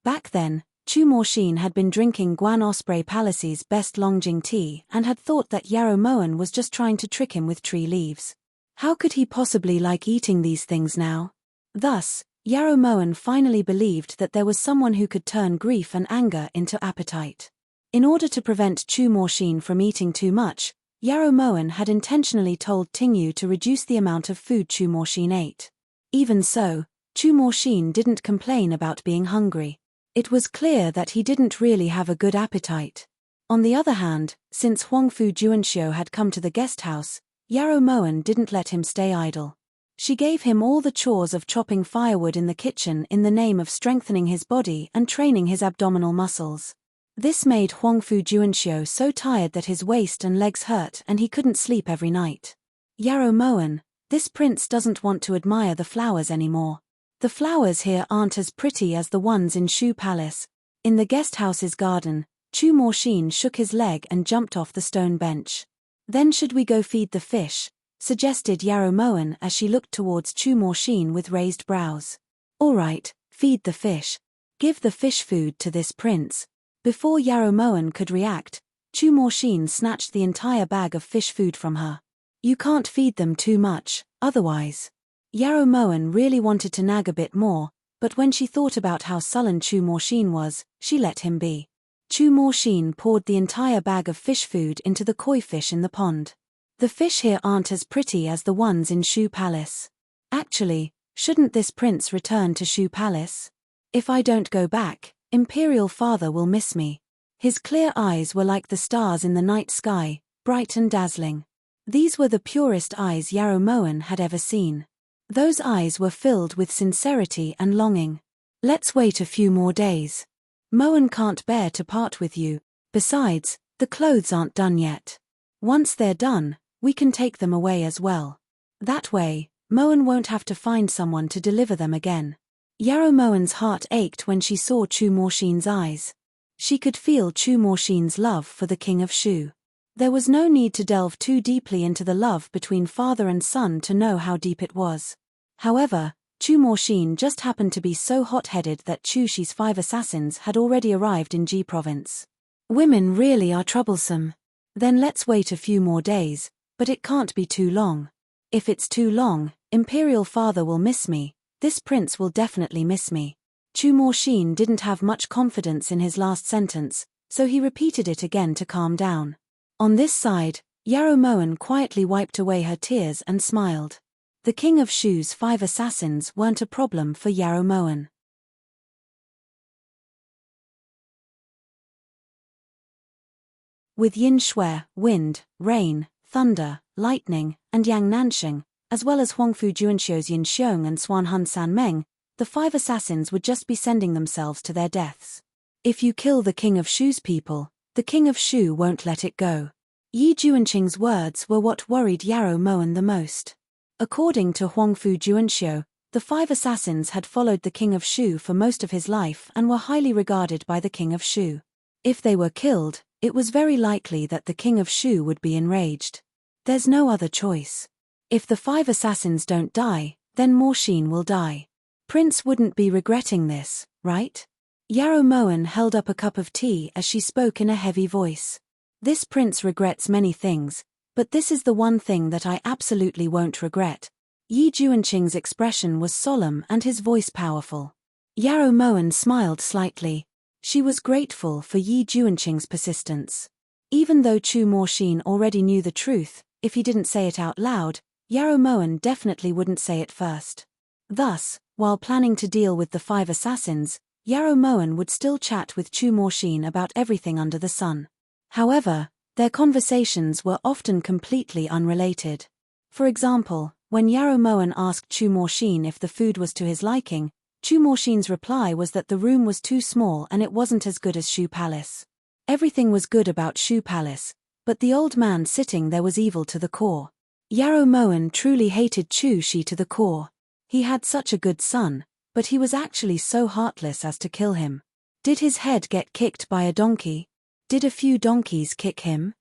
Back then, Chu Morxin had been drinking Guan Osprey Palace's best Longjing tea and had thought that Yarrow Moen was just trying to trick him with tree leaves. How could he possibly like eating these things now? Thus, Yarrow Moen finally believed that there was someone who could turn grief and anger into appetite. In order to prevent Chu Morxin from eating too much, Yarrow Moen had intentionally told Ting Yu to reduce the amount of food Chu Morxin ate. Even so, Chu Morxin didn't complain about being hungry. It was clear that he didn't really have a good appetite. On the other hand, since Huangfu Juanxiu had come to the guest house, Yarrow Moen didn't let him stay idle. She gave him all the chores of chopping firewood in the kitchen in the name of strengthening his body and training his abdominal muscles. This made Huangfu Juanxiu so tired that his waist and legs hurt and he couldn't sleep every night. Yarrow Moen, this prince doesn't want to admire the flowers anymore. The flowers here aren't as pretty as the ones in Shu Palace. In the guest house's garden, Chu Morxin shook his leg and jumped off the stone bench. Then should we go feed the fish? Suggested Yarrow Moen as she looked towards Chu Morxin with raised brows. All right, feed the fish. Give the fish food to this prince. Before Yarrow Moen could react, Chu Morxin snatched the entire bag of fish food from her. You can't feed them too much, otherwise. Yarrow Moen really wanted to nag a bit more, but when she thought about how sullen Chu Morxin was, she let him be. Chu Morxin poured the entire bag of fish food into the koi fish in the pond. The fish here aren't as pretty as the ones in Shu Palace. Actually, shouldn't this prince return to Shu Palace? If I don't go back, Imperial Father will miss me. His clear eyes were like the stars in the night sky, bright and dazzling. These were the purest eyes Yarrow Moen had ever seen. Those eyes were filled with sincerity and longing. Let's wait a few more days. Moen can't bear to part with you. Besides, the clothes aren't done yet. Once they're done, we can take them away as well. That way, Moen won't have to find someone to deliver them again. Yarrow Moen's heart ached when she saw Chu Morxin's eyes. She could feel Chu Morxin's love for the king of Shu. There was no need to delve too deeply into the love between father and son to know how deep it was. However, Chu Morxin just happened to be so hot-headed that Chu Shi's 5 assassins had already arrived in Ji province. Women really are troublesome. Then let's wait a few more days, but it can't be too long. If it's too long, Imperial Father will miss me. This prince will definitely miss me. Chu Morxin didn't have much confidence in his last sentence, so he repeated it again to calm down. On this side, Yarrow Moen quietly wiped away her tears and smiled. The king of Shu's 5 assassins weren't a problem for Yarrow Moen. With Yin Shui, wind, rain, thunder, lightning, and Yang Nansheng, as well as Huangfu Juanxiu's Yin Xiong and Suan Hun San Meng, the 5 assassins would just be sending themselves to their deaths. If you kill the king of Shu's people, the king of Shu won't let it go. Yi Juanqing's words were what worried Yarrow Moen the most. According to Huangfu Juanxiu, the 5 assassins had followed the king of Shu for most of his life and were highly regarded by the king of Shu. If they were killed, it was very likely that the king of Shu would be enraged. There's no other choice. If the 5 assassins don't die, then Morshine will die. Prince wouldn't be regretting this, right? Yarrow Moen held up a cup of tea as she spoke in a heavy voice. This prince regrets many things, but this is the one thing that I absolutely won't regret. Yi Juanqing's expression was solemn and his voice powerful. Yarrow Moen smiled slightly. She was grateful for Yi Juanqing's persistence. Even though Chu Morshine already knew the truth, if he didn't say it out loud, Yarrow Moen definitely wouldn't say it first. Thus, while planning to deal with the 5 assassins, Yarrow Moen would still chat with Chu Morshine about everything under the sun. However, their conversations were often completely unrelated. For example, when Yarrow Moen asked Chu Morshine if the food was to his liking, Chu Morshine's reply was that the room was too small and it wasn't as good as Shu Palace. Everything was good about Shu Palace, but the old man sitting there was evil to the core. Yarrow Moen truly hated Chu Shi to the core. He had such a good son, but he was actually so heartless as to kill him. Did his head get kicked by a donkey? Did a few donkeys kick him?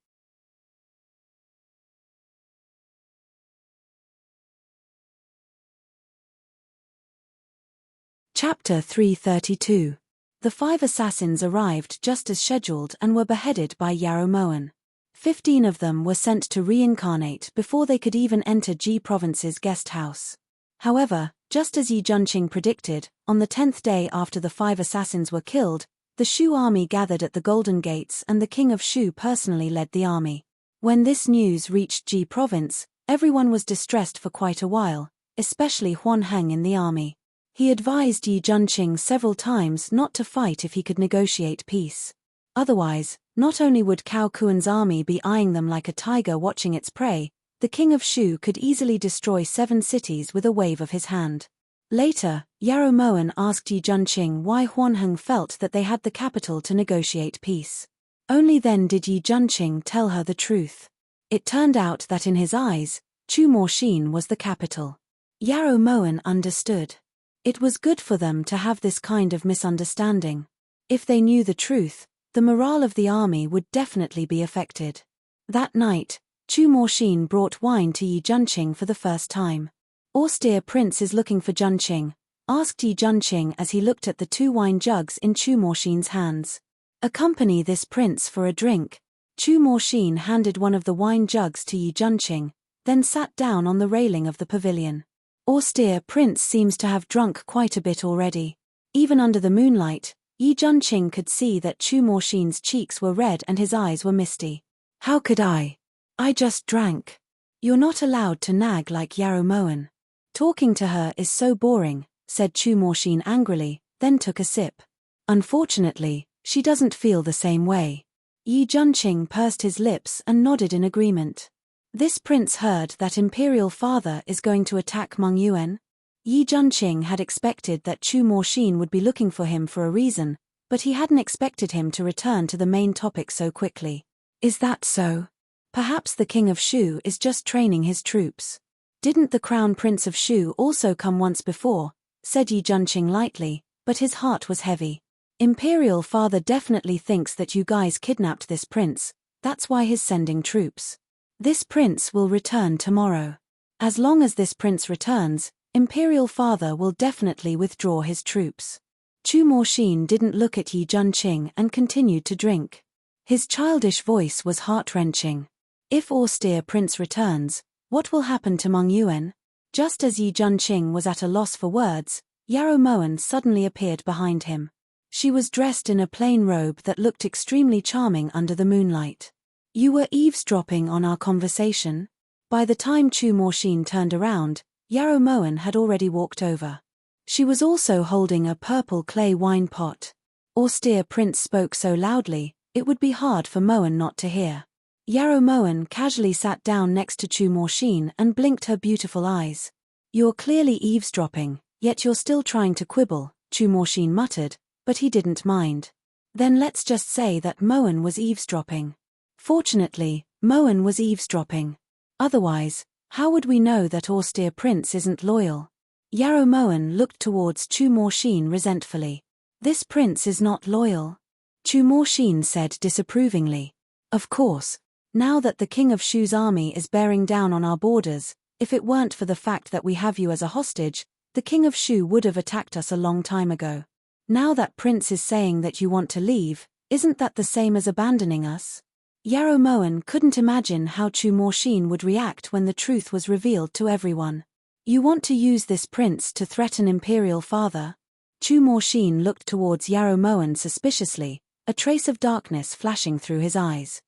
Chapter 332. The 5 assassins arrived just as scheduled and were beheaded by Yarrow Moen. 15 of them were sent to reincarnate before they could even enter Ji Province's guest house. However, just as Yi Juanqing predicted, on the 10th day after the 5 assassins were killed, the Shu army gathered at the Golden Gates and the king of Shu personally led the army. When this news reached Ji Province, everyone was distressed for quite a while, especially Huan Heng in the army. He advised Yi Juanqing several times not to fight if he could negotiate peace. Otherwise, not only would Cao Kuan's army be eyeing them like a tiger watching its prey, the king of Shu could easily destroy 7 cities with a wave of his hand. Later, Yarrow Moen asked Yi Juanqing why Huan Heng felt that they had the capital to negotiate peace. Only then did Yi Juanqing tell her the truth. It turned out that in his eyes, Chu Morshine was the capital. Yarrow Moen understood. It was good for them to have this kind of misunderstanding. If they knew the truth, the morale of the army would definitely be affected. That night, Chu Morshine brought wine to Yi Juanqing for the first time. Austere Prince is looking for Juanqing, asked Yi Juanqing as he looked at the 2 wine jugs in Chu Morshine's hands. Accompany this prince for a drink. Chu Morshine handed one of the wine jugs to Yi Juanqing, then sat down on the railing of the pavilion. Austere Prince seems to have drunk quite a bit already. Even under the moonlight, Yi Juanqing could see that Chu Morshine's cheeks were red and his eyes were misty. How could I? I just drank. You're not allowed to nag like Yarrow Moen. Talking to her is so boring, said Chu Morshine angrily, then took a sip. Unfortunately, she doesn't feel the same way. Yi Juanqing pursed his lips and nodded in agreement. This prince heard that Imperial Father is going to attack Meng Yuan. Yi Juanqing had expected that Chu Morshine would be looking for him for a reason, but he hadn't expected him to return to the main topic so quickly. Is that so? Perhaps the king of Shu is just training his troops. Didn't the crown prince of Shu also come once before? Said Yi Juanqing lightly, but his heart was heavy. Imperial Father definitely thinks that you guys kidnapped this prince, that's why he's sending troops. This prince will return tomorrow. As long as this prince returns, Imperial Father will definitely withdraw his troops. Chu Morshine didn't look at Yi Juanqing and continued to drink. His childish voice was heart-wrenching. If austere prince returns, what will happen to Meng Yuan? Just as Yi Juanqing was at a loss for words, Yarrow Moen suddenly appeared behind him. She was dressed in a plain robe that looked extremely charming under the moonlight. You were eavesdropping on our conversation? By the time Chu Morshine turned around, Yarrow Moen had already walked over. She was also holding a purple clay wine pot. Austere Prince spoke so loudly, it would be hard for Moen not to hear. Yarrow Moen casually sat down next to Chu Morshin and blinked her beautiful eyes. "You're clearly eavesdropping, yet you're still trying to quibble," Chu Morshin muttered, but he didn't mind. Then let's just say that Moen was eavesdropping. Fortunately, Moen was eavesdropping. Otherwise, how would we know that Austere Prince isn't loyal? Yarrow Moen looked towards Chu Morshin resentfully. "This prince is not loyal," Chu Morshin said disapprovingly. "Of course. Now that the King of Shu's army is bearing down on our borders, if it weren't for the fact that we have you as a hostage, the King of Shu would have attacked us a long time ago. Now that Prince is saying that you want to leave, isn't that the same as abandoning us?" Yarrow Moen couldn't imagine how Chu Morshin would react when the truth was revealed to everyone. "You want to use this prince to threaten Imperial Father?" Chu Morshin looked towards Yarrow Moen suspiciously, a trace of darkness flashing through his eyes.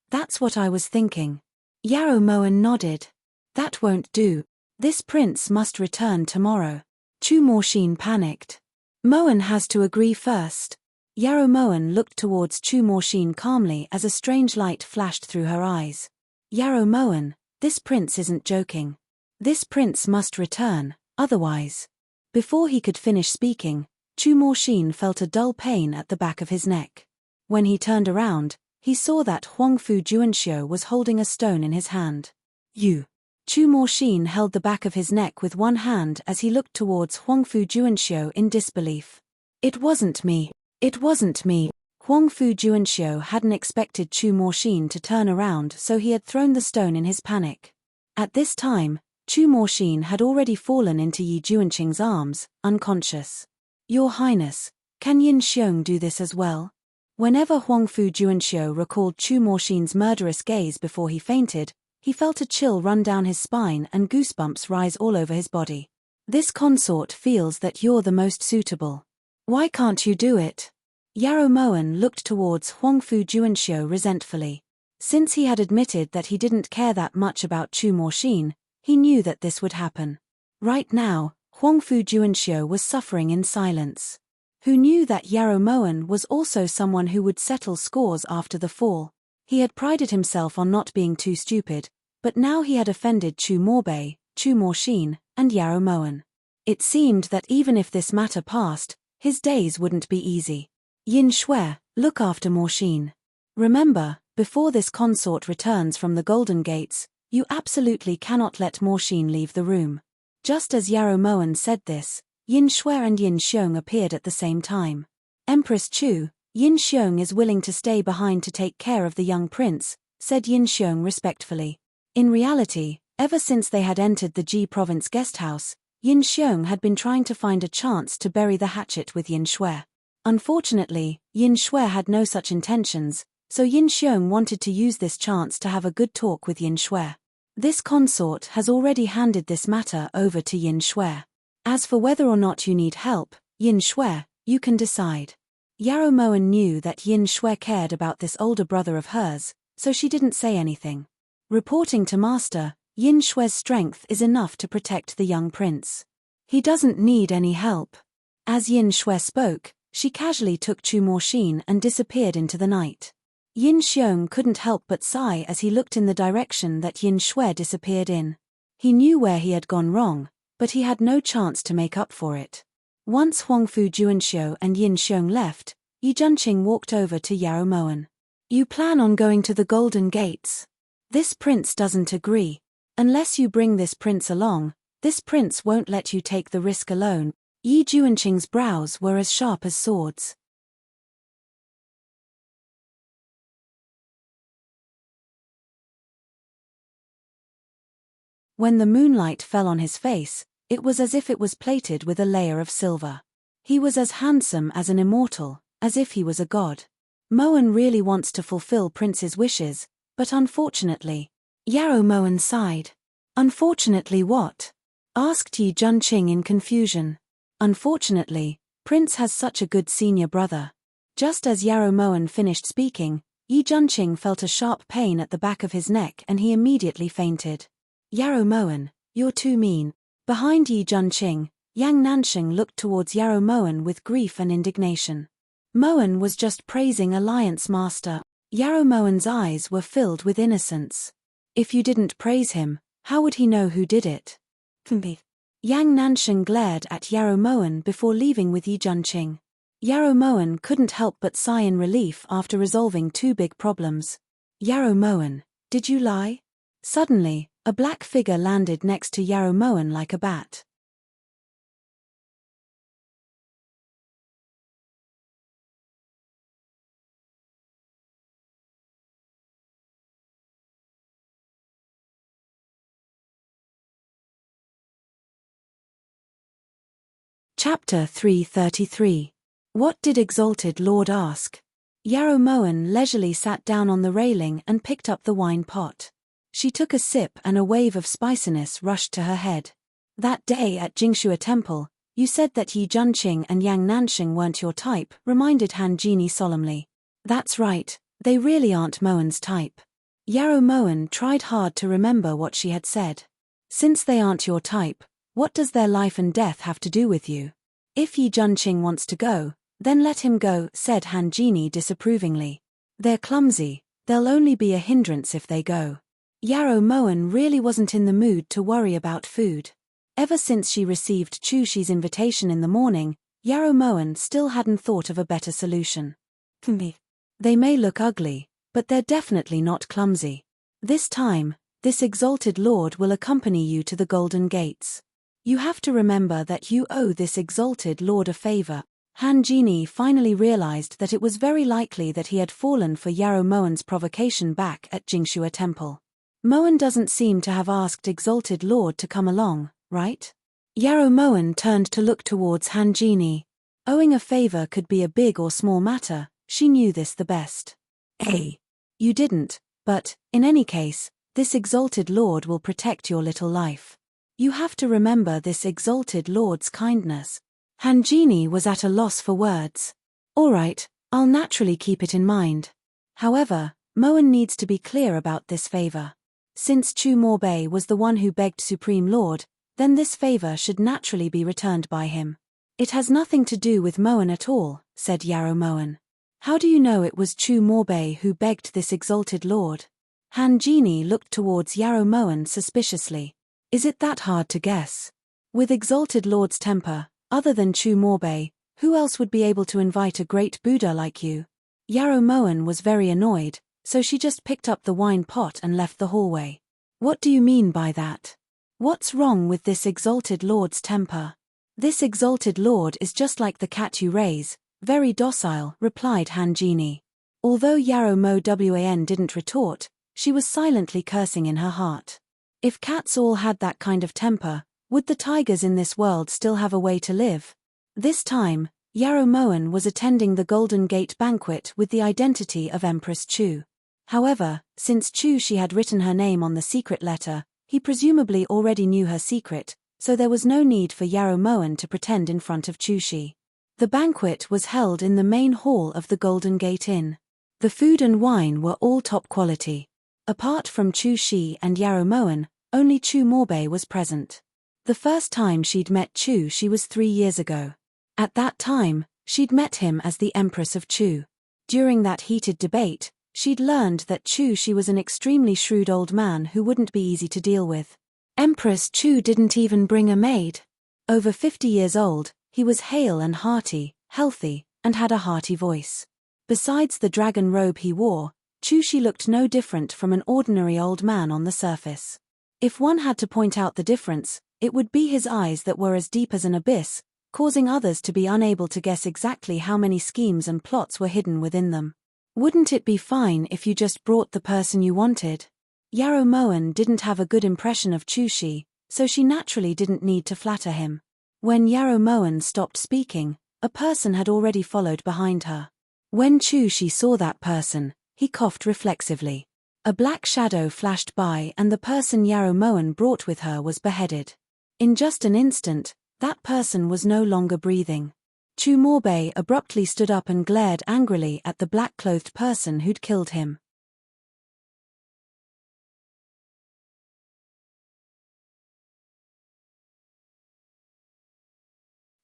That's what I was thinking." Yarrow Moen nodded. "That won't do. This prince must return tomorrow." Chu Morshin panicked. "Moen has to agree first." Yarrow Moen looked towards Chu Morshin calmly as a strange light flashed through her eyes. "Yarrow Moen, this prince isn't joking. This prince must return, otherwise." Before he could finish speaking, Chu Morshin felt a dull pain at the back of his neck. When he turned around, he saw that Huangfu Juanxiu was holding a stone in his hand. "You." Chu Morshin held the back of his neck with one hand as he looked towards Huangfu Juanxiu in disbelief. "It wasn't me. It wasn't me." Huangfu Juanxiu hadn't expected Chu Morshin to turn around, so he had thrown the stone in his panic. At this time, Chu Morshin had already fallen into Yi Juanqing's arms, unconscious. "Your Highness, can Yin Xiong do this as well?" Whenever Huangfu Juanxiu recalled Chu Morshin's murderous gaze before he fainted, he felt a chill run down his spine and goosebumps rise all over his body. "This consort feels that you're the most suitable. Why can't you do it?" Yarrow Moen looked towards Huangfu Juanxiu resentfully. Since he had admitted that he didn't care that much about Chu Morshin, he knew that this would happen. Right now, Huangfu Juanxiu was suffering in silence. Who knew that Yarrow Moen was also someone who would settle scores after the fall? He had prided himself on not being too stupid, but now he had offended Chu Morbei, Chu Morshin, and Yarrow Moen. It seemed that even if this matter passed, his days wouldn't be easy. "Yin Shui, look after Morshin. Remember, before this consort returns from the Golden Gates, you absolutely cannot let Morshin leave the room." Just as Yarrow Moen said this, Yin Shui and Yin Xiong appeared at the same time. "Empress Chu, Yin Xiong is willing to stay behind to take care of the young prince," said Yin Xiong respectfully. In reality, ever since they had entered the Ji province guest house, Yin Xiong had been trying to find a chance to bury the hatchet with Yin Shui. Unfortunately, Yin Shui had no such intentions, so Yin Xiong wanted to use this chance to have a good talk with Yin Shui. This consort has already handed this matter over to Yin Shui. "As for whether or not you need help, Yin Shui, you can decide." Yarrow Moen knew that Yin Shui cared about this older brother of hers, so she didn't say anything. Reporting to Master, Yin Shui's strength is enough to protect the young prince. He doesn't need any help. As Yin Shui spoke, she casually took Chu Morshin and disappeared into the night. Yin Xiong couldn't help but sigh as he looked in the direction that Yin Shui disappeared in. He knew where he had gone wrong, but he had no chance to make up for it. Once Huangfu Juanxiu and Yin Xiong left, Yi Junqing walked over to Yarrow Moen. "You plan on going to the Golden Gates? This prince doesn't agree. Unless you bring this prince along, this prince won't let you take the risk alone." Yi Juanqing's brows were as sharp as swords. When the moonlight fell on his face, it was as if it was plated with a layer of silver. He was as handsome as an immortal, as if he was a god. Moen really wants to fulfill Prince's wishes, but unfortunately. Yarrow Moen sighed. "Unfortunately what?" asked Yi Junqing in confusion. "Unfortunately, Prince has such a good senior brother." Just as Yarrow Moen finished speaking, Yi Junqing felt a sharp pain at the back of his neck and he immediately fainted. Yarrow Moen, you're too mean. Behind Yi Junqing, Yang Nansheng looked towards Yarrow Moen with grief and indignation. Moen was just praising Alliance Master. Yarrow Moen's eyes were filled with innocence. If you didn't praise him, how would he know who did it? Yang Nansheng glared at Yarrow Moen before leaving with Yi Junqing. Yarrow Moen couldn't help but sigh in relief after resolving two big problems. Yarrow Moen, did you lie? Suddenly, a black figure landed next to Yarrow Moen like a bat. Chapter 333. What did Exalted Lord ask? Yarrow Moen leisurely sat down on the railing and picked up the wine pot. She took a sip and a wave of spiciness rushed to her head. That day at Jingxue Temple, you said that Yi Junqing and Yang Nansheng weren't your type, reminded Han Jini solemnly. That's right, they really aren't Moen's type. Yarrow Moen tried hard to remember what she had said. Since they aren't your type, what does their life and death have to do with you? If Yi Junqing wants to go, then let him go, said Han Jini disapprovingly. They're clumsy, they'll only be a hindrance if they go. Yarrow Moen really wasn't in the mood to worry about food. Ever since she received Chu Shi's invitation in the morning, Yarrow Moen still hadn't thought of a better solution. They may look ugly, but they're definitely not clumsy. This time, this Exalted Lord will accompany you to the Golden Gates. You have to remember that you owe this Exalted Lord a favor. Han Jini finally realized that it was very likely that he had fallen for Yarrow Moen's provocation back at Jingxue Temple. Moen doesn't seem to have asked Exalted Lord to come along, right? Yarrow Moen turned to look towards Han Jini. Owing a favor could be a big or small matter, she knew this the best. Hey, you didn't, but, in any case, this Exalted Lord will protect your little life. You have to remember this Exalted Lord's kindness. Han Jini was at a loss for words. All right, I'll naturally keep it in mind. However, Moen needs to be clear about this favor. Since Chu Morbei was the one who begged Supreme Lord, then this favor should naturally be returned by him. It has nothing to do with Moen at all, said Yarrow Moen. How do you know it was Chu Morbei who begged this Exalted Lord? Han Jini looked towards Yarrow Moen suspiciously. Is it that hard to guess? With Exalted Lord's temper, other than Chu Morbei, who else would be able to invite a great Buddha like you? Yarrow Moen was very annoyed, so she just picked up the wine pot and left the hallway. What do you mean by that? What's wrong with this Exalted Lord's temper? This Exalted Lord is just like the cat you raise, very docile, replied Han Jini. Although Yarrow Moen didn't retort, she was silently cursing in her heart. If cats all had that kind of temper, would the tigers in this world still have a way to live? This time, Yarrow Moen was attending the Golden Gate banquet with the identity of Empress Chu. However, since Chu Shi had written her name on the secret letter, he presumably already knew her secret, so there was no need for Yarrow Moen to pretend in front of Chu Shi. The banquet was held in the main hall of the Golden Gate Inn. The food and wine were all top quality. Apart from Chu Shi and Yarrow Moen, only Chu Morbei was present. The first time she'd met Chu Shi was 3 years ago. At that time, she'd met him as the Empress of Chu. During that heated debate, she'd learned that Chu Shi was an extremely shrewd old man who wouldn't be easy to deal with. Empress Chu didn't even bring a maid. Over 50 years old, he was hale and hearty, healthy, and had a hearty voice. Besides the dragon robe he wore, Chu Shi looked no different from an ordinary old man on the surface. If one had to point out the difference, it would be his eyes that were as deep as an abyss, causing others to be unable to guess exactly how many schemes and plots were hidden within them. Wouldn't it be fine if you just brought the person you wanted? Yarrow Moen didn't have a good impression of Chu Shi, so she naturally didn't need to flatter him. When Yarrow Moen stopped speaking, a person had already followed behind her. When Chu Shi saw that person, he coughed reflexively. A black shadow flashed by and the person Yarrow Moen brought with her was beheaded. In just an instant, that person was no longer breathing. Chu Morbei abruptly stood up and glared angrily at the black-clothed person who'd killed him.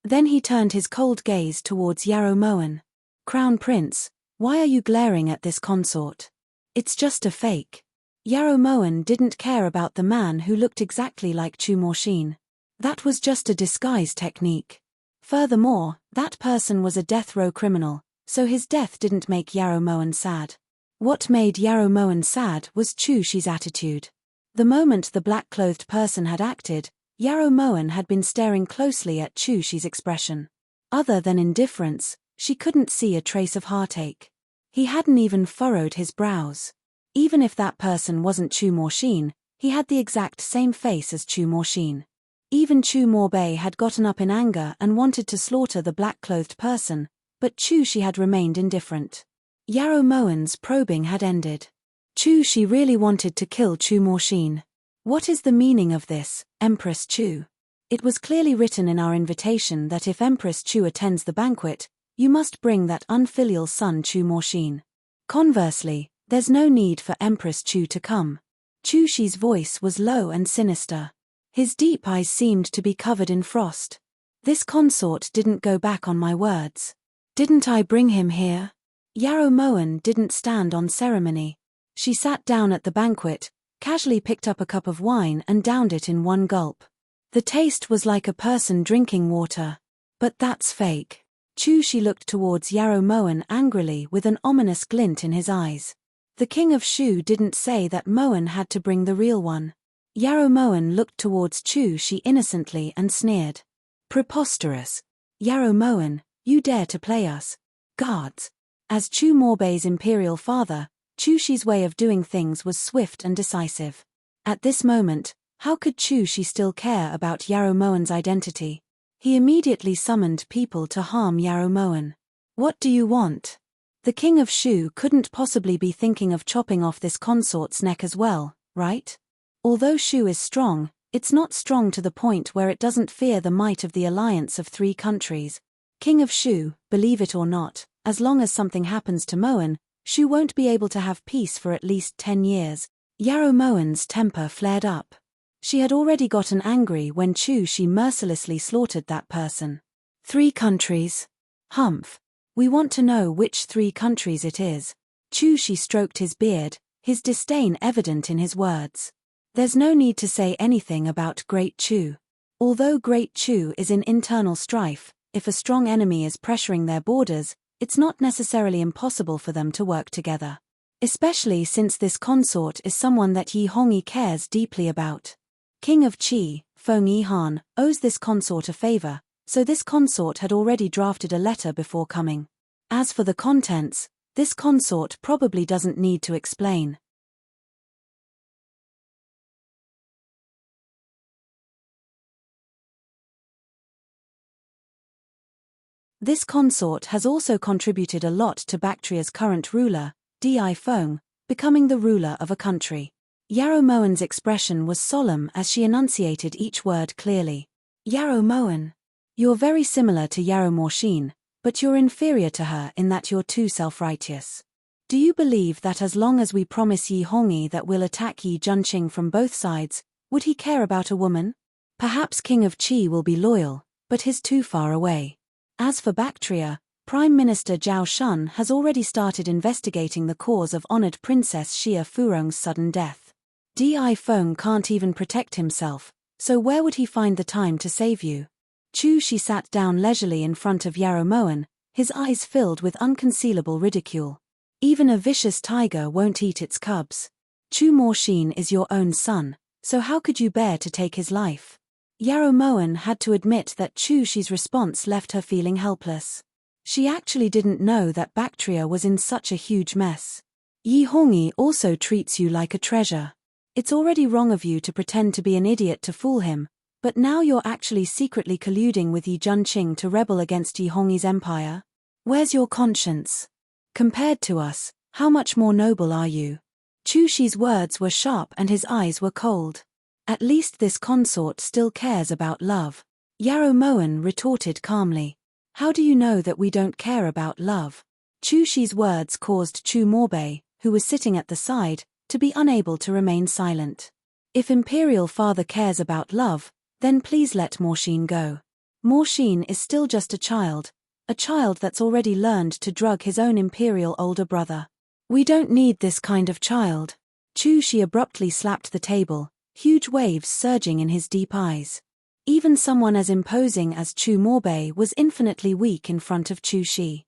Then he turned his cold gaze towards Yarrow Moen. "Crown Prince, why are you glaring at this consort? It's just a fake." Yarrow Moen didn't care about the man who looked exactly like Chu Morshin. That was just a disguise technique. Furthermore, that person was a death row criminal, so his death didn't make Yarrow Moen sad. What made Yarrow Moen sad was Chu Shi's attitude. The moment the black-clothed person had acted, Yarrow Moen had been staring closely at Chu Shi's expression. Other than indifference, she couldn't see a trace of heartache. He hadn't even furrowed his brows. Even if that person wasn't Chu Morshin, he had the exact same face as Chu Morshin. Even Chu Morbei had gotten up in anger and wanted to slaughter the black-clothed person, but Chu Shi had remained indifferent. Yarrow Moen's probing had ended. Chu Shi really wanted to kill Chu Morshin. What is the meaning of this, Empress Chu? It was clearly written in our invitation that if Empress Chu attends the banquet, you must bring that unfilial son Chu Morshin. Conversely, there's no need for Empress Chu to come. Chu Shi's voice was low and sinister. His deep eyes seemed to be covered in frost. This consort didn't go back on my words. Didn't I bring him here? Yarrow Moen didn't stand on ceremony. She sat down at the banquet, casually picked up a cup of wine and downed it in one gulp. The taste was like a person drinking water. But that's fake. Chu Shi looked towards Yarrow Moen angrily with an ominous glint in his eyes. The king of Shu didn't say that Moen had to bring the real one. Yarrow Moen looked towards Chu Shi innocently and sneered. Preposterous. Yarrow Moen, you dare to play us? Guards. As Chu Morbei's imperial father, Chu Shi's way of doing things was swift and decisive. At this moment, how could Chu Shi still care about Yarrow Moen's identity? He immediately summoned people to harm Yarrow Moen. What do you want? The king of Shu couldn't possibly be thinking of chopping off this consort's neck as well, right? Although Shu is strong, it's not strong to the point where it doesn't fear the might of the alliance of 3 countries. King of Shu, believe it or not, as long as something happens to Moen, Shu won't be able to have peace for at least 10 years. Yarrow Moen's temper flared up. She had already gotten angry when Chu Shi mercilessly slaughtered that person. 3 countries? Humph. We want to know which 3 countries it is. Chu Shi stroked his beard, his disdain evident in his words. There's no need to say anything about Great Chu. Although Great Chu is in internal strife, if a strong enemy is pressuring their borders, it's not necessarily impossible for them to work together. Especially since this consort is someone that Yi Hongyi cares deeply about. King of Qi, Feng Yihan, owes this consort a favor, so this consort had already drafted a letter before coming. As for the contents, this consort probably doesn't need to explain. This consort has also contributed a lot to Bactria's current ruler, Di Feng, becoming the ruler of a country. Yarrow Moen's expression was solemn as she enunciated each word clearly. Yarrow Moen. You're very similar to Yarrow Morshin, but you're inferior to her in that you're too self-righteous. Do you believe that as long as we promise Yi Hongyi that we'll attack Yi Junqing from both sides, would he care about a woman? Perhaps King of Qi will be loyal, but he's too far away. As for Bactria, Prime Minister Zhao Shun has already started investigating the cause of honored Princess Xia Furong's sudden death. Di Feng can't even protect himself, so where would he find the time to save you? Chu Shi sat down leisurely in front of Yarrow Moen, his eyes filled with unconcealable ridicule. Even a vicious tiger won't eat its cubs. Chu Morshin is your own son, so how could you bear to take his life? Yarrow Moen had to admit that Chu Shi's response left her feeling helpless. She actually didn't know that Bactria was in such a huge mess. Yi Hongyi also treats you like a treasure. It's already wrong of you to pretend to be an idiot to fool him, but now you're actually secretly colluding with Yi Junqing to rebel against Yi Hongyi's empire? Where's your conscience? Compared to us, how much more noble are you? Chu Shi's words were sharp and his eyes were cold. At least this consort still cares about love. Yarrow Moen retorted calmly. How do you know that we don't care about love? Chu Shi's words caused Chu Morbei, who was sitting at the side, to be unable to remain silent. If Imperial Father cares about love, then please let Morshin go. Morshin is still just a child that's already learned to drug his own Imperial older brother. We don't need this kind of child. Chu Shi abruptly slapped the table, huge waves surging in his deep eyes. Even someone as imposing as Chu Morbei was infinitely weak in front of Chu Shi.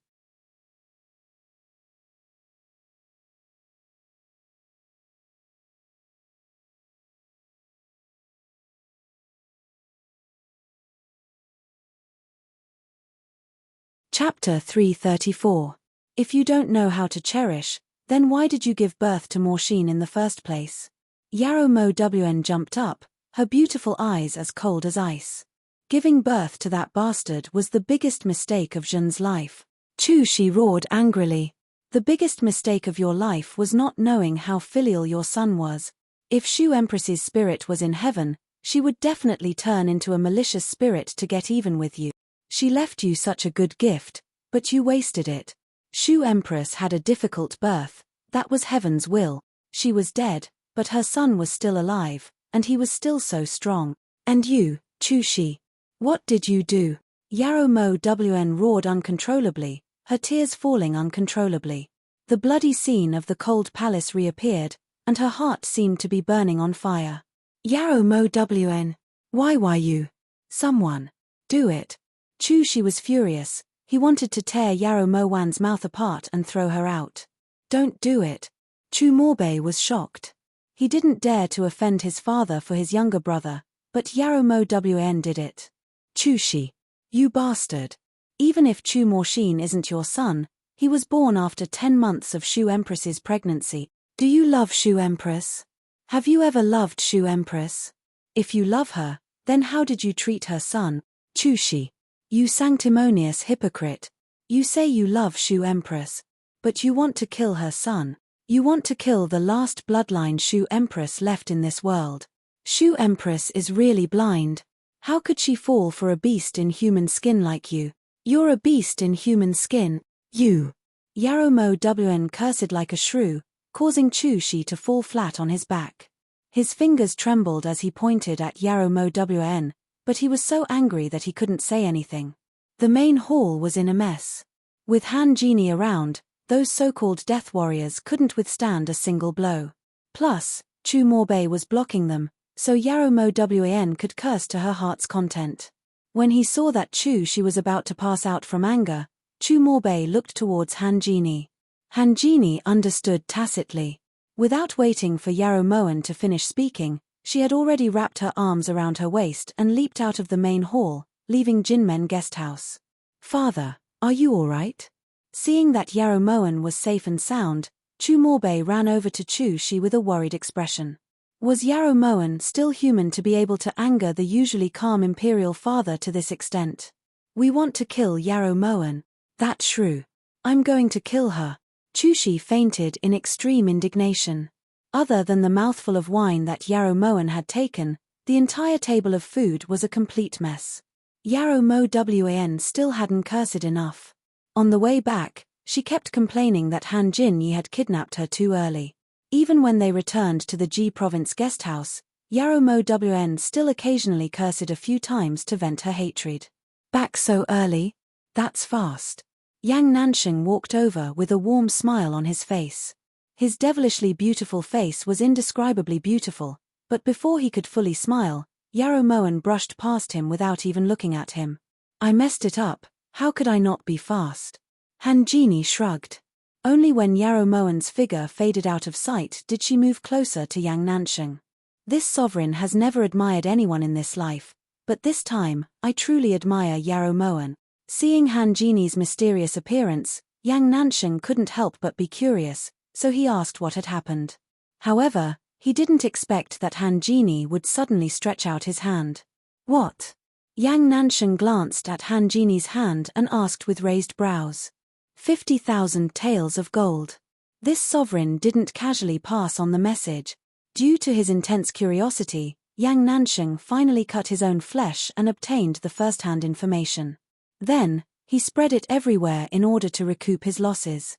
Chapter 334. If you don't know how to cherish, then why did you give birth to Morshin in the first place? Yarrow Mo Wn jumped up, her beautiful eyes as cold as ice. Giving birth to that bastard was the biggest mistake of Zhen's life. Chu Shi roared angrily. The biggest mistake of your life was not knowing how filial your son was. If Shu Empress's spirit was in heaven, she would definitely turn into a malicious spirit to get even with you. She left you such a good gift, but you wasted it. Shu Empress had a difficult birth, that was heaven's will. She was dead, but her son was still alive, and he was still so strong. And you, Chu Shi, what did you do? Yarrow Mo Wn roared uncontrollably, her tears falling uncontrollably. The bloody scene of the cold palace reappeared, and her heart seemed to be burning on fire. Yarrow Mo Wn, why you? Someone. Do it. Chu Shi was furious. He wanted to tear Yarrow Mo Wan's mouth apart and throw her out. Don't do it. Chu Morbei was shocked. He didn't dare to offend his father for his younger brother, but Yarrow Mo Wn did it. Chu Shi. You bastard. Even if Chu Morshin isn't your son, he was born after 10 months of Shu Empress's pregnancy. Do you love Shu Empress? Have you ever loved Shu Empress? If you love her, then how did you treat her son? Chu Shi. You sanctimonious hypocrite. You say you love Shu Empress, but you want to kill her son. You want to kill the last bloodline Shu Empress left in this world. Shu Empress is really blind. How could she fall for a beast in human skin like you? You're a beast in human skin. You. Yarrow Mo Wn cursed like a shrew, causing Chu Shi to fall flat on his back. His fingers trembled as he pointed at Yarrow Mo Wn, but he was so angry that he couldn't say anything. The main hall was in a mess. With Han Genie around, those so-called death warriors couldn't withstand a single blow. Plus, Chu Morbei was blocking them, so Yarrow Mo Wn could curse to her heart's content. When he saw that Chu Shi was about to pass out from anger, Chu Morbei looked towards Han Genie. Han Genie understood tacitly. Without waiting for Yarrow Moan to finish speaking, she had already wrapped her arms around her waist and leaped out of the main hall, leaving Jinmen guest house. Father, are you all right? Seeing that Yarrow Moan was safe and sound, Chu Morbei ran over to Chu Shi with a worried expression. Was Yarrow Moan still human to be able to anger the usually calm imperial father to this extent? We want to kill Yarrow Moan. That shrew. I'm going to kill her. Chu Shi fainted in extreme indignation. Other than the mouthful of wine that Yarrow Moan had taken, the entire table of food was a complete mess. Yarrow Mo Wan still hadn't cursed enough. On the way back, she kept complaining that Han Jin Yi had kidnapped her too early. Even when they returned to the Ji province guest house, Yarrow Mo Wan still occasionally cursed a few times to vent her hatred. Back so early? That's fast. Yang Nansheng walked over with a warm smile on his face. His devilishly beautiful face was indescribably beautiful, but before he could fully smile, Yarrow Moan brushed past him without even looking at him. I messed it up, how could I not be fast? Han Genie shrugged. Only when Yarrow Moan's figure faded out of sight did she move closer to Yang Nansheng. This sovereign has never admired anyone in this life, but this time, I truly admire Yarrow Moan. Seeing Han Genie's mysterious appearance, Yang Nansheng couldn't help but be curious, so he asked what had happened. However, he didn't expect that Han Genie would suddenly stretch out his hand. What? Yang Nansheng glanced at Han Genie's hand and asked with raised brows. 50,000 taels of gold. This sovereign didn't casually pass on the message. Due to his intense curiosity, Yang Nansheng finally cut his own flesh and obtained the first-hand information. Then, He spread it everywhere in order to recoup his losses.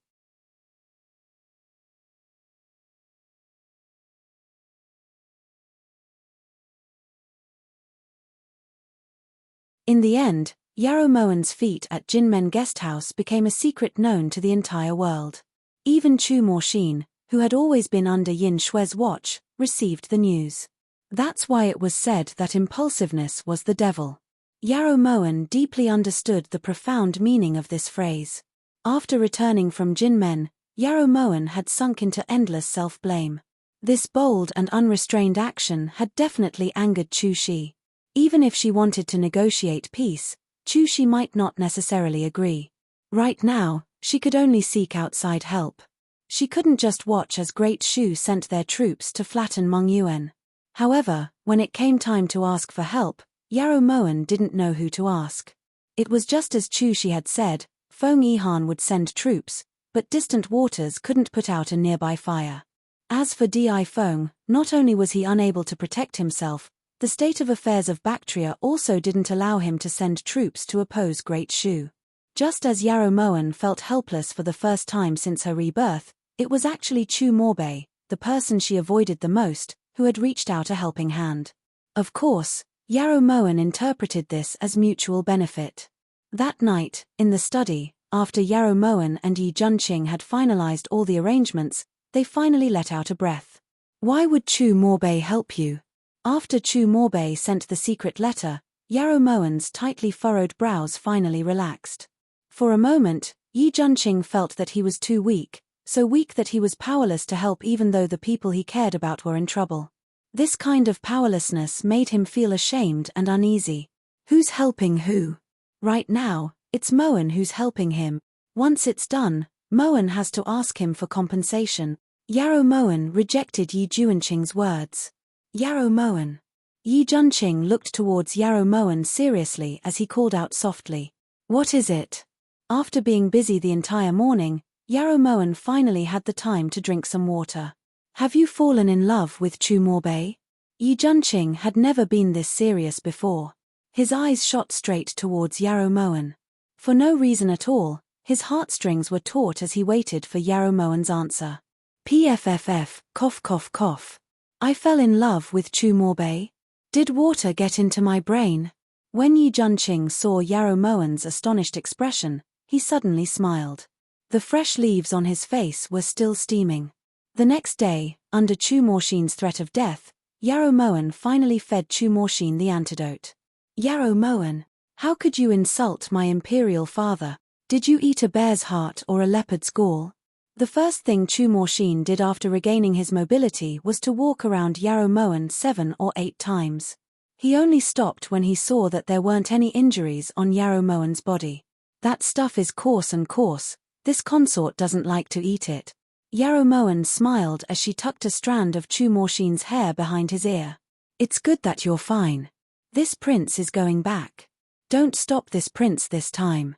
In the end, Yarrow Moen's feat at Jinmen Guesthouse became a secret known to the entire world. Even Chu Morshin, who had always been under Yin Shui's watch, received the news. That's why it was said that impulsiveness was the devil. Yarrow Moen deeply understood the profound meaning of this phrase. After returning from Jinmen, Yarrow Moen had sunk into endless self-blame. This bold and unrestrained action had definitely angered Chu Shi. Even if she wanted to negotiate peace, Chu Shi might not necessarily agree. Right now, she could only seek outside help. She couldn't just watch as Great Shu sent their troops to flatten Meng Yuan. However, when it came time to ask for help, Yarrow Moen didn't know who to ask. It was just as Chu Shi had said, Feng Yihan would send troops, but distant waters couldn't put out a nearby fire. As for Di Feng, not only was he unable to protect himself, the state of affairs of Bactria also didn't allow him to send troops to oppose Great Shu. Just as Yarrow Moen felt helpless for the first time since her rebirth, it was actually Chu Morbei, the person she avoided the most, who had reached out a helping hand. Of course, Yarrow Moen interpreted this as mutual benefit. That night, in the study, after Yarrow Moen and Yi Junqing had finalized all the arrangements, they finally let out a breath. Why would Chu Morbei help you? After Chu Morbei sent the secret letter, Yarrow Moen's tightly furrowed brows finally relaxed. For a moment, Yi Junqing felt that he was too weak, so weak that he was powerless to help even though the people he cared about were in trouble. This kind of powerlessness made him feel ashamed and uneasy. Who's helping who? Right now, it's Moen who's helping him. Once it's done, Moen has to ask him for compensation. Yarrow Moen rejected Yi Junqing's words. Yarrow Moen. Yi Junqing looked towards Yarrow Moen seriously as he called out softly. What is it? After being busy the entire morning, Yarrow Moen finally had the time to drink some water. Have you fallen in love with Chu Morbei? Yi Junqing had never been this serious before. His eyes shot straight towards Yarrow Moen. For no reason at all, his heartstrings were taut as he waited for Yarrow Moen's answer. PFFF, cough cough cough. I fell in love with Chu Morbei. Did water get into my brain? When Yi Junqing saw Yarrow Moen's astonished expression, he suddenly smiled. The fresh leaves on his face were still steaming. The next day, under Chu Morshin's threat of death, Yarrow Moen finally fed Chu Morshin the antidote. Yarrow Moen, how could you insult my imperial father? Did you eat a bear's heart or a leopard's gall? The first thing Chu Morshin did after regaining his mobility was to walk around Yarrow Moen 7 or 8 times. He only stopped when he saw that there weren't any injuries on Yarrow Moen's body. That stuff is coarse and coarse, this consort doesn't like to eat it. Yarrow Moen smiled as she tucked a strand of Chu Morshin's hair behind his ear. It's good that you're fine. This prince is going back. Don't stop this prince this time.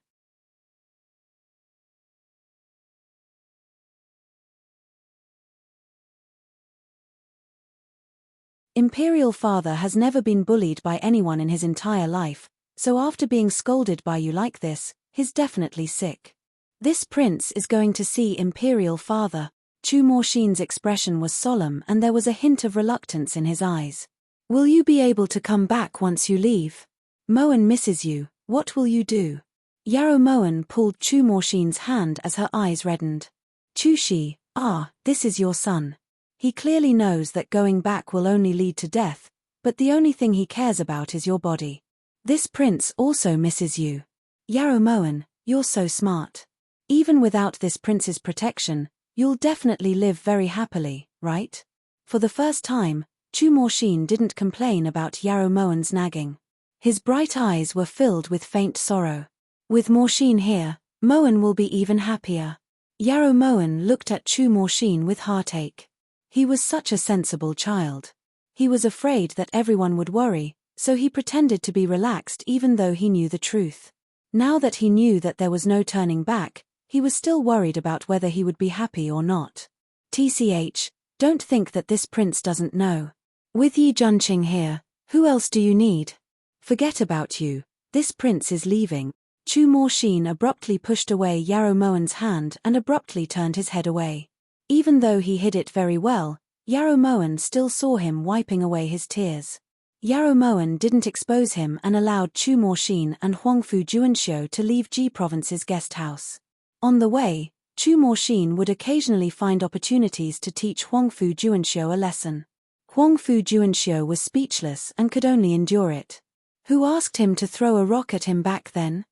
Imperial father has never been bullied by anyone in his entire life, so after being scolded by you like this, he's definitely sick. This prince is going to see Imperial father. Chu Morshin's expression was solemn and there was a hint of reluctance in his eyes. Will you be able to come back once you leave? Moen misses you, what will you do? Yarrow Moen pulled Chu Morshin's hand as her eyes reddened. Chu Shi, this is your son. He clearly knows that going back will only lead to death, but the only thing he cares about is your body. This prince also misses you. Yarrow Moen, you're so smart. Even without this prince's protection, you'll definitely live very happily, right? For the first time, Chu Morshin didn't complain about Yarrow Moen's nagging. His bright eyes were filled with faint sorrow. With Morshin here, Moen will be even happier. Yarrow Moen looked at Chu Morshin with heartache. He was such a sensible child. He was afraid that everyone would worry, so he pretended to be relaxed even though he knew the truth. Now that he knew that there was no turning back, he was still worried about whether he would be happy or not. TCH, don't think that this prince doesn't know. With Yi Junqing here, who else do you need? Forget about you, this prince is leaving. Chu Morshin abruptly pushed away Yarrow Moen's hand and abruptly turned his head away. Even though he hid it very well, Yarrow Moen still saw him wiping away his tears. Yarrow Moen didn't expose him and allowed Chu Morshin and Huangfu Juanxiu to leave Ji Province's guest house. On the way, Chu Morshin would occasionally find opportunities to teach Huangfu Juanxiu a lesson. Huangfu Juanxiu was speechless and could only endure it. Who asked him to throw a rock at him back then?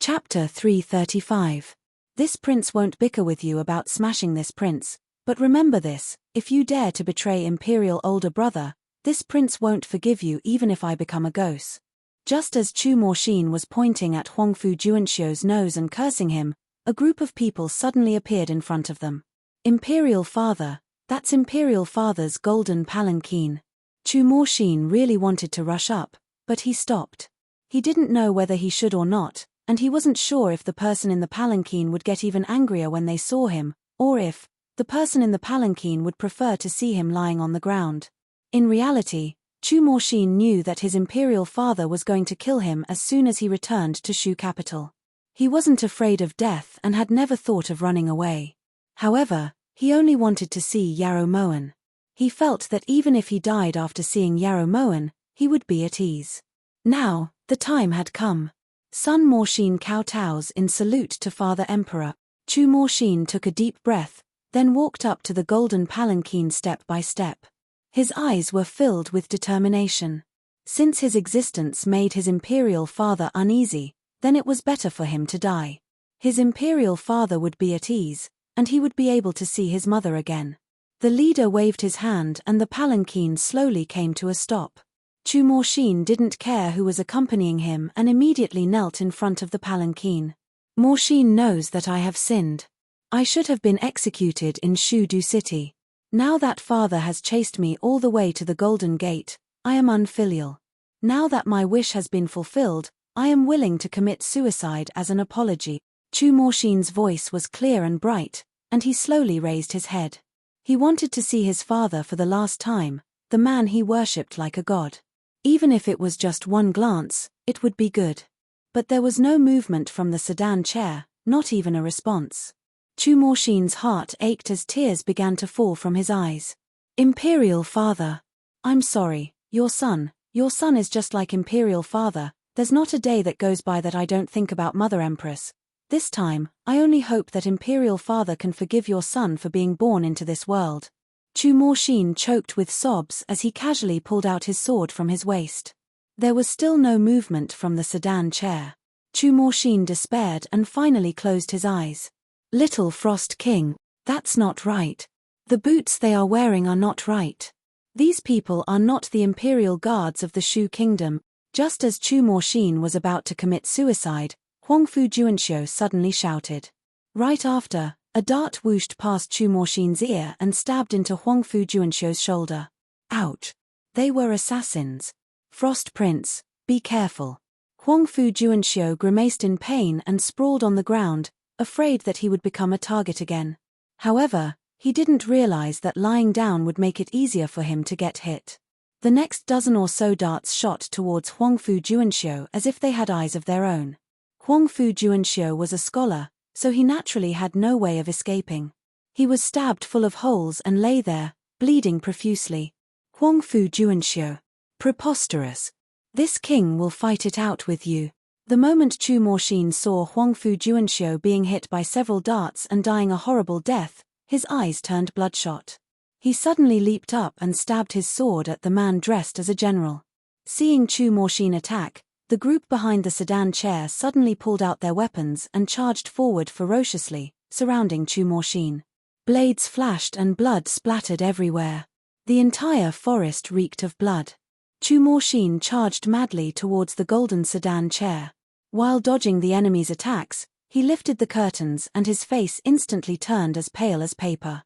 Chapter 335. This prince won't bicker with you about smashing this prince, but remember this, if you dare to betray Imperial older brother, this prince won't forgive you even if I become a ghost. Just as Chu Morshin was pointing at Huangfu Juanxiu's nose and cursing him, a group of people suddenly appeared in front of them. Imperial Father, that's Imperial Father's golden palanquin. Chu Morshin really wanted to rush up, but he stopped. He didn't know whether he should or not, and he wasn't sure if the person in the palanquin would get even angrier when they saw him, or if the person in the palanquin would prefer to see him lying on the ground. In reality, Chu Morshin knew that his imperial father was going to kill him as soon as he returned to Shu capital. He wasn't afraid of death and had never thought of running away. However, he only wanted to see Yarrow Moen. He felt that even if he died after seeing Yarrow Moen, he would be at ease. Now, the time had come. Sun Morshin kowtows in salute to Father Emperor. Chu Morshin took a deep breath, then walked up to the golden palanquin step by step. His eyes were filled with determination. Since his existence made his imperial father uneasy, then it was better for him to die. His imperial father would be at ease, and he would be able to see his mother again. The leader waved his hand and the palanquin slowly came to a stop. Chu Morshin didn't care who was accompanying him and immediately knelt in front of the palanquin. Morshin knows that I have sinned. I should have been executed in Shu-Du City. Now that father has chased me all the way to the Golden Gate, I am unfilial. Now that my wish has been fulfilled, I am willing to commit suicide as an apology. Chu Morshin's voice was clear and bright, and he slowly raised his head. He wanted to see his father for the last time, the man he worshipped like a god. Even if it was just one glance, it would be good. But there was no movement from the sedan chair, not even a response. Chu Morshin's heart ached as tears began to fall from his eyes. Imperial Father. I'm sorry, your son is just like Imperial Father. There's not a day that goes by that I don't think about Mother Empress. This time, I only hope that Imperial Father can forgive your son for being born into this world. Chu Morshin choked with sobs as he casually pulled out his sword from his waist. There was still no movement from the sedan chair. Chu Morshin despaired and finally closed his eyes. Little Frost King, that's not right. The boots they are wearing are not right. These people are not the imperial guards of the Shu Kingdom. Just as Chu Morshin was about to commit suicide, Huangfu Juanxiu suddenly shouted. Right after, a dart whooshed past Chu Morshin's ear and stabbed into Huangfu Juanxiu's shoulder. Ouch! They were assassins. Frost Prince, be careful. Huangfu Juanxiu grimaced in pain and sprawled on the ground, afraid that he would become a target again. However, he didn't realize that lying down would make it easier for him to get hit. The next dozen or so darts shot towards Huangfu Juanxiu as if they had eyes of their own. Huangfu Juanxiu was a scholar, so he naturally had no way of escaping. He was stabbed full of holes and lay there, bleeding profusely. Huangfu Juanxiu. Preposterous. This king will fight it out with you. The moment Chu Morshin saw Huangfu Juanxiu being hit by several darts and dying a horrible death, his eyes turned bloodshot. He suddenly leaped up and stabbed his sword at the man dressed as a general. Seeing Chu Morshin attack, the group behind the sedan chair suddenly pulled out their weapons and charged forward ferociously, surrounding Chu Morshin. Blades flashed and blood splattered everywhere. The entire forest reeked of blood. Chu Morshin charged madly towards the golden sedan chair. While dodging the enemy's attacks, he lifted the curtains and his face instantly turned as pale as paper.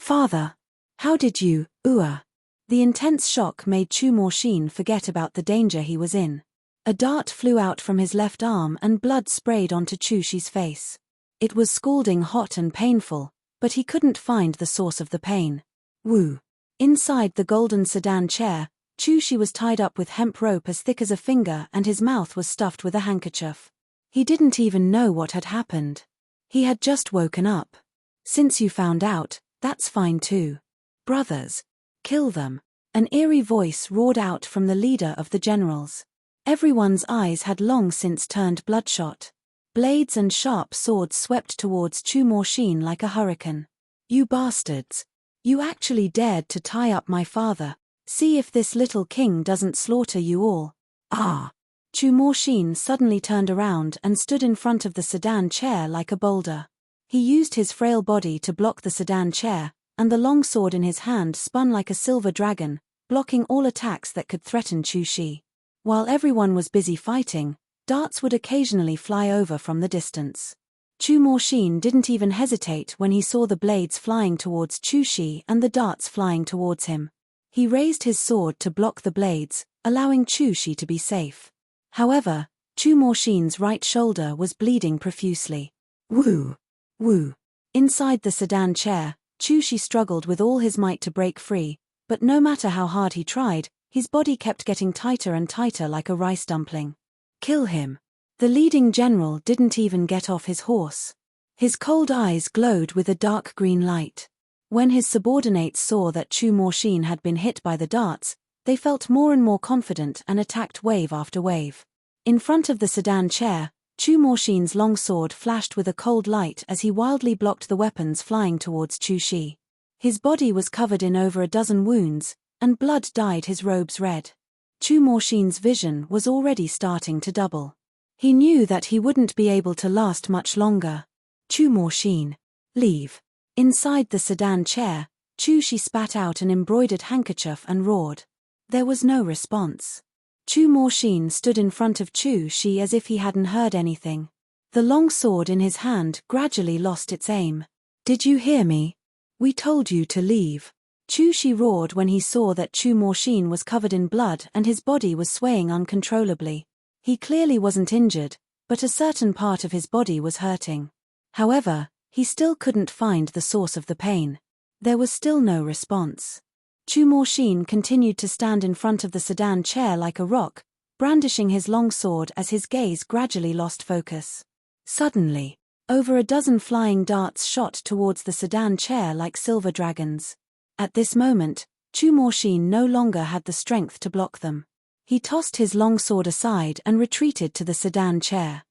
Father! How did you, The intense shock made Chu Morshin forget about the danger he was in. A dart flew out from his left arm and blood sprayed onto Chu Shi's face. It was scalding hot and painful, but he couldn't find the source of the pain. Woo! Inside the golden sedan chair, Chu Shi was tied up with hemp rope as thick as a finger and his mouth was stuffed with a handkerchief. He didn't even know what had happened. He had just woken up. Since you found out, that's fine too. Brothers, kill them. An eerie voice roared out from the leader of the generals. Everyone's eyes had long since turned bloodshot. Blades and sharp swords swept towards Chu Morshin like a hurricane. You bastards! You actually dared to tie up my father. See if this little king doesn't slaughter you all. Ah! Chu Morshin suddenly turned around and stood in front of the sedan chair like a boulder. He used his frail body to block the sedan chair, and the long sword in his hand spun like a silver dragon, blocking all attacks that could threaten Chu Shi. While everyone was busy fighting, darts would occasionally fly over from the distance. Chu Morshin didn't even hesitate when he saw the blades flying towards Chu Shi and the darts flying towards him. He raised his sword to block the blades, allowing Chu Shi to be safe. However, Chu Morshin's right shoulder was bleeding profusely. Woo! Woo! Inside the sedan chair, Chu Shi struggled with all his might to break free, but no matter how hard he tried, his body kept getting tighter and tighter like a rice dumpling. Kill him. The leading general didn't even get off his horse. His cold eyes glowed with a dark green light. When his subordinates saw that Chu Morshin had been hit by the darts, they felt more and more confident and attacked wave after wave. In front of the sedan chair, Chu Morshin's long sword flashed with a cold light as he wildly blocked the weapons flying towards Chu Shi. His body was covered in over a dozen wounds, and blood dyed his robes red. Chu Morshin's vision was already starting to double. He knew that he wouldn't be able to last much longer. Chu Morshin, leave. Inside the sedan chair, Chu Shi spat out an embroidered handkerchief and roared. There was no response. Chu Morshin stood in front of Chu Shi as if he hadn't heard anything. The long sword in his hand gradually lost its aim. Did you hear me? We told you to leave. Chu Shi roared when he saw that Chu Morshin was covered in blood and his body was swaying uncontrollably. He clearly wasn't injured, but a certain part of his body was hurting. However, he still couldn't find the source of the pain. There was still no response. Chu Morshin continued to stand in front of the sedan chair like a rock, brandishing his long sword as his gaze gradually lost focus. Suddenly, over a dozen flying darts shot towards the sedan chair like silver dragons. At this moment, Chu Morshin no longer had the strength to block them. He tossed his long sword aside and retreated to the sedan chair.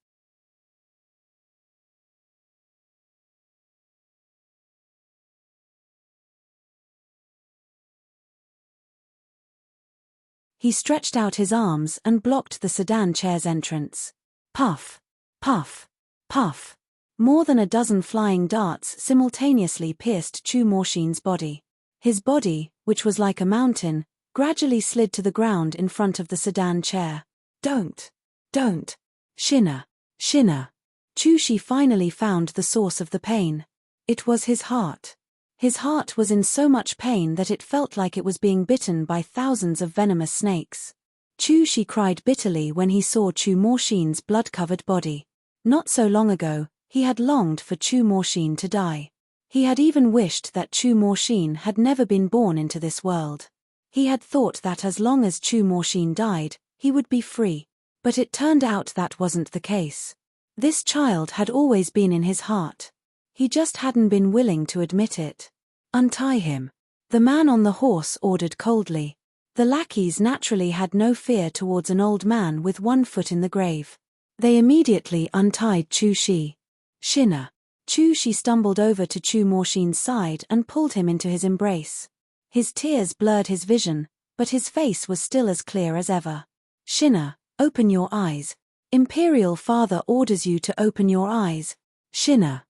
He stretched out his arms and blocked the sedan chair's entrance. Puff! Puff! Puff! More than a dozen flying darts simultaneously pierced Chu Morshin's body. His body, which was like a mountain, gradually slid to the ground in front of the sedan chair. Don't! Shinna! Chu Shi finally found the source of the pain. It was his heart. His heart was in so much pain that it felt like it was being bitten by thousands of venomous snakes. Chu Shi cried bitterly when he saw Chu Morshin's blood-covered body. Not so long ago, he had longed for Chu Morshin to die. He had even wished that Chu Morshin had never been born into this world. He had thought that as long as Chu Morshin died, he would be free. But it turned out that wasn't the case. This child had always been in his heart. He just hadn't been willing to admit it. Untie him. The man on the horse ordered coldly. The lackeys naturally had no fear towards an old man with one foot in the grave. They immediately untied Chu Shi. Shinna. Chu Shi stumbled over to Chu Morshin's side and pulled him into his embrace. His tears blurred his vision, but his face was still as clear as ever. Shinna, open your eyes. Imperial Father orders you to open your eyes. Shinna.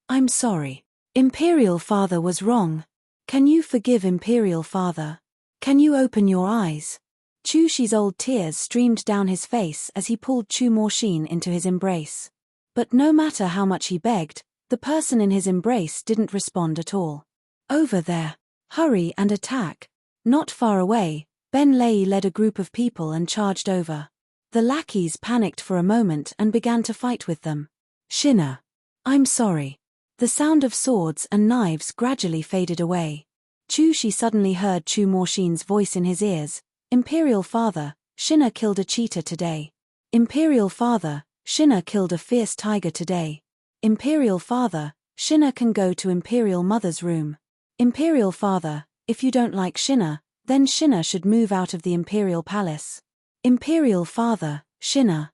I'm sorry. Imperial Father was wrong. Can you forgive Imperial Father? Can you open your eyes? Chu Shi's old tears streamed down his face as he pulled Chu Morshin into his embrace. But no matter how much he begged, The person in his embrace didn't respond at all. Over there. Hurry and attack. Not far away, Ben Lei led a group of people and charged over. The lackeys panicked for a moment and began to fight with them. Shinna. I'm sorry. The sound of swords and knives gradually faded away. Chu Shi suddenly heard Chu Morshin's voice in his ears. Imperial Father, Shinna killed a cheetah today. Imperial Father, Shinna killed a fierce tiger today. Imperial Father, Shinna can go to Imperial Mother's room. Imperial Father, if you don't like Shinna, then Shinna should move out of the Imperial Palace. Imperial Father, Shinna.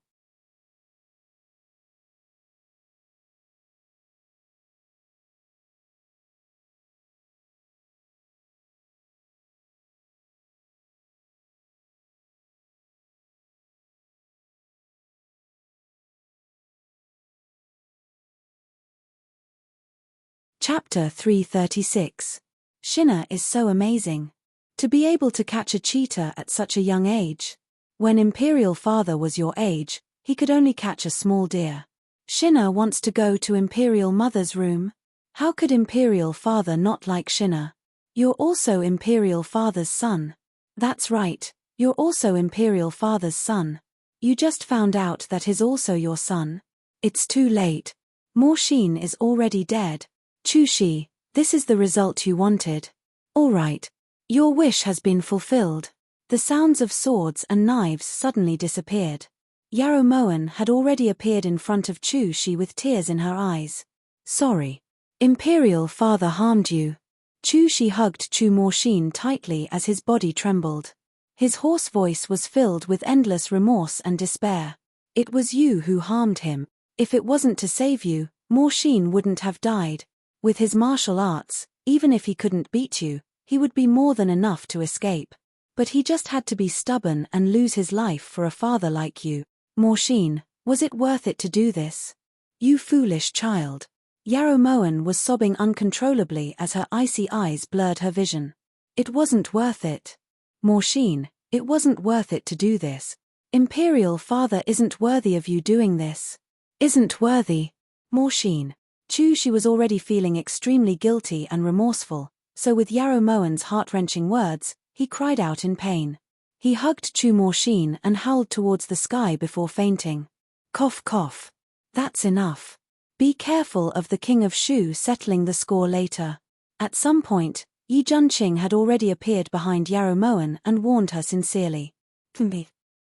Chapter 336. Shinna is so amazing. To be able to catch a cheetah at such a young age. When Imperial Father was your age, he could only catch a small deer. Shinna wants to go to Imperial Mother's room. How could Imperial Father not like Shinna? You're also Imperial Father's son. That's right, you're also Imperial Father's son. You just found out that he's also your son. It's too late. Morshin is already dead. Chu Shi, this is the result you wanted. All right. Your wish has been fulfilled. The sounds of swords and knives suddenly disappeared. Yarrow Moen had already appeared in front of Chu Shi with tears in her eyes. Sorry. Imperial Father harmed you. Chu Shi hugged Chu Morshin tightly as his body trembled. His hoarse voice was filled with endless remorse and despair. It was you who harmed him. If it wasn't to save you, Morshin wouldn't have died. With his martial arts, even if he couldn't beat you, he would be more than enough to escape. But he just had to be stubborn and lose his life for a father like you. Morshin, was it worth it to do this? You foolish child. Yarrow Moen was sobbing uncontrollably as her icy eyes blurred her vision. It wasn't worth it. Morshin, it wasn't worth it to do this. Imperial Father isn't worthy of you doing this. Isn't worthy. Morshin. Chu Shi was already feeling extremely guilty and remorseful, so with Yarrow Moen's heart-wrenching words, he cried out in pain. He hugged Chu Morshin and howled towards the sky before fainting. Cough cough. That's enough. Be careful of the King of Shu settling the score later. At some point, Yi Junqing had already appeared behind Yarrow Moen and warned her sincerely.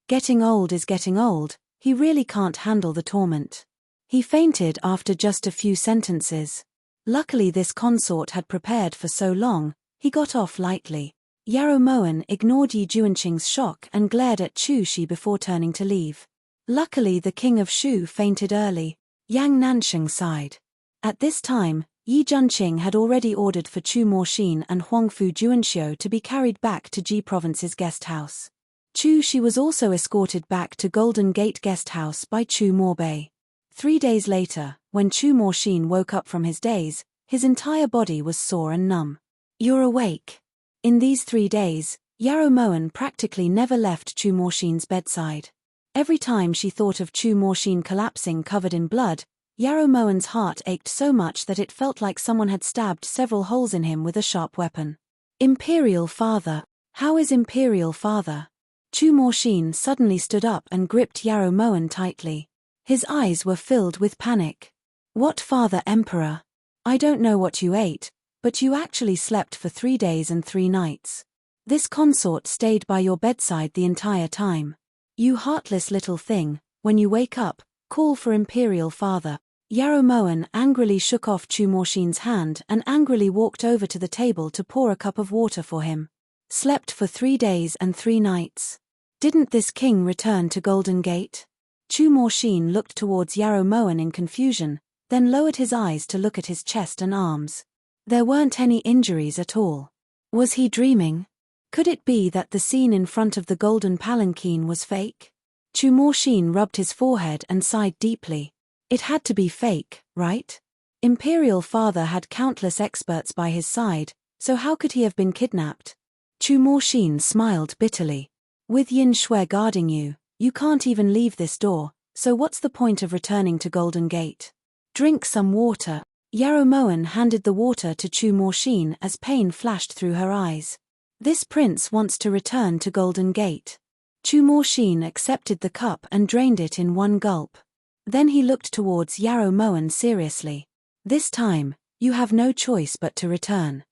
Getting old is getting old, he really can't handle the torment. He fainted after just a few sentences. Luckily this consort had prepared for so long, he got off lightly. Yarrow Moen ignored Yi Junqing's shock and glared at Chu Shi before turning to leave. Luckily the King of Shu fainted early. Yang Nansheng sighed. At this time, Yi Junqing had already ordered for Chu Morshin and Huangfu Juanxiu to be carried back to Ji Province's guest house. Chu Shi was also escorted back to Golden Gate guest house by Chu Morbei. 3 days later, when Chu Morshin woke up from his daze, his entire body was sore and numb. You're awake. In these 3 days, Yarrow Moen practically never left Chu Morshin's bedside. Every time she thought of Chu Morshin collapsing covered in blood, Yarrow Moen's heart ached so much that it felt like someone had stabbed several holes in him with a sharp weapon. Imperial Father. How is Imperial Father? Chu Morshin suddenly stood up and gripped Yarrow Moen tightly. His eyes were filled with panic. What Father Emperor? I don't know what you ate, but you actually slept for 3 days and 3 nights. This consort stayed by your bedside the entire time. You heartless little thing, when you wake up, call for Imperial Father. Yarrow Moen angrily shook off Chu Morshin's hand and angrily walked over to the table to pour a cup of water for him. Slept for 3 days and 3 nights. Didn't this king return to Golden Gate? Chu Morshin looked towards Yarrow Moen in confusion, then lowered his eyes to look at his chest and arms. There weren't any injuries at all. Was he dreaming? Could it be that the scene in front of the golden palanquin was fake? Chu Morshin rubbed his forehead and sighed deeply. It had to be fake, right? Imperial Father had countless experts by his side, so how could he have been kidnapped? Chu Morshin smiled bitterly. With Yin Shui guarding you, you can't even leave this door, so what's the point of returning to Golden Gate? Drink some water. Yarrow Moen handed the water to Chu Morshin as pain flashed through her eyes. This prince wants to return to Golden Gate. Chu Morshin accepted the cup and drained it in one gulp. Then he looked towards Yarrow Moen seriously. This time, you have no choice but to return.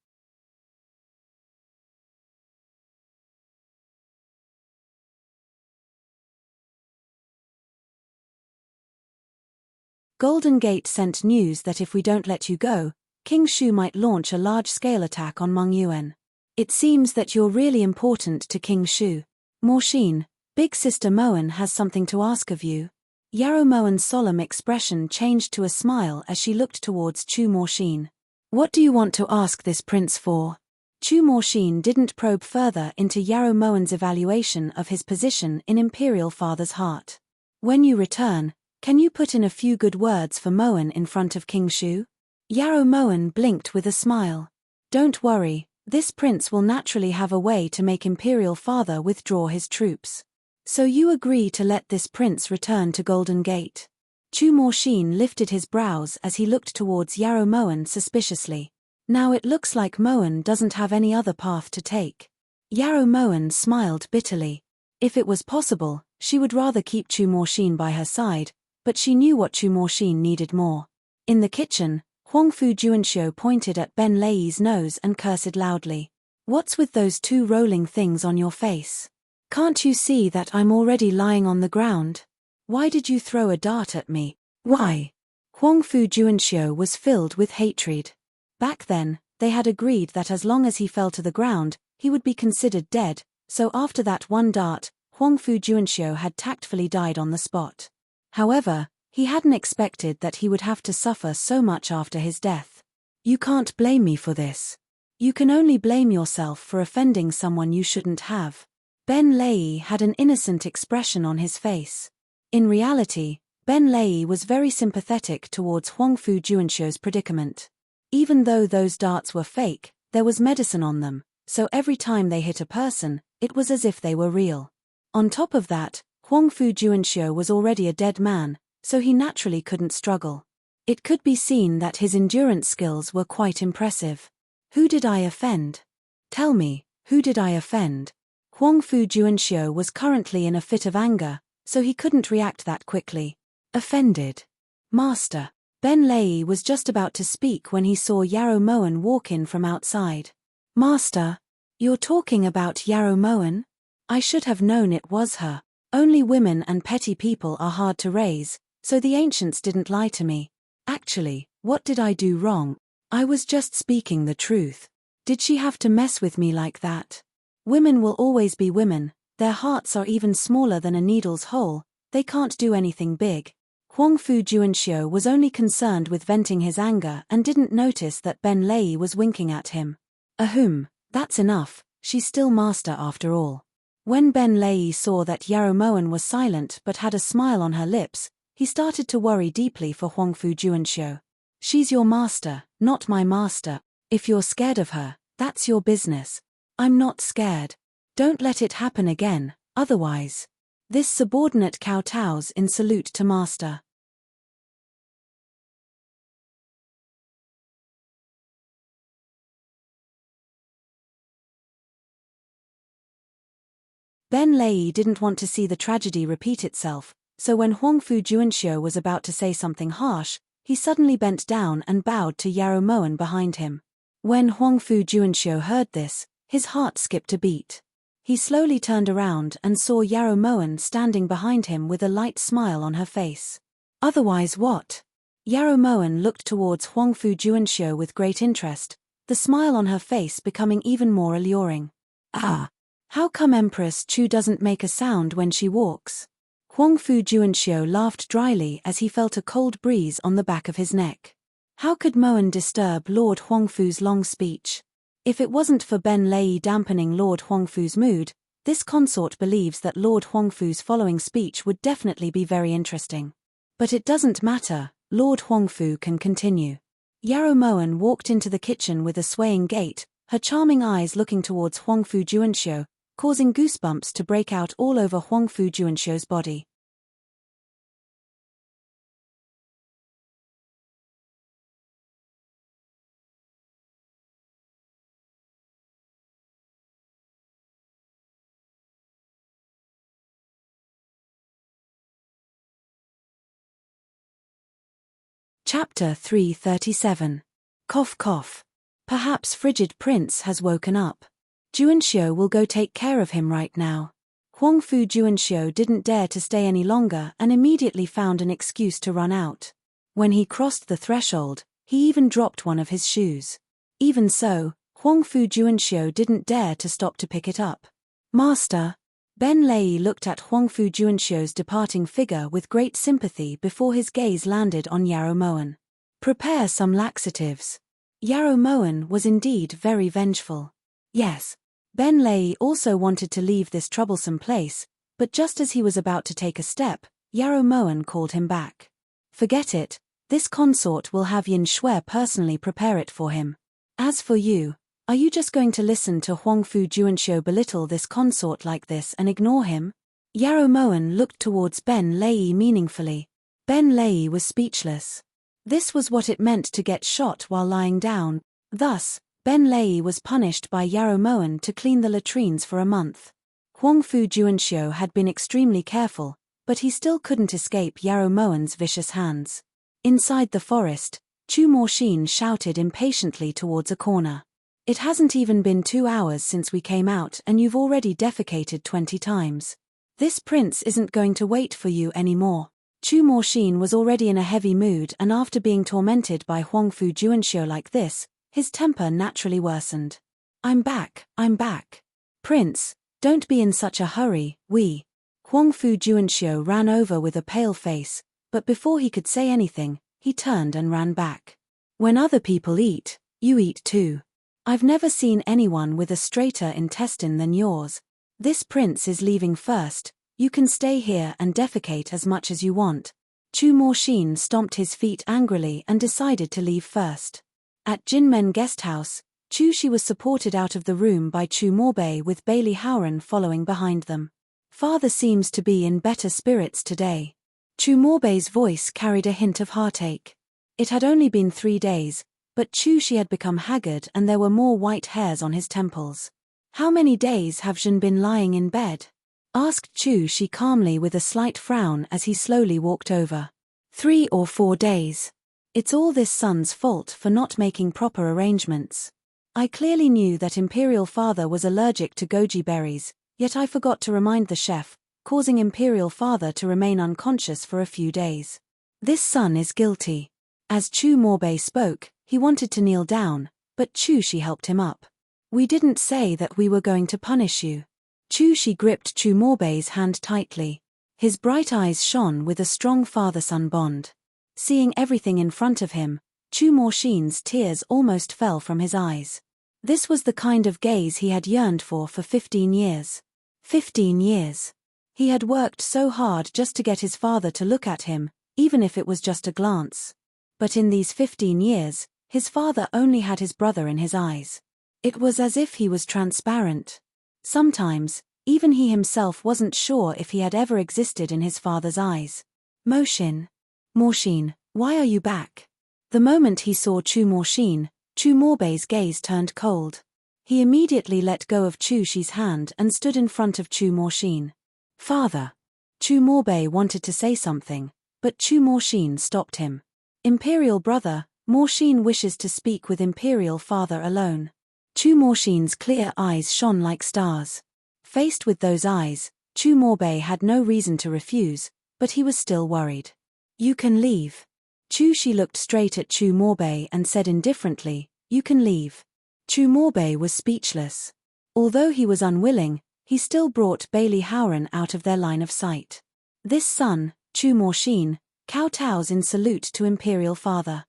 Golden Gate sent news that if we don't let you go, King Shu might launch a large-scale attack on Meng Yuan. It seems that you're really important to King Shu. Morshin, Big Sister Moen has something to ask of you. Yarrow Moen's solemn expression changed to a smile as she looked towards Chu Morshin. What do you want to ask this prince for? Chu Morshin didn't probe further into Yarrow Moen's evaluation of his position in Imperial Father's heart. When you return, can you put in a few good words for Moen in front of King Shu? Yarrow Moen blinked with a smile. Don't worry, this prince will naturally have a way to make Imperial Father withdraw his troops. So you agree to let this prince return to Golden Gate? Chu Morshin lifted his brows as he looked towards Yarrow Moen suspiciously. Now it looks like Moen doesn't have any other path to take. Yarrow Moen smiled bitterly. If it was possible, she would rather keep Chu Morshin by her side, but she knew what Chu Morshin needed more. In the kitchen, Huangfu Juanxiu pointed at Ben Lei's nose and cursed loudly. What's with those two rolling things on your face? Can't you see that I'm already lying on the ground? Why did you throw a dart at me? Why? Huangfu Juanxiu was filled with hatred. Back then, they had agreed that as long as he fell to the ground, he would be considered dead, so after that one dart, Huangfu Juanxiu had tactfully died on the spot. However, he hadn't expected that he would have to suffer so much after his death. You can't blame me for this. You can only blame yourself for offending someone you shouldn't have. Ben Lei had an innocent expression on his face. In reality, Ben Lei was very sympathetic towards Huangfu Juanxiu's predicament. Even though those darts were fake, there was medicine on them, so every time they hit a person, it was as if they were real. On top of that, Huangfu Juanxiu was already a dead man, so he naturally couldn't struggle. It could be seen that his endurance skills were quite impressive. Who did I offend? Tell me, who did I offend? Huangfu Juanxiu was currently in a fit of anger, so he couldn't react that quickly. Offended? Master. Ben Lei was just about to speak when he saw Yarrow Moen walk in from outside. Master, you're talking about Yarrow Moen? I should have known it was her. Only women and petty people are hard to raise, so the ancients didn't lie to me. Actually, what did I do wrong? I was just speaking the truth. Did she have to mess with me like that? Women will always be women, their hearts are even smaller than a needle's hole, they can't do anything big. Huangfu Juanxiu was only concerned with venting his anger and didn't notice that Ben Lei was winking at him. Ahem, that's enough, she's still master after all. When Ben Lei saw that Yarrow Moen was silent but had a smile on her lips, he started to worry deeply for Huangfu Juanxiu. She's your master, not my master. If you're scared of her, that's your business. I'm not scared. Don't let it happen again, otherwise. This subordinate kowtows in salute to master. Ben Lei didn't want to see the tragedy repeat itself, so when Huangfu Juanxiu was about to say something harsh, he suddenly bent down and bowed to Yarrow Moen behind him. When Huangfu Juanxiu heard this, his heart skipped a beat. He slowly turned around and saw Yarrow Moen standing behind him with a light smile on her face. Otherwise what? Yarrow Moen looked towards Huangfu Juanxiu with great interest, the smile on her face becoming even more alluring. Ah! How come Empress Chu doesn't make a sound when she walks? Huangfu Juanxiu laughed dryly as he felt a cold breeze on the back of his neck. How could Moen disturb Lord Huangfu's long speech? If it wasn't for Ben Lei dampening Lord Huangfu's mood, this consort believes that Lord Huangfu's following speech would definitely be very interesting. But it doesn't matter, Lord Huangfu can continue. Yarrow Moen walked into the kitchen with a swaying gait, her charming eyes looking towards Huangfu Juanxiu, causing goosebumps to break out all over Huangfu Juanxiu's body. Chapter 337. Cough cough. Perhaps frigid prince has woken up. Juanxiu will go take care of him right now. Huangfu Juanxiu didn't dare to stay any longer and immediately found an excuse to run out. When he crossed the threshold, he even dropped one of his shoes. Even so, Huangfu Juanxiu didn't dare to stop to pick it up. Master. Ben Lei looked at Huangfu Juanxiu's departing figure with great sympathy before his gaze landed on Yarrow Moen. Prepare some laxatives. Yarrow Moen was indeed very vengeful. Yes. Ben Lei also wanted to leave this troublesome place, but just as he was about to take a step, Yarrow Moen called him back. Forget it, this consort will have Yin Shui personally prepare it for him. As for you, are you just going to listen to Huangfu Juanxiu belittle this consort like this and ignore him? Yarrow Moen looked towards Ben Lei meaningfully. Ben Lei was speechless. This was what it meant to get shot while lying down. Thus, Ben Lei was punished by Yarrow Moen to clean the latrines for a month. Huangfu Juanxiu had been extremely careful, but he still couldn't escape Yarrow Moen's vicious hands. Inside the forest, Chu Morshin shouted impatiently towards a corner. It hasn't even been 2 hours since we came out and you've already defecated 20 times. This prince isn't going to wait for you anymore. Chu Morshin was already in a heavy mood, and after being tormented by Huangfu Juanxiu like this, his temper naturally worsened. I'm back. Prince, don't be in such a hurry, Huangfu Juanxiu ran over with a pale face, but before he could say anything, he turned and ran back. When other people eat, you eat too. I've never seen anyone with a straighter intestine than yours. This prince is leaving first. You can stay here and defecate as much as you want. Chu Morshin stomped his feet angrily and decided to leave first. At Jinmen guest house, Chu Shi was supported out of the room by Chu Morbei with Bailey Howren following behind them. Father seems to be in better spirits today. Chu Morbei's voice carried a hint of heartache. It had only been 3 days, but Chu Shi had become haggard and there were more white hairs on his temples. How many days have Zhen been lying in bed? Asked Chu Shi calmly with a slight frown as he slowly walked over. 3 or 4 days. It's all this son's fault for not making proper arrangements. I clearly knew that Imperial Father was allergic to goji berries, yet I forgot to remind the chef, causing Imperial Father to remain unconscious for a few days. This son is guilty. As Chu Morbei spoke, he wanted to kneel down, but Chu Shi helped him up. We didn't say that we were going to punish you. Chu Shi gripped Chu Morbei's hand tightly. His bright eyes shone with a strong father-son bond. Seeing everything in front of him, Chu Morshin's tears almost fell from his eyes. This was the kind of gaze he had yearned for 15 years. 15 years. He had worked so hard just to get his father to look at him, even if it was just a glance. But in these 15 years, his father only had his brother in his eyes. It was as if he was transparent. Sometimes, even he himself wasn't sure if he had ever existed in his father's eyes. Morshin, why are you back? The moment he saw Chu Morshin, Chu Morbei's gaze turned cold. He immediately let go of Chu Shi's hand and stood in front of Chu Morshin. Father. Chu Morbei wanted to say something, but Chu Morshin stopped him. Imperial brother, Morshin wishes to speak with Imperial Father alone. Chu Morshin's clear eyes shone like stars. Faced with those eyes, Chu Morbei had no reason to refuse, but he was still worried. You can leave. Chu Shi looked straight at Chu Morbei and said indifferently, you can leave. Chu Morbei was speechless. Although he was unwilling, he still brought Bailey Howren out of their line of sight. This son, Chu Morshin, kowtows in salute to Imperial Father.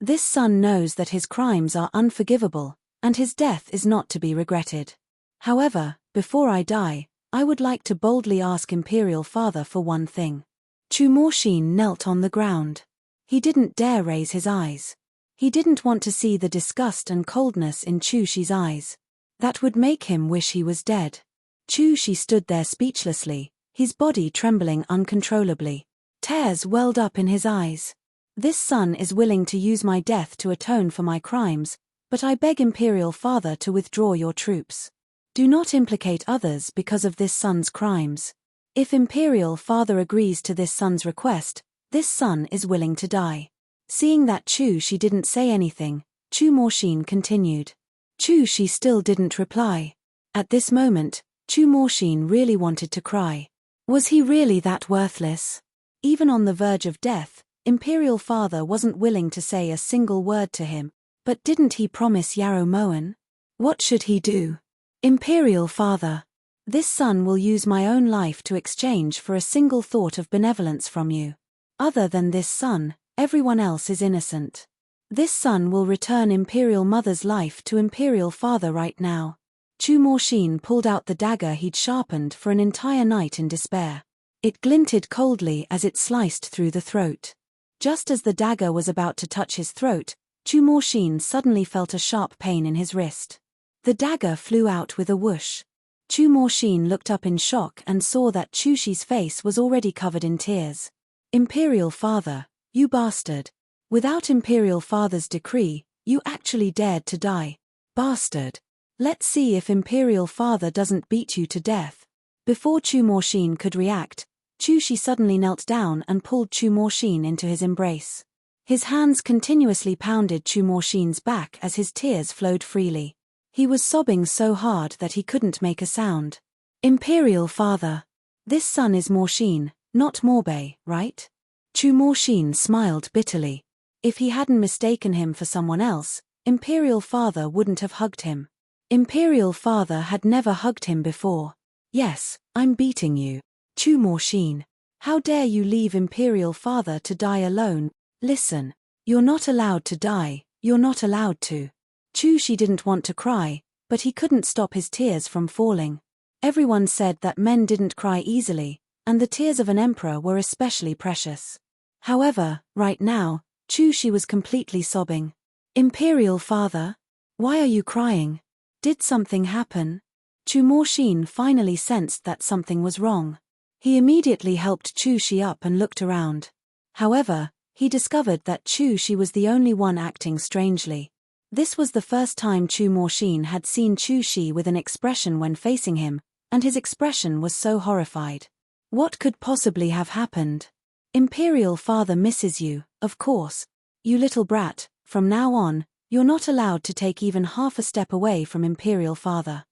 This son knows that his crimes are unforgivable, and his death is not to be regretted. However, before I die, I would like to boldly ask Imperial Father for one thing. Chu Morshin knelt on the ground. He didn't dare raise his eyes. He didn't want to see the disgust and coldness in Chu Shi's eyes. That would make him wish he was dead. Chu Shi stood there speechlessly, his body trembling uncontrollably. Tears welled up in his eyes. This son is willing to use my death to atone for my crimes, but I beg Imperial Father to withdraw your troops. Do not implicate others because of this son's crimes. If Imperial Father agrees to this son's request, this son is willing to die. Seeing that Chu Shi didn't say anything, Chu Morshin continued. Chu Shi still didn't reply. At this moment, Chu Morshin really wanted to cry. Was he really that worthless? Even on the verge of death, Imperial Father wasn't willing to say a single word to him. But didn't he promise Yarrow Moen? What should he do? Imperial Father, this son will use my own life to exchange for a single thought of benevolence from you. Other than this son, everyone else is innocent. This son will return Imperial Mother's life to Imperial Father right now. Chu Morshin pulled out the dagger he'd sharpened for an entire night in despair. It glinted coldly as it sliced through the throat. Just as the dagger was about to touch his throat, Chu Morshin suddenly felt a sharp pain in his wrist. The dagger flew out with a whoosh. Chu Morshin looked up in shock and saw that Chu Shi's face was already covered in tears. Imperial Father, you bastard. Without Imperial Father's decree, you actually dared to die. Bastard. Let's see if Imperial Father doesn't beat you to death. Before Chu Morshin could react, Chu Shi suddenly knelt down and pulled Chu Morshin into his embrace. His hands continuously pounded Chu Morshin's back as his tears flowed freely. He was sobbing so hard that he couldn't make a sound. Imperial Father. This son is Morshin, not Morbei, right? Chu Morshin smiled bitterly. If he hadn't mistaken him for someone else, Imperial Father wouldn't have hugged him. Imperial Father had never hugged him before. Yes, I'm beating you. Chu Morshin. How dare you leave Imperial Father to die alone? Listen. You're not allowed to die, you're not allowed to. Chu Shi didn't want to cry, but he couldn't stop his tears from falling. Everyone said that men didn't cry easily, and the tears of an emperor were especially precious. However, right now, Chu Shi was completely sobbing. Imperial Father? Why are you crying? Did something happen? Chu Morshin finally sensed that something was wrong. He immediately helped Chu Shi up and looked around. However, he discovered that Chu Shi was the only one acting strangely. This was the first time Chu Morshin had seen Chu Shi with an expression when facing him, and his expression was so horrified. What could possibly have happened? Imperial Father misses you, of course. You little brat, from now on, you're not allowed to take even half a step away from Imperial Father.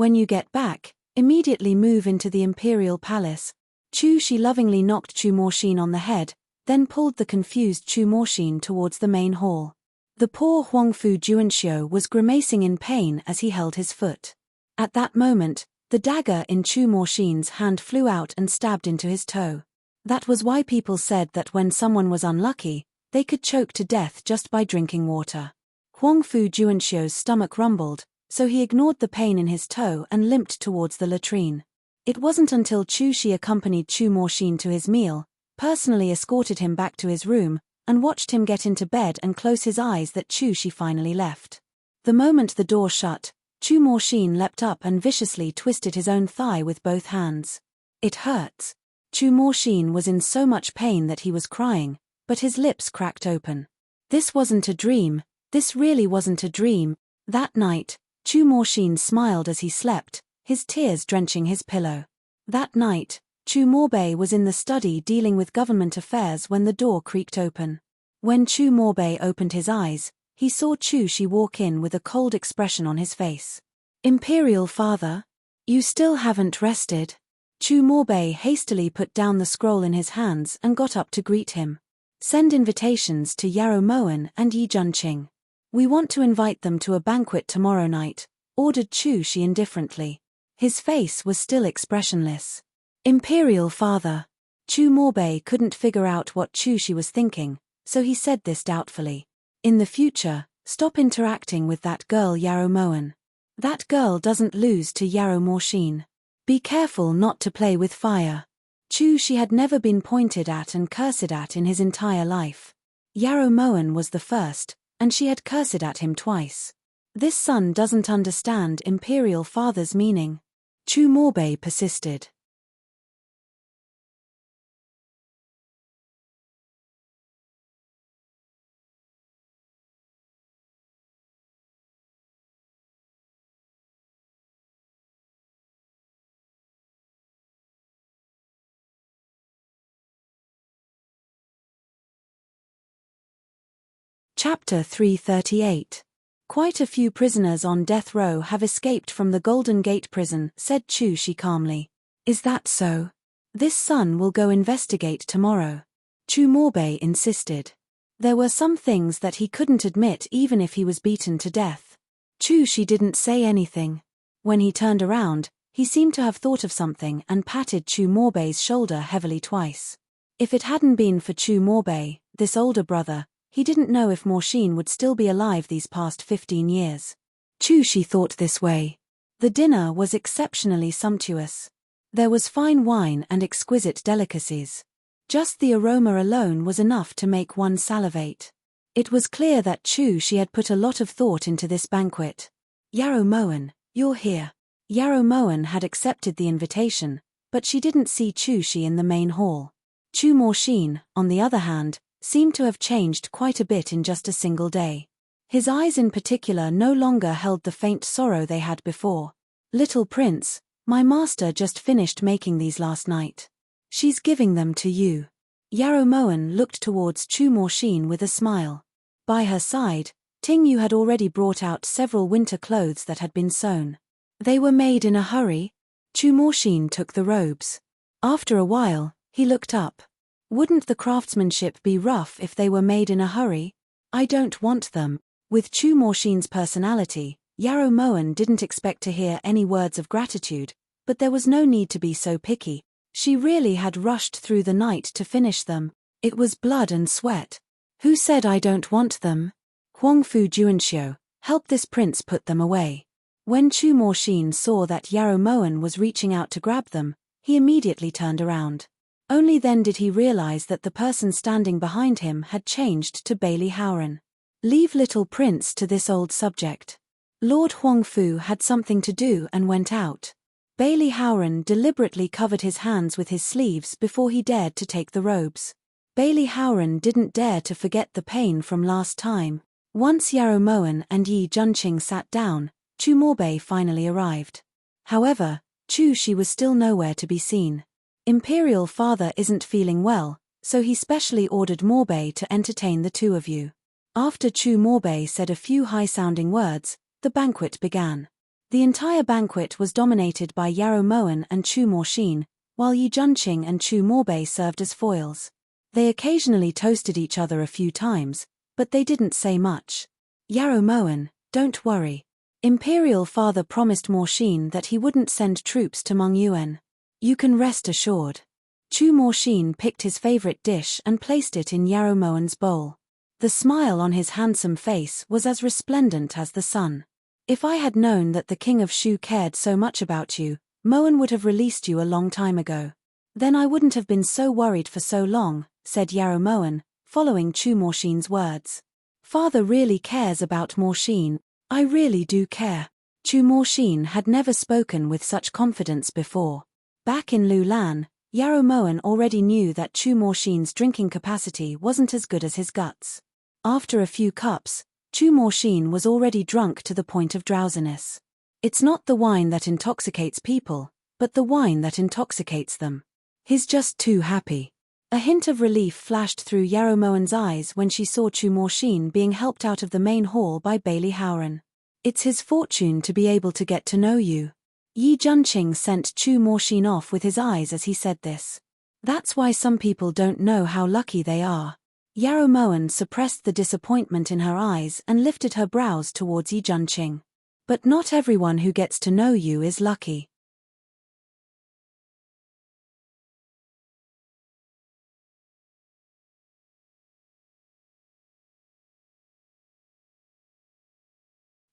When you get back, immediately move into the Imperial Palace. Chu Shi lovingly knocked Chu Morshin on the head, then pulled the confused Chu Morshin towards the main hall. The poor Huangfu Juanxiu was grimacing in pain as he held his foot. At that moment, the dagger in Chu Morshin's hand flew out and stabbed into his toe. That was why people said that when someone was unlucky, they could choke to death just by drinking water. Huangfu Juanxiu's stomach rumbled, so he ignored the pain in his toe and limped towards the latrine. It wasn't until Chu Shi accompanied Chu Morshin to his meal, personally escorted him back to his room, and watched him get into bed and close his eyes that Chu Shi finally left. The moment the door shut, Chu Morshin leapt up and viciously twisted his own thigh with both hands. It hurts. Chu Morshin was in so much pain that he was crying, but his lips cracked open. This wasn't a dream, this really wasn't a dream. That night, Chu Morshin smiled as he slept, his tears drenching his pillow. That night, Chu Morbei was in the study dealing with government affairs when the door creaked open. When Chu Morbei opened his eyes, he saw Chu Shi walk in with a cold expression on his face. Imperial Father? You still haven't rested? Chu Morbei hastily put down the scroll in his hands and got up to greet him. Send invitations to Yarrow Moen and Yi Junqing. We want to invite them to a banquet tomorrow night, ordered Chu Shi indifferently. His face was still expressionless. Imperial Father. Chu Morbei couldn't figure out what Chu Shi was thinking, so he said this doubtfully. In the future, stop interacting with that girl Yarrow Moen. That girl doesn't lose to Yarrow Morshin. Be careful not to play with fire. Chu Shi had never been pointed at and cursed at in his entire life. Yarrow Moen was the first, and she had cursed at him twice. This son doesn't understand Imperial Father's meaning. Chu Morbei persisted. Chapter 338. Quite a few prisoners on death row have escaped from the Golden Gate prison, said Chu Shi calmly. Is that so? This son will go investigate tomorrow. Chu Morbei insisted. There were some things that he couldn't admit even if he was beaten to death. Chu Shi didn't say anything. When he turned around, he seemed to have thought of something and patted Chu Morbei's shoulder heavily twice. If it hadn't been for Chu Morbei, this older brother, he didn't know if Morshin would still be alive these past 15 years. Chu Shi thought this way. The dinner was exceptionally sumptuous. There was fine wine and exquisite delicacies. Just the aroma alone was enough to make one salivate. It was clear that Chu Shi had put a lot of thought into this banquet. Yarrow Moen, you're here. Yarrow Moen had accepted the invitation, but she didn't see Chu Shi in the main hall. Chu Morshin, on the other hand, seemed to have changed quite a bit in just a single day. His eyes in particular no longer held the faint sorrow they had before. Little prince, my master just finished making these last night. She's giving them to you. Yarrow Moen looked towards Chu Morshin with a smile. By her side, Ting Yu had already brought out several winter clothes that had been sewn. They were made in a hurry. Chu Morshin took the robes. After a while, he looked up. Wouldn't the craftsmanship be rough if they were made in a hurry? I don't want them. With Chu Morshin's personality, Yarrow Moen didn't expect to hear any words of gratitude, but there was no need to be so picky. She really had rushed through the night to finish them. It was blood and sweat. Who said I don't want them? Huangfu Juanxiu, help this prince put them away. When Chu Morshin saw that Yarrow Moen was reaching out to grab them, he immediately turned around. Only then did he realize that the person standing behind him had changed to Bailey Howren. Leave little prince to this old subject. Lord Huangfu had something to do and went out. Bailey Howren deliberately covered his hands with his sleeves before he dared to take the robes. Bailey Howren didn't dare to forget the pain from last time. Once Yarrow Moen and Yi Junqing sat down, Chu Morbei finally arrived. However, Chu Shi was still nowhere to be seen. Imperial father isn't feeling well, so he specially ordered Morbei to entertain the two of you. After Chu Morbei said a few high-sounding words, the banquet began. The entire banquet was dominated by Yarrow Moen and Chu Morshin, while Yi Junqing and Chu Morbei served as foils. They occasionally toasted each other a few times, but they didn't say much. Yarrow Moen, don't worry. Imperial father promised Morshin that he wouldn't send troops to Mengyuan. You can rest assured. Chu Morshin picked his favorite dish and placed it in Yarrow Moen's bowl. The smile on his handsome face was as resplendent as the sun. If I had known that the king of Shu cared so much about you, Moen would have released you a long time ago. Then I wouldn't have been so worried for so long, said Yarrow Moen, following Chu Morshin's words. Father really cares about Morshin. I really do care. Chu Morshin had never spoken with such confidence before. Back in Lulan, Yarrow Moen already knew that Chu Morshin's drinking capacity wasn't as good as his guts. After a few cups, Chu Morshin was already drunk to the point of drowsiness. It's not the wine that intoxicates people, but the wine that intoxicates them. He's just too happy. A hint of relief flashed through Yarrow Moen's eyes when she saw Chu Morshin being helped out of the main hall by Bailey Howren. It's his fortune to be able to get to know you. Yi Junqing sent Chu Morshin off with his eyes as he said this. That's why some people don't know how lucky they are. Yarrow Moen suppressed the disappointment in her eyes and lifted her brows towards Yi Junqing. But not everyone who gets to know you is lucky.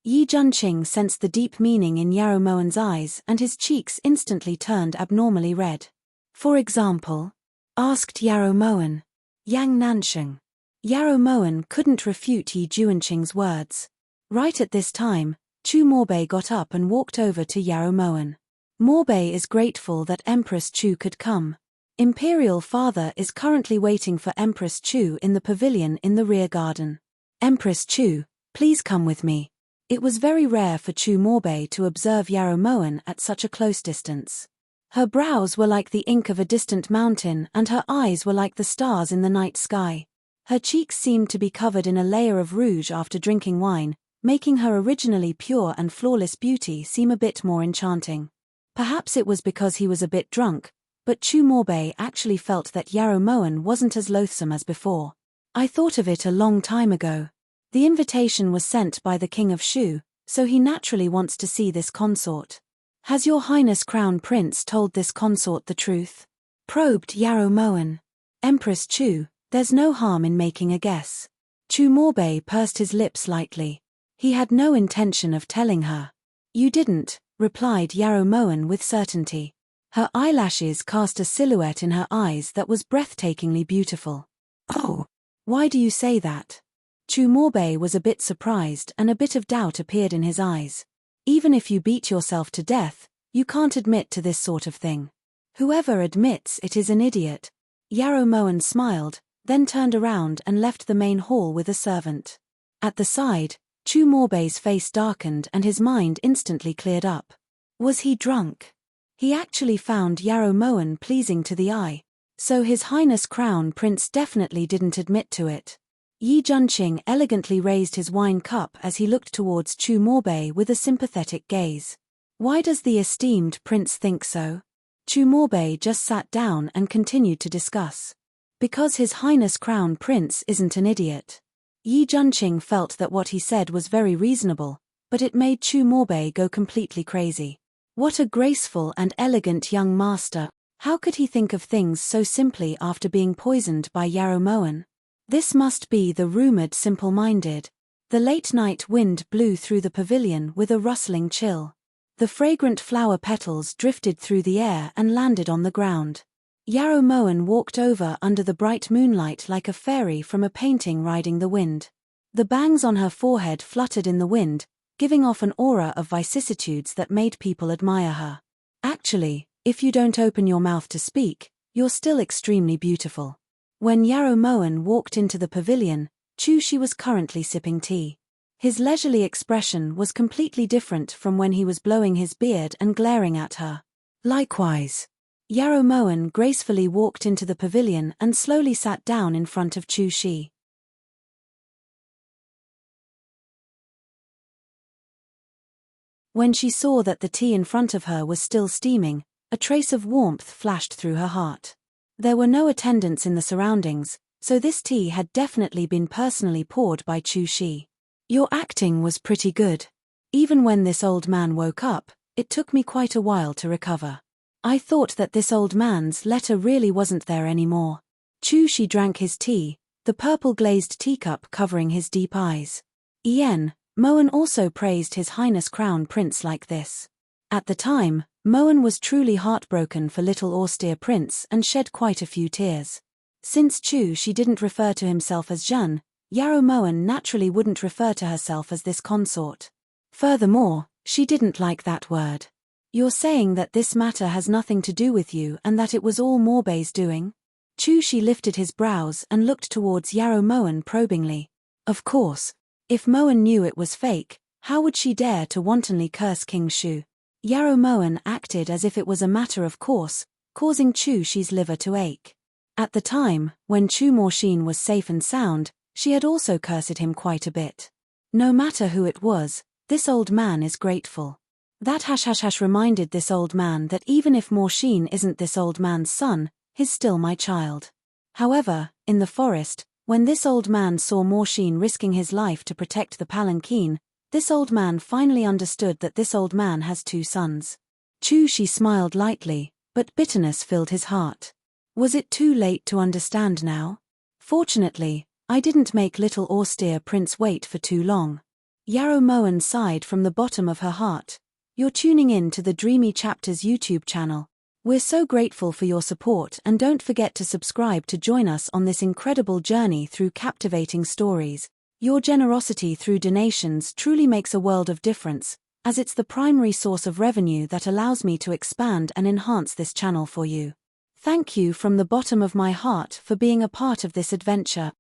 Yi Junqing sensed the deep meaning in Yarrow Moen's eyes and his cheeks instantly turned abnormally red. For example? Asked Yarrow Moen. Yang Nansheng. Yarrow Moen couldn't refute Yi Junqing's words. Right at this time, Chu Morbei got up and walked over to Yarrow Moen. Morbei is grateful that Empress Chu could come. Imperial father is currently waiting for Empress Chu in the pavilion in the rear garden. Empress Chu, please come with me. It was very rare for Chu Morbei to observe Yaromoen at such a close distance. Her brows were like the ink of a distant mountain and her eyes were like the stars in the night sky. Her cheeks seemed to be covered in a layer of rouge after drinking wine, making her originally pure and flawless beauty seem a bit more enchanting. Perhaps it was because he was a bit drunk, but Chu Morbei actually felt that Yaromoen wasn't as loathsome as before. I thought of it a long time ago. The invitation was sent by the King of Shu, so he naturally wants to see this consort. Has your Highness Crown Prince told this consort the truth? Probed Yaromoen. Empress Chu, there's no harm in making a guess. Chu Morbei pursed his lips lightly. He had no intention of telling her. You didn't, replied Yaromoen with certainty. Her eyelashes cast a silhouette in her eyes that was breathtakingly beautiful. Oh, why do you say that? Chu Morbei was a bit surprised and a bit of doubt appeared in his eyes. Even if you beat yourself to death, you can't admit to this sort of thing. Whoever admits it is an idiot. Yaromoen smiled, then turned around and left the main hall with a servant. At the side, Chu Morbei's face darkened and his mind instantly cleared up. Was he drunk? He actually found Yaromoen pleasing to the eye, so His Highness Crown Prince definitely didn't admit to it. Yi Junqing elegantly raised his wine cup as he looked towards Chu Morbei with a sympathetic gaze. Why does the esteemed prince think so? Chu Morbei just sat down and continued to discuss. Because His Highness Crown Prince isn't an idiot. Yi Junqing felt that what he said was very reasonable, but it made Chu Morbei go completely crazy. What a graceful and elegant young master. How could he think of things so simply after being poisoned by Yaromoen? This must be the rumored simple-minded. The late-night wind blew through the pavilion with a rustling chill. The fragrant flower petals drifted through the air and landed on the ground. Yaromoen walked over under the bright moonlight like a fairy from a painting riding the wind. The bangs on her forehead fluttered in the wind, giving off an aura of vicissitudes that made people admire her. Actually, if you don't open your mouth to speak, you're still extremely beautiful. When Yaromoen walked into the pavilion, Chu was currently sipping tea. His leisurely expression was completely different from when he was blowing his beard and glaring at her. Likewise. Yaromoen gracefully walked into the pavilion and slowly sat down in front of Chu. When she saw that the tea in front of her was still steaming, a trace of warmth flashed through her heart. There were no attendants in the surroundings, so this tea had definitely been personally poured by Chu. Your acting was pretty good. Even when this old man woke up, it took me quite a while to recover. I thought that this old man's letter really wasn't there anymore. Chu drank his tea, the purple glazed teacup covering his deep eyes. Moen also praised His Highness Crown Prince like this. At the time, Moen was truly heartbroken for little austere prince and shed quite a few tears. Since Chu didn't refer to himself as Jeanne, Yaromoen naturally wouldn't refer to herself as this consort. Furthermore, she didn't like that word. You're saying that this matter has nothing to do with you and that it was all Morbei's doing? Chu lifted his brows and looked towards Yaromoen probingly. Of course. If Moen knew it was fake, how would she dare to wantonly curse King Shu? Yaromoen acted as if it was a matter of course, causing Chu's liver to ache. At the time, when Chu Morshin was safe and sound, she had also cursed him quite a bit. No matter who it was, this old man is grateful. That reminded this old man that even if Morshin isn't this old man's son, he's still my child. However, in the forest, when this old man saw Morshin risking his life to protect the palanquin, this old man finally understood that this old man has two sons. Chu smiled lightly, but bitterness filled his heart. Was it too late to understand now? Fortunately, I didn't make little austere prince wait for too long. Yaromoen sighed from the bottom of her heart. You're tuning in to the Dreamy Chapters YouTube channel. We're so grateful for your support and don't forget to subscribe to join us on this incredible journey through captivating stories. Your generosity through donations truly makes a world of difference, as it's the primary source of revenue that allows me to expand and enhance this channel for you. Thank you from the bottom of my heart for being a part of this adventure.